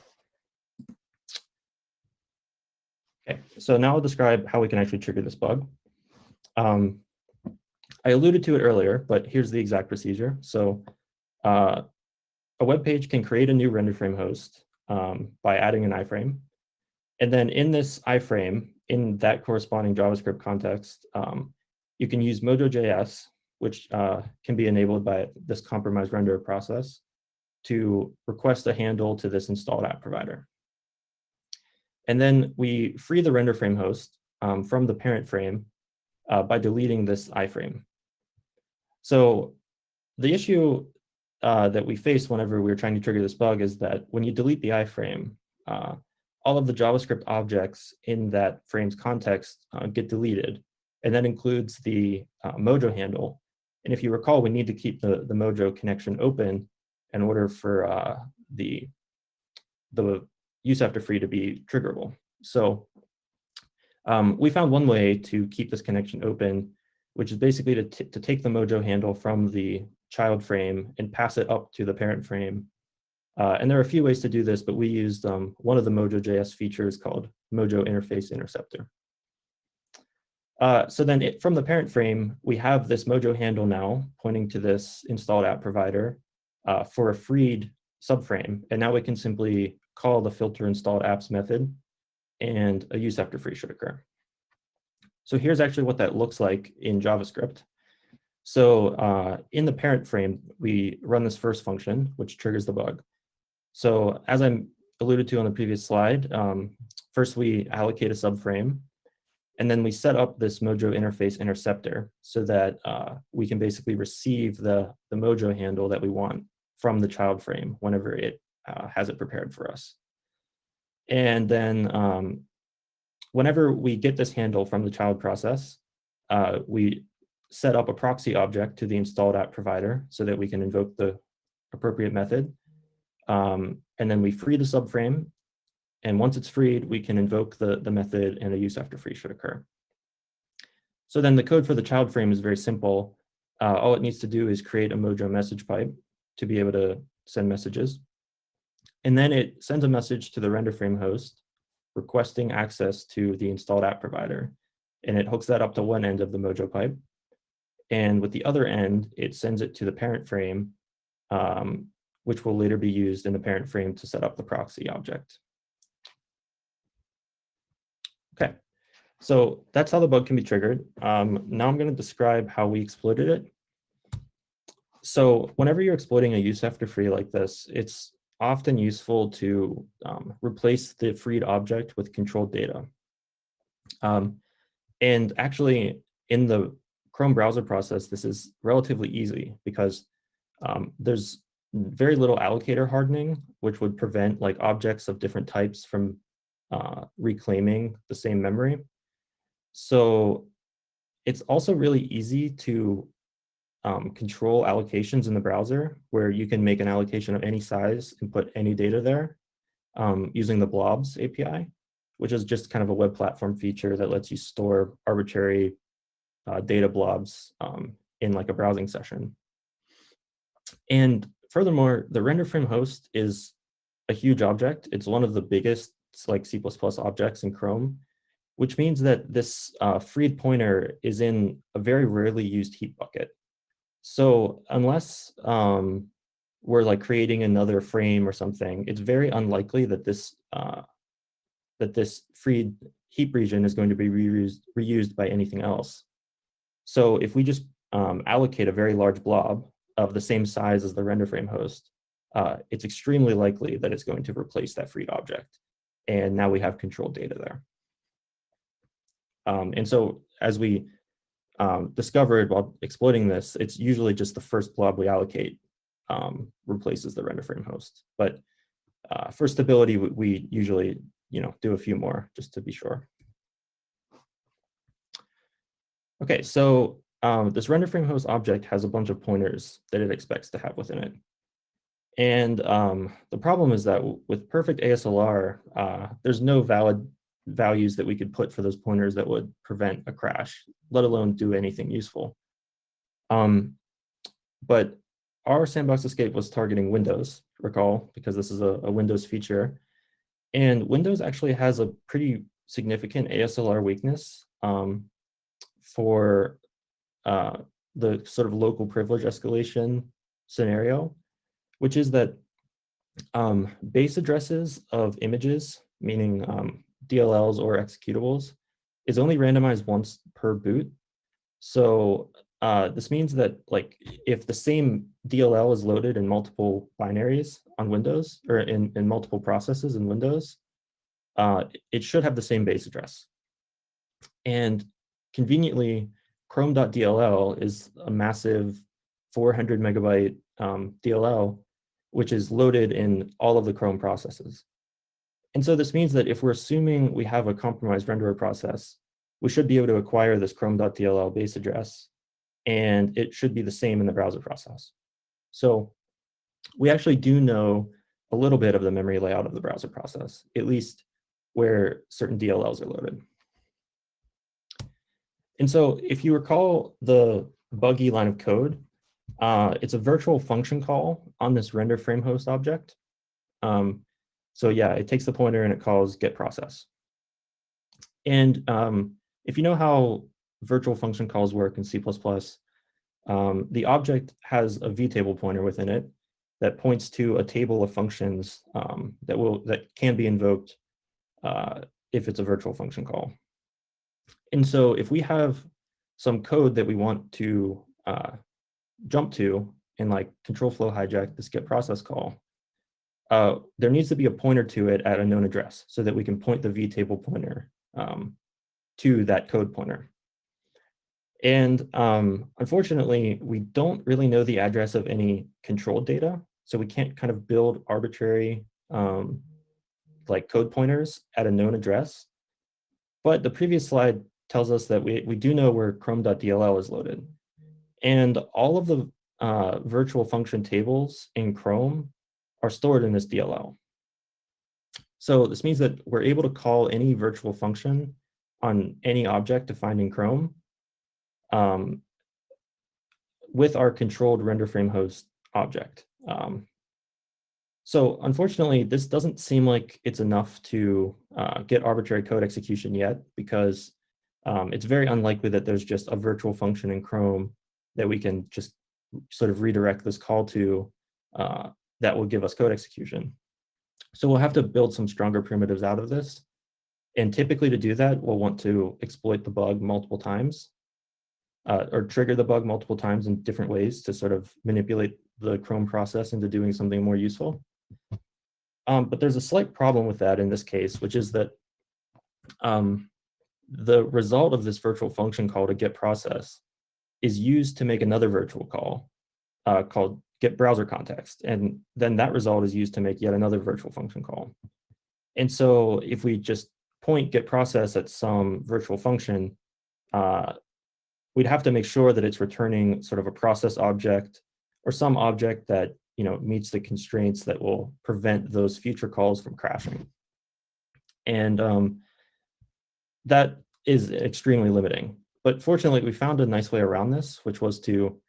Okay, so now I'll describe how we can actually trigger this bug. I alluded to it earlier, but here's the exact procedure. So a web page can create a new render frame host by adding an iframe. And then in this iframe, in that corresponding JavaScript context, you can use Mojo.js, which can be enabled by this compromise renderer process, to request a handle to this installed app provider. And then we free the render frame host from the parent frame by deleting this iframe. So the issue that we face whenever we're trying to trigger this bug is that when you delete the iframe, all of the JavaScript objects in that frame's context get deleted, and that includes the Mojo handle. And if you recall, we need to keep the Mojo connection open in order for the use after free to be triggerable. So we found one way to keep this connection open, which is basically to take the Mojo handle from the child frame and pass it up to the parent frame. And there are a few ways to do this, but we used one of the Mojo.js features called Mojo Interface Interceptor. So then from the parent frame, we have this Mojo handle now pointing to this installed app provider for a freed subframe. And now we can simply call the filter installed apps method, and a use after free should occur. So here's actually what that looks like in JavaScript. So in the parent frame, we run this first function, which triggers the bug. So as I alluded to on the previous slide, first we allocate a subframe, and then we set up this Mojo interface interceptor so that we can basically receive the Mojo handle that we want from the child frame whenever it has it prepared for us. And then whenever we get this handle from the child process, we set up a proxy object to the installed app provider so that we can invoke the appropriate method. And then we free the subframe. And once it's freed, we can invoke the method, and a use after free should occur. So then the code for the child frame is very simple. All it needs to do is create a Mojo message pipe to be able to send messages. And then it sends a message to the render frame host requesting access to the installed app provider. And it hooks that up to one end of the Mojo pipe. And with the other end, it sends it to the parent frame, which will later be used in the parent frame to set up the proxy object. Okay, so that's how the bug can be triggered. Now I'm going to describe how we exploited it. So whenever you're exploiting a use after free like this, it's often useful to replace the freed object with controlled data. And actually, in the Chrome browser process, this is relatively easy because there's very little allocator hardening, which would prevent like objects of different types from reclaiming the same memory. So it's also really easy to control allocations in the browser, where you can make an allocation of any size and put any data there using the blobs API, which is just kind of a web platform feature that lets you store arbitrary data blobs in like a browsing session. And furthermore, the render frame host is a huge object. It's one of the biggest like C++ objects in Chrome, which means that this freed pointer is in a very rarely used heap bucket. So unless we're like creating another frame or something, it's very unlikely that this freed heap region is going to be reused by anything else. So if we just allocate a very large blob of the same size as the render frame host, it's extremely likely that it's going to replace that freed object. And now we have controlled data there. And so as we discovered while exploiting this, it's usually just the first blob we allocate replaces the render frame host. But for stability, we usually do a few more just to be sure. Okay, so this render frame host object has a bunch of pointers that it expects to have within it. And the problem is that with perfect ASLR, there's no valid values that we could put for those pointers that would prevent a crash, let alone do anything useful. But our sandbox escape was targeting Windows, recall, because this is a Windows feature. And Windows actually has a pretty significant ASLR weakness for the sort of local privilege escalation scenario, which is that base addresses of images, meaning DLLs or executables, is only randomized once per boot. So this means that like if the same DLL is loaded in multiple binaries on Windows or in multiple processes in Windows, it should have the same base address. And conveniently, Chrome.dll is a massive 400 megabyte DLL, which is loaded in all of the Chrome processes. And so this means that if we're assuming we have a compromised renderer process, we should be able to acquire this Chrome.dll base address, and it should be the same in the browser process. So we actually do know a little bit of the memory layout of the browser process, at least where certain DLLs are loaded. And so if you recall the buggy line of code, it's a virtual function call on this render frame host object. So yeah, it takes the pointer and it calls get process. And if you know how virtual function calls work in C++, the object has a vtable pointer within it that points to a table of functions that can be invoked if it's a virtual function call. And so if we have some code that we want to jump to and like control flow hijack this get process call, there needs to be a pointer to it at a known address so that we can point the vtable pointer to that code pointer. And unfortunately, we don't really know the address of any controlled data, so we can't kind of build arbitrary like code pointers at a known address. But the previous slide tells us that we do know where Chrome.dll is loaded. And all of the virtual function tables in Chrome are stored in this DLL. So this means that we're able to call any virtual function on any object defined in Chrome with our controlled render frame host object. So unfortunately, this doesn't seem like it's enough to get arbitrary code execution yet, because it's very unlikely that there's just a virtual function in Chrome that we can just sort of redirect this call to that will give us code execution. So we'll have to build some stronger primitives out of this. And typically to do that, we'll want to exploit the bug multiple times or trigger the bug multiple times in different ways to sort of manipulate the Chrome process into doing something more useful. But there's a slight problem with that in this case, which is that the result of this virtual function call to get process is used to make another virtual call called get browser context. And then that result is used to make yet another virtual function call. And so if we just point get process at some virtual function, we'd have to make sure that it's returning sort of a process object or some object that meets the constraints that will prevent those future calls from crashing. And that is extremely limiting. But fortunately, we found a nice way around this, which was to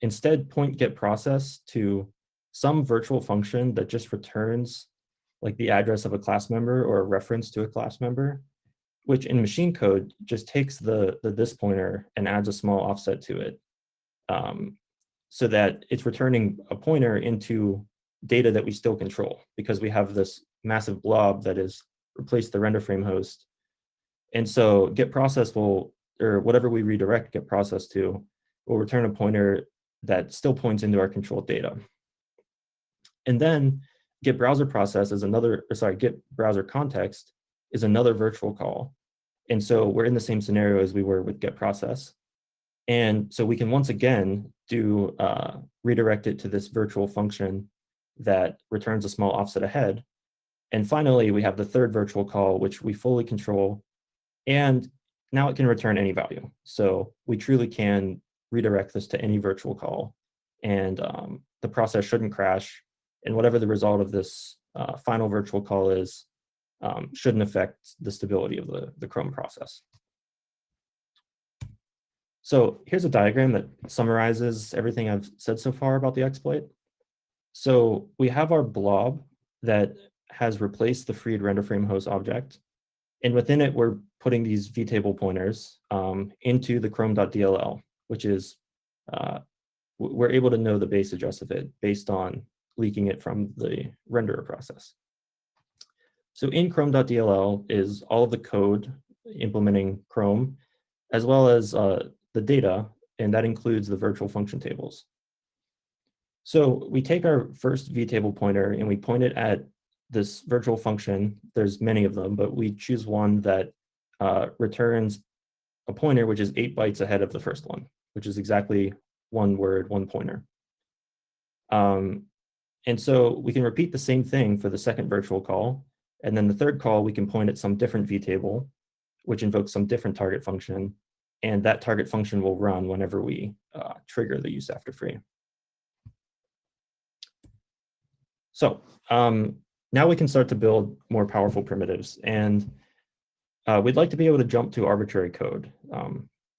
instead point get process to some virtual function that just returns like the address of a class member or a reference to a class member, which in machine code just takes the this pointer and adds a small offset to it, so that it's returning a pointer into data that we still control, because we have this massive blob that is replaced the render frame host. And so get process will, or whatever we redirect get process to, will return a pointer that still points into our controlled data. And then get browser process is another, get browser context is another virtual call. And so we're in the same scenario as we were with get process. And so we can once again do redirect it to this virtual function that returns a small offset ahead. And finally, we have the third virtual call, which we fully control. And now it can return any value. So we truly can redirect this to any virtual call, and the process shouldn't crash. And whatever the result of this final virtual call is, shouldn't affect the stability of the Chrome process. So here's a diagram that summarizes everything I've said so far about the exploit. So we have our blob that has replaced the freed render frame host object. And within it, we're putting these vtable pointers into the chrome.dll, which is, we're able to know the base address of it based on leaking it from the renderer process. So in chrome.dll is all of the code implementing Chrome, as well as the data, and that includes the virtual function tables. So we take our first vtable pointer and we point it at this virtual function. There's many of them, but we choose one that returns a pointer which is 8 bytes ahead of the first one, which is exactly one word, one pointer. And so we can repeat the same thing for the second virtual call. And then the third call, we can point at some different vtable, which invokes some different target function. And that target function will run whenever we trigger the use after free. So now we can start to build more powerful primitives. And we'd like to be able to jump to arbitrary code.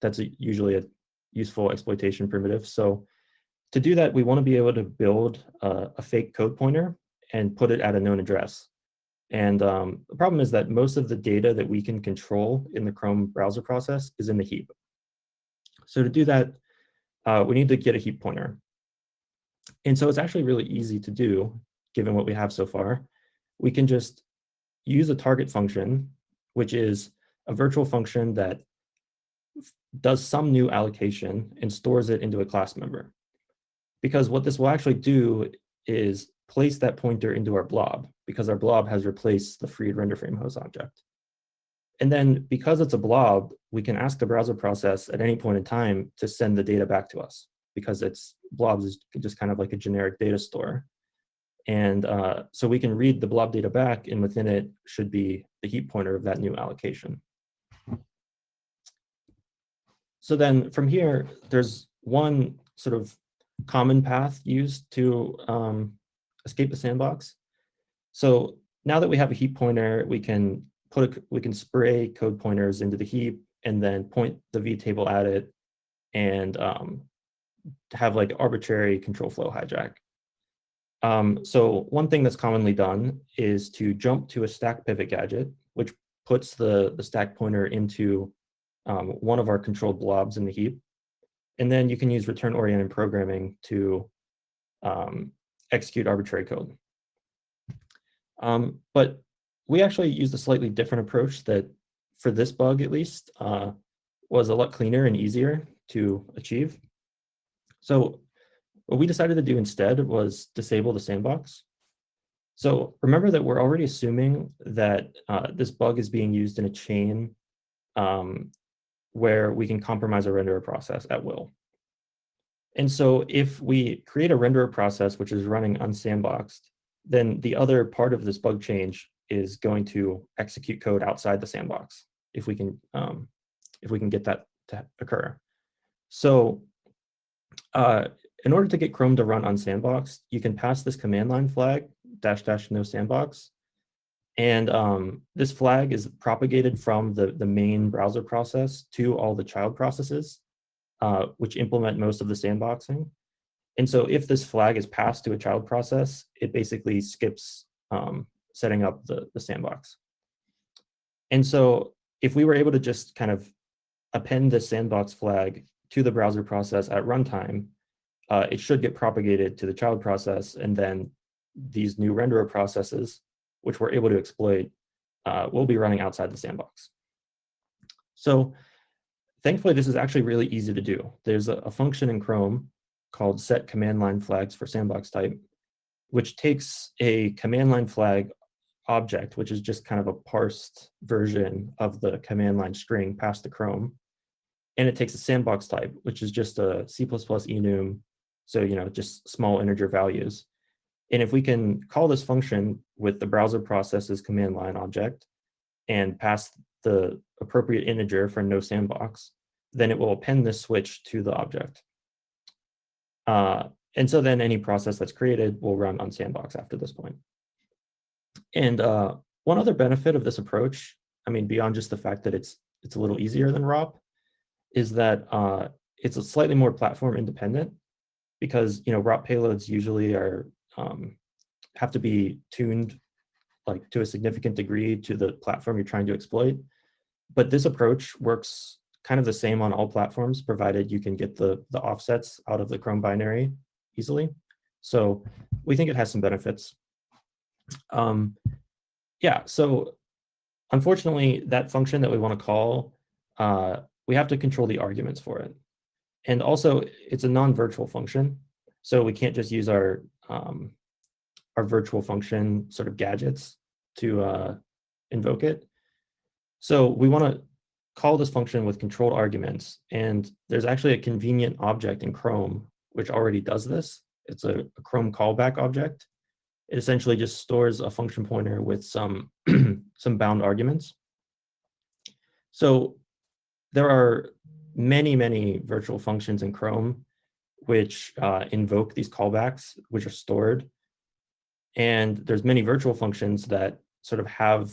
That's usually a useful exploitation primitive. So to do that, we want to be able to build a fake code pointer and put it at a known address. And the problem is that most of the data that we can control in the Chrome browser process is in the heap. So to do that, we need to get a heap pointer. And so it's actually really easy to do, given what we have so far. We can just use a target function, which is a virtual function that does some new allocation and stores it into a class member. Because what this will actually do is place that pointer into our blob, because our blob has replaced the freed render frame host object. And then because it's a blob, we can ask the browser process at any point in time to send the data back to us, because it's blobs is just kind of like a generic data store. And so we can read the blob data back, and within it should be the heap pointer of that new allocation. So then from here, there's one sort of common path used to escape the sandbox. So now that we have a heap pointer, we can spray code pointers into the heap and then point the vtable at it and have like arbitrary control flow hijack. So one thing that's commonly done is to jump to a stack pivot gadget, which puts the stack pointer into one of our controlled blobs in the heap. And then you can use return-oriented programming to execute arbitrary code. But we actually used a slightly different approach that, for this bug at least, was a lot cleaner and easier to achieve. So what we decided to do instead was disable the sandbox. So remember that we're already assuming that this bug is being used in a chain where we can compromise a renderer process at will. And so if we create a renderer process which is running unsandboxed, then the other part of this bug change is going to execute code outside the sandbox if we can get that to occur. So in order to get Chrome to run unsandboxed, you can pass this command line flag --no sandbox. And this flag is propagated from the main browser process to all the child processes, which implement most of the sandboxing. And so if this flag is passed to a child process, it basically skips setting up the sandbox. And so if we were able to just kind of append this sandbox flag to the browser process at runtime, it should get propagated to the child process, and then these new renderer processes, which we're able to exploit, will be running outside the sandbox. So thankfully, this is actually really easy to do. There's a function in Chrome called set command line flags for sandbox type, which takes a command line flag object, which is just kind of a parsed version of the command line string passed to Chrome. And it takes a sandbox type, which is just a C++ enum, so just small integer values. And if we can call this function with the browser process's command line object and pass the appropriate integer for no sandbox, then it will append this switch to the object. And so then any process that's created will run on sandbox after this point. And one other benefit of this approach, beyond just the fact that it's a little easier than ROP, is that it's a slightly more platform independent, because ROP payloads usually are have to be tuned like to a significant degree to the platform you're trying to exploit. But this approach works kind of the same on all platforms, provided you can get the offsets out of the Chrome binary easily. So we think it has some benefits. Yeah, so unfortunately, that function that we want to call, we have to control the arguments for it. And also, it's a non-virtual function, so we can't just use our virtual function sort of gadgets to invoke it. So we want to call this function with controlled arguments, and there's actually a convenient object in Chrome which already does this. It's a Chrome callback object. It essentially just stores a function pointer with some some bound arguments. So there are many virtual functions in Chrome which invoke these callbacks, which are stored. And there's many virtual functions that sort of have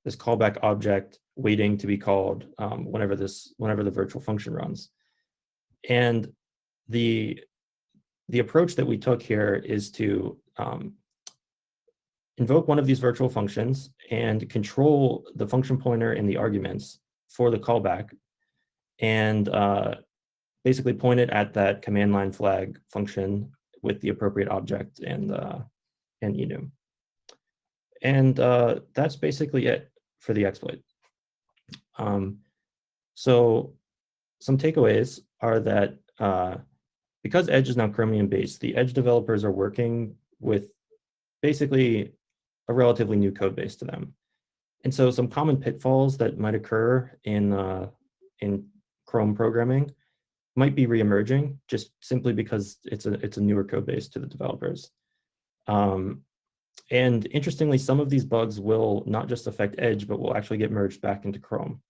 this callback object waiting to be called whenever the virtual function runs. And the approach that we took here is to invoke one of these virtual functions and control the function pointer and the arguments for the callback, and basically point it at that command line flag function with the appropriate object and enum. And that's basically it for the exploit. So some takeaways are that because Edge is now Chromium based, the Edge developers are working with basically a relatively new code base to them. And so some common pitfalls that might occur in Chrome programming might be reemerging just simply because it's a newer code base to the developers. And interestingly, some of these bugs will not just affect Edge, but will actually get merged back into Chrome.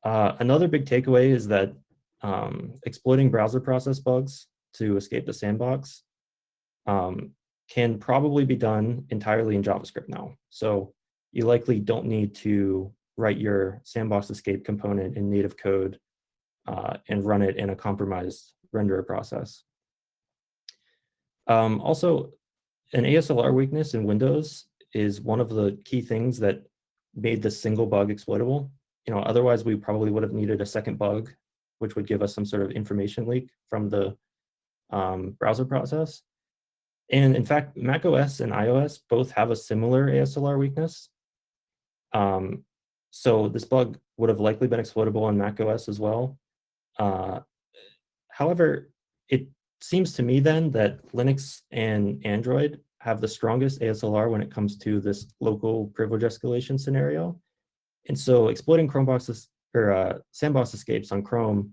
Another big takeaway is that exploiting browser process bugs to escape the sandbox can probably be done entirely in JavaScript now. So you likely don't need to write your sandbox escape component in native code and run it in a compromised renderer process. Also, an ASLR weakness in Windows is one of the key things that made this single bug exploitable. Otherwise we probably would have needed a second bug, which would give us some sort of information leak from the browser process. And in fact, macOS and iOS both have a similar ASLR weakness. So this bug would have likely been exploitable on macOS as well. However, it seems to me then that Linux and Android have the strongest ASLR when it comes to this local privilege escalation scenario. And so exploiting Chromeboxes or sandbox escapes on Chrome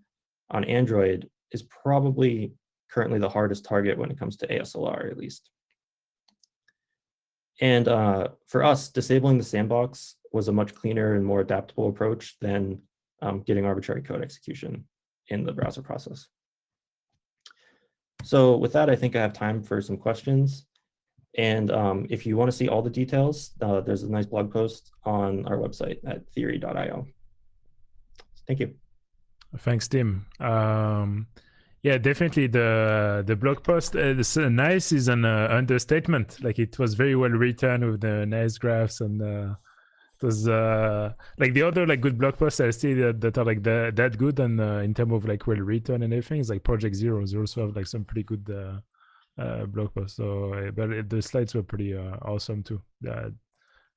on Android is probably currently the hardest target when it comes to ASLR, at least. And for us, disabling the sandbox was a much cleaner and more adaptable approach than getting arbitrary code execution in the browser process. So with that, I think I have time for some questions. And if you want to see all the details, there's a nice blog post on our website at theory.io. Thank you. Thanks, Tim. Yeah, definitely the blog post. Nice is an understatement. Like, it was very well written with the nice graphs, and it was like the other like good blog posts I see that are like that good, and in terms of like well written and everything, it's like Project Zero. They also have like some pretty good blog posts. So, but the slides were pretty awesome too.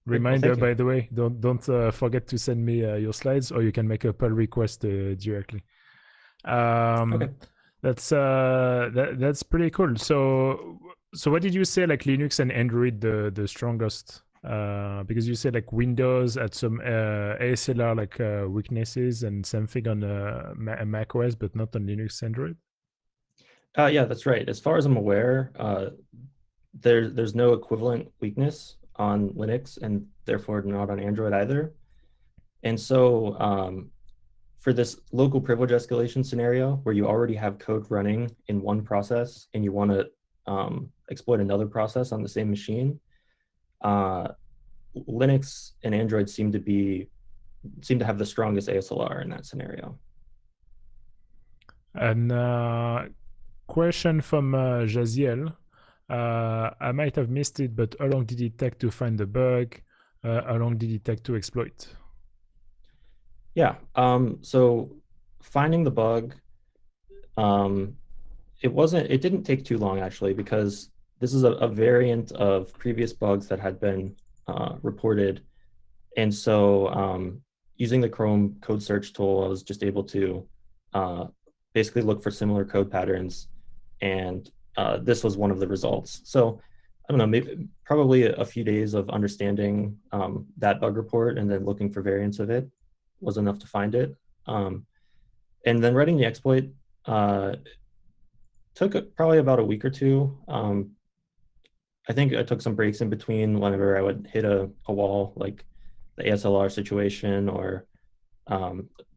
Reminder, by the way, don't forget to send me your slides, or you can make a pull request directly. Okay. That's pretty cool. So what did you say, like Linux and Android the strongest? Because you said like Windows had some ASLR like weaknesses, and something on Mac OS, but not on Linux, Android. Yeah, that's right. As far as I'm aware, there's no equivalent weakness on Linux, and therefore not on Android either. And so for this local privilege escalation scenario where you already have code running in one process and you want to exploit another process on the same machine, Linux and Android seem to have the strongest ASLR in that scenario. And question from Jaziel. I might have missed it, but how long did it take to find the bug? How long did it take to exploit? Yeah. So finding the bug, it didn't take too long actually, because this is a variant of previous bugs that had been reported. And so using the Chrome code search tool, I was just able to basically look for similar code patterns. And this was one of the results. So I don't know, maybe probably a few days of understanding that bug report and then looking for variants of it was enough to find it. And then writing the exploit took probably about a week or two. I think I took some breaks in between whenever I would hit a wall, like the ASLR situation, or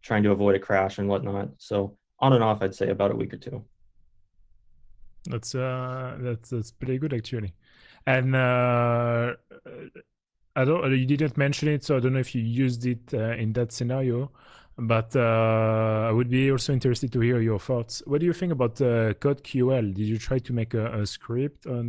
trying to avoid a crash and whatnot. So on and off, I'd say about a week or two. That's pretty good actually. And I don't. You didn't mention it, so I don't know if you used it in that scenario. But I would be also interested to hear your thoughts. What do you think about CodeQL? Did you try to make a script on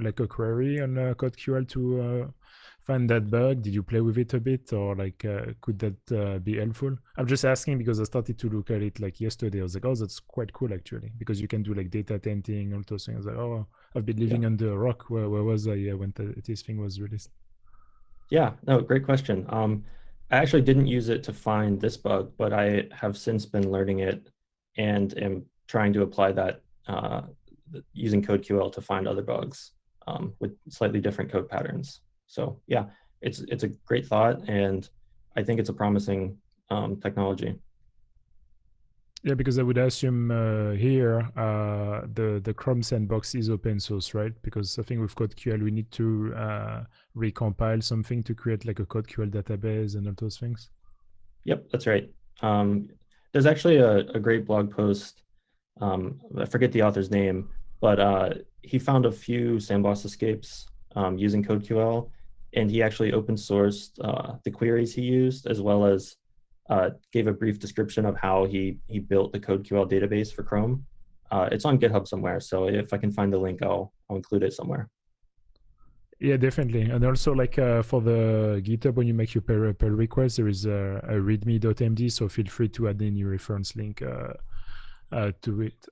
like a query on CodeQL to find that bug? Did you play with it a bit, or like could that be helpful? I'm just asking because I started to look at it like yesterday. I was like, oh, that's quite cool actually, because you can do like data tainting, all those things. Like, oh, I've been living under a rock. Where was I when this thing was released? Yeah, no, great question. I actually didn't use it to find this bug, but I have since been learning it and am trying to apply that using CodeQL to find other bugs with slightly different code patterns. So yeah, it's a great thought, and I think it's a promising technology. Yeah, because I would assume here the Chrome Sandbox is open source, right? Because I think with CodeQL we need to recompile something to create like a CodeQL database and all those things. Yep, that's right. There's actually a great blog post. I forget the author's name, but he found a few sandbox escapes using CodeQL, and he actually open sourced the queries he used, as well as gave a brief description of how he built the CodeQL database for Chrome. It's on GitHub somewhere, so if I can find the link, I'll include it somewhere. Yeah, definitely. And also like for the GitHub, when you make your pull request, there is a readme.md, so feel free to add any reference link to it.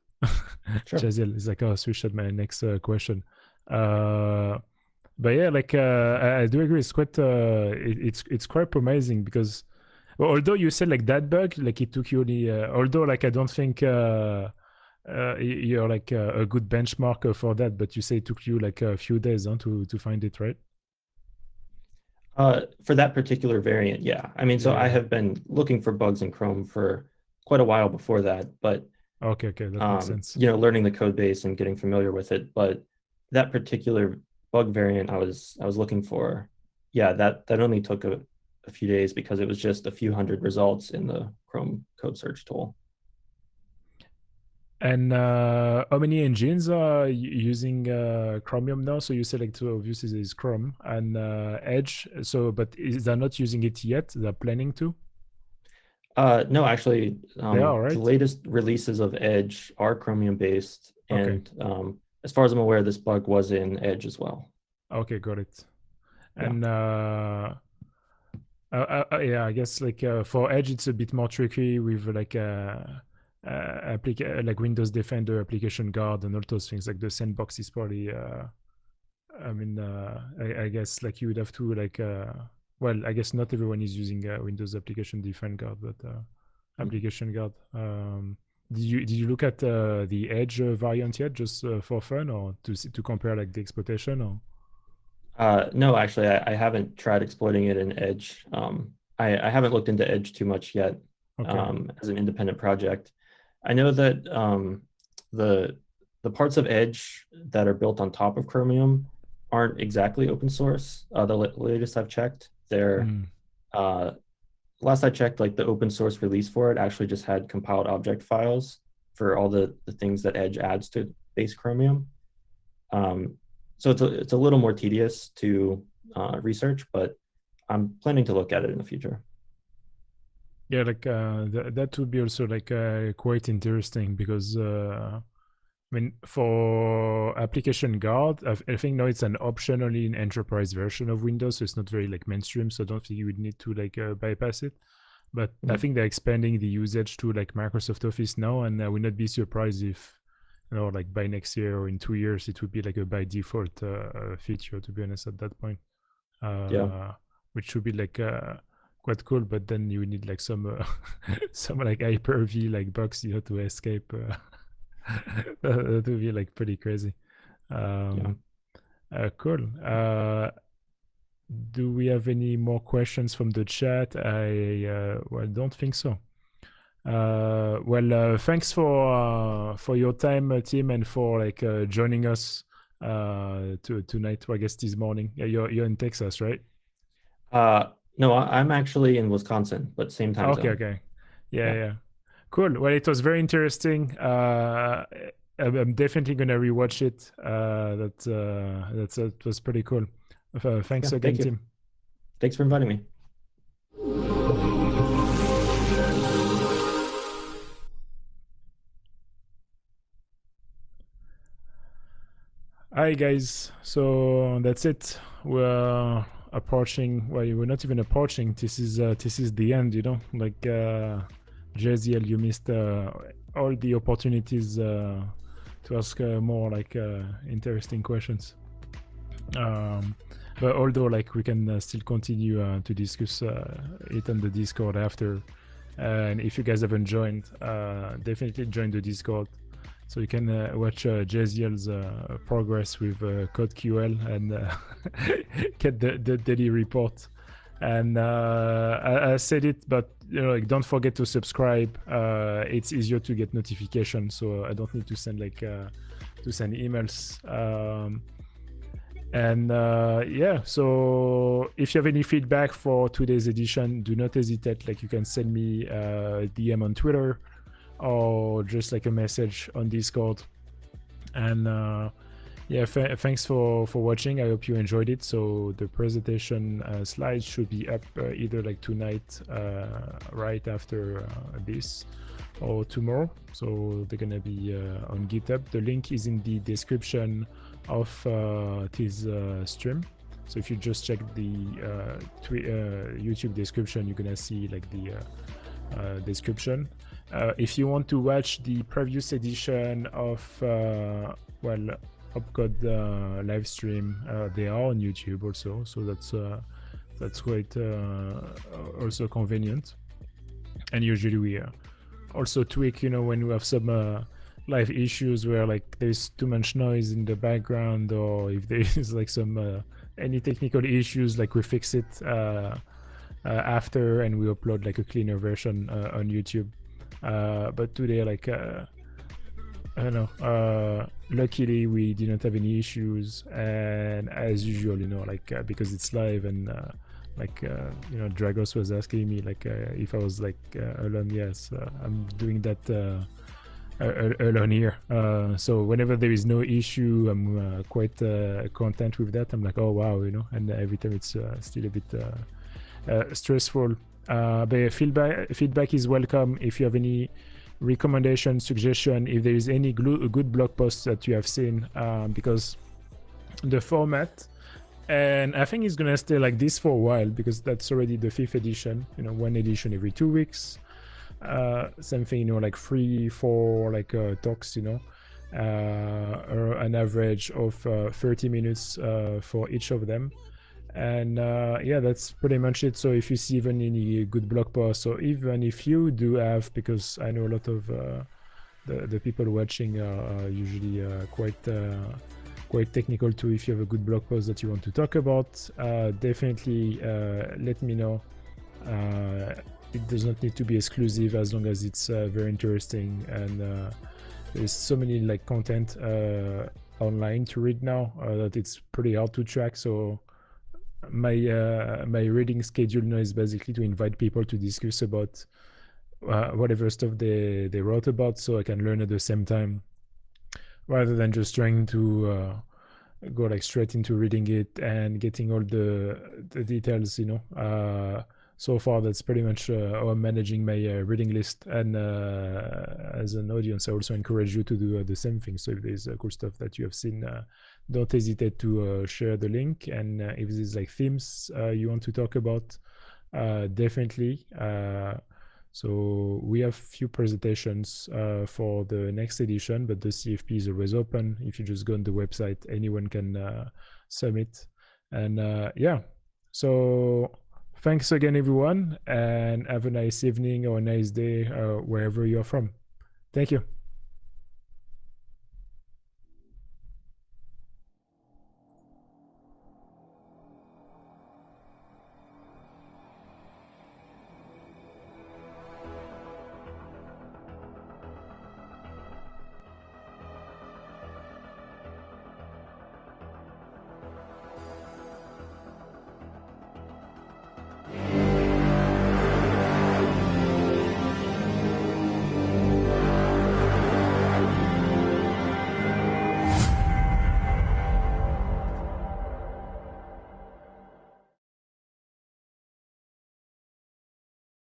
Sure. Jaziel is like, oh, switch at my next question. But yeah, like I do agree. It's quite it's quite promising because, well, although you said like that bug, like it took you only, although like I don't think you're like a good benchmark for that, but you say it took you like a few days to find it, right? For that particular variant, yeah. I mean, so I have been looking for bugs in Chrome for quite a while before that, but okay, that makes sense. you know, learning the code base and getting familiar with it. But that particular bug variant I was looking for, yeah, that only took a few days because it was just a few hundred results in the Chrome code search tool. And how many engines are using Chromium now? So you said like two obviously is Chrome and Edge. So, but they're not using it yet. They're planning to. No, actually, they are, right? the latest releases of Edge are Chromium based, and as far as I'm aware, this bug was in Edge as well. Okay, got it. And yeah, I guess like for Edge, it's a bit more tricky with like like Windows Defender, Application Guard, and all those things. Like the sandbox is probably. I mean, I guess like you would have to like. Well, I guess not everyone is using Windows Application Defender Guard, but Application Guard. Did you look at the Edge variant yet, just for fun, or to compare like the exploitation, or? No, actually, I haven't tried exploiting it in Edge. I haven't looked into Edge too much yet as an independent project. I know that the parts of Edge that are built on top of Chromium aren't exactly open source. The latest I've checked, they're last I checked, like the open source release for it actually just had compiled object files for all the things that Edge adds to base Chromium. So it's a little more tedious to research, but I'm planning to look at it in the future. Yeah, like that would be also like quite interesting because I mean, for application guard, I think now it's an option only in enterprise version of Windows, so it's not very like mainstream. So I don't think you would need to like bypass it. But I think they're expanding the usage to like Microsoft Office now, and I would not be surprised if, you know, like by next year or in 2 years, it would be like a by default feature. To be honest, at that point, which would be like quite cool. But then you would need like some some like Hyper-V like box, you know, to escape. That would be like pretty crazy. Cool. Do we have any more questions from the chat? I well, don't think so. Well, thanks for your time, Tim, and for like joining us tonight. Or I guess this morning. Yeah, you're in Texas, right? No, I'm actually in Wisconsin, but same time zone. Okay. Yeah. Cool. Well, it was very interesting. I'm definitely gonna rewatch it. That was pretty cool. Thanks again, Tim. Thanks for inviting me. Hi guys. So that's it. We're approaching. Well, we're not even approaching. This is the end. You know, like JZL, you missed all the opportunities to ask more like interesting questions. But although like we can still continue to discuss it on the Discord after, and if you guys haven't joined, definitely join the Discord so you can watch JZL's progress with CodeQL and get the daily report. And I said it, but you know, like don't forget to subscribe. It's easier to get notifications, so I don't need to send like send emails. And yeah, so if you have any feedback for today's edition, do not hesitate. Like you can send me a DM on Twitter or just like a message on Discord. And yeah, thanks for watching. I hope you enjoyed it. So the presentation slides should be up either like tonight, right after this, or tomorrow. So they're gonna be on GitHub. The link is in the description of this stream. So if you just check the YouTube description, you're gonna see like the description. If you want to watch the previous edition of well, Opcode live stream, they are on YouTube also, so that's quite also convenient. And usually we also tweak, you know, when we have some live issues where like there's too much noise in the background, or if there is like some any technical issues, like we fix it after, and we upload like a cleaner version on YouTube. But today, like I don't know, luckily we did not have any issues, and as usual, you know, like because it's live, and like you know, Dragos was asking me like if I was like alone. Yes, I'm doing that alone here. So whenever there is no issue, I'm quite content with that. I'm like, oh wow, you know, and every time it's still a bit stressful. But feedback is welcome. If you have any recommendation, suggestion, if there is any good blog posts that you have seen, because the format, and I think it's gonna stay like this for a while, because that's already the 5th edition, you know, 1 edition every 2 weeks, same thing, you know, like 3-4 like talks, you know, or an average of 30 minutes for each of them. And yeah, that's pretty much it. So if you see even any good blog posts, or even if you do have, because I know a lot of the people watching are usually quite technical too, if you have a good blog post that you want to talk about, definitely let me know. It does not need to be exclusive, as long as it's very interesting, and there's so many like content online to read now that it's pretty hard to track. So my reading schedule now is basically to invite people to discuss about whatever stuff they wrote about, so I can learn at the same time, rather than just trying to go like straight into reading it and getting all the details, you know. so far that's pretty much how I'm managing my reading list. And as an audience, I also encourage you to do the same thing. So if there's cool stuff that you have seen, don't hesitate to share the link. And if there's like themes you want to talk about, definitely. So we have few presentations for the next edition, but the CFP is always open. If you just go on the website, anyone can submit. And yeah, so thanks again, everyone, and have a nice evening or a nice day wherever you're from. Thank you.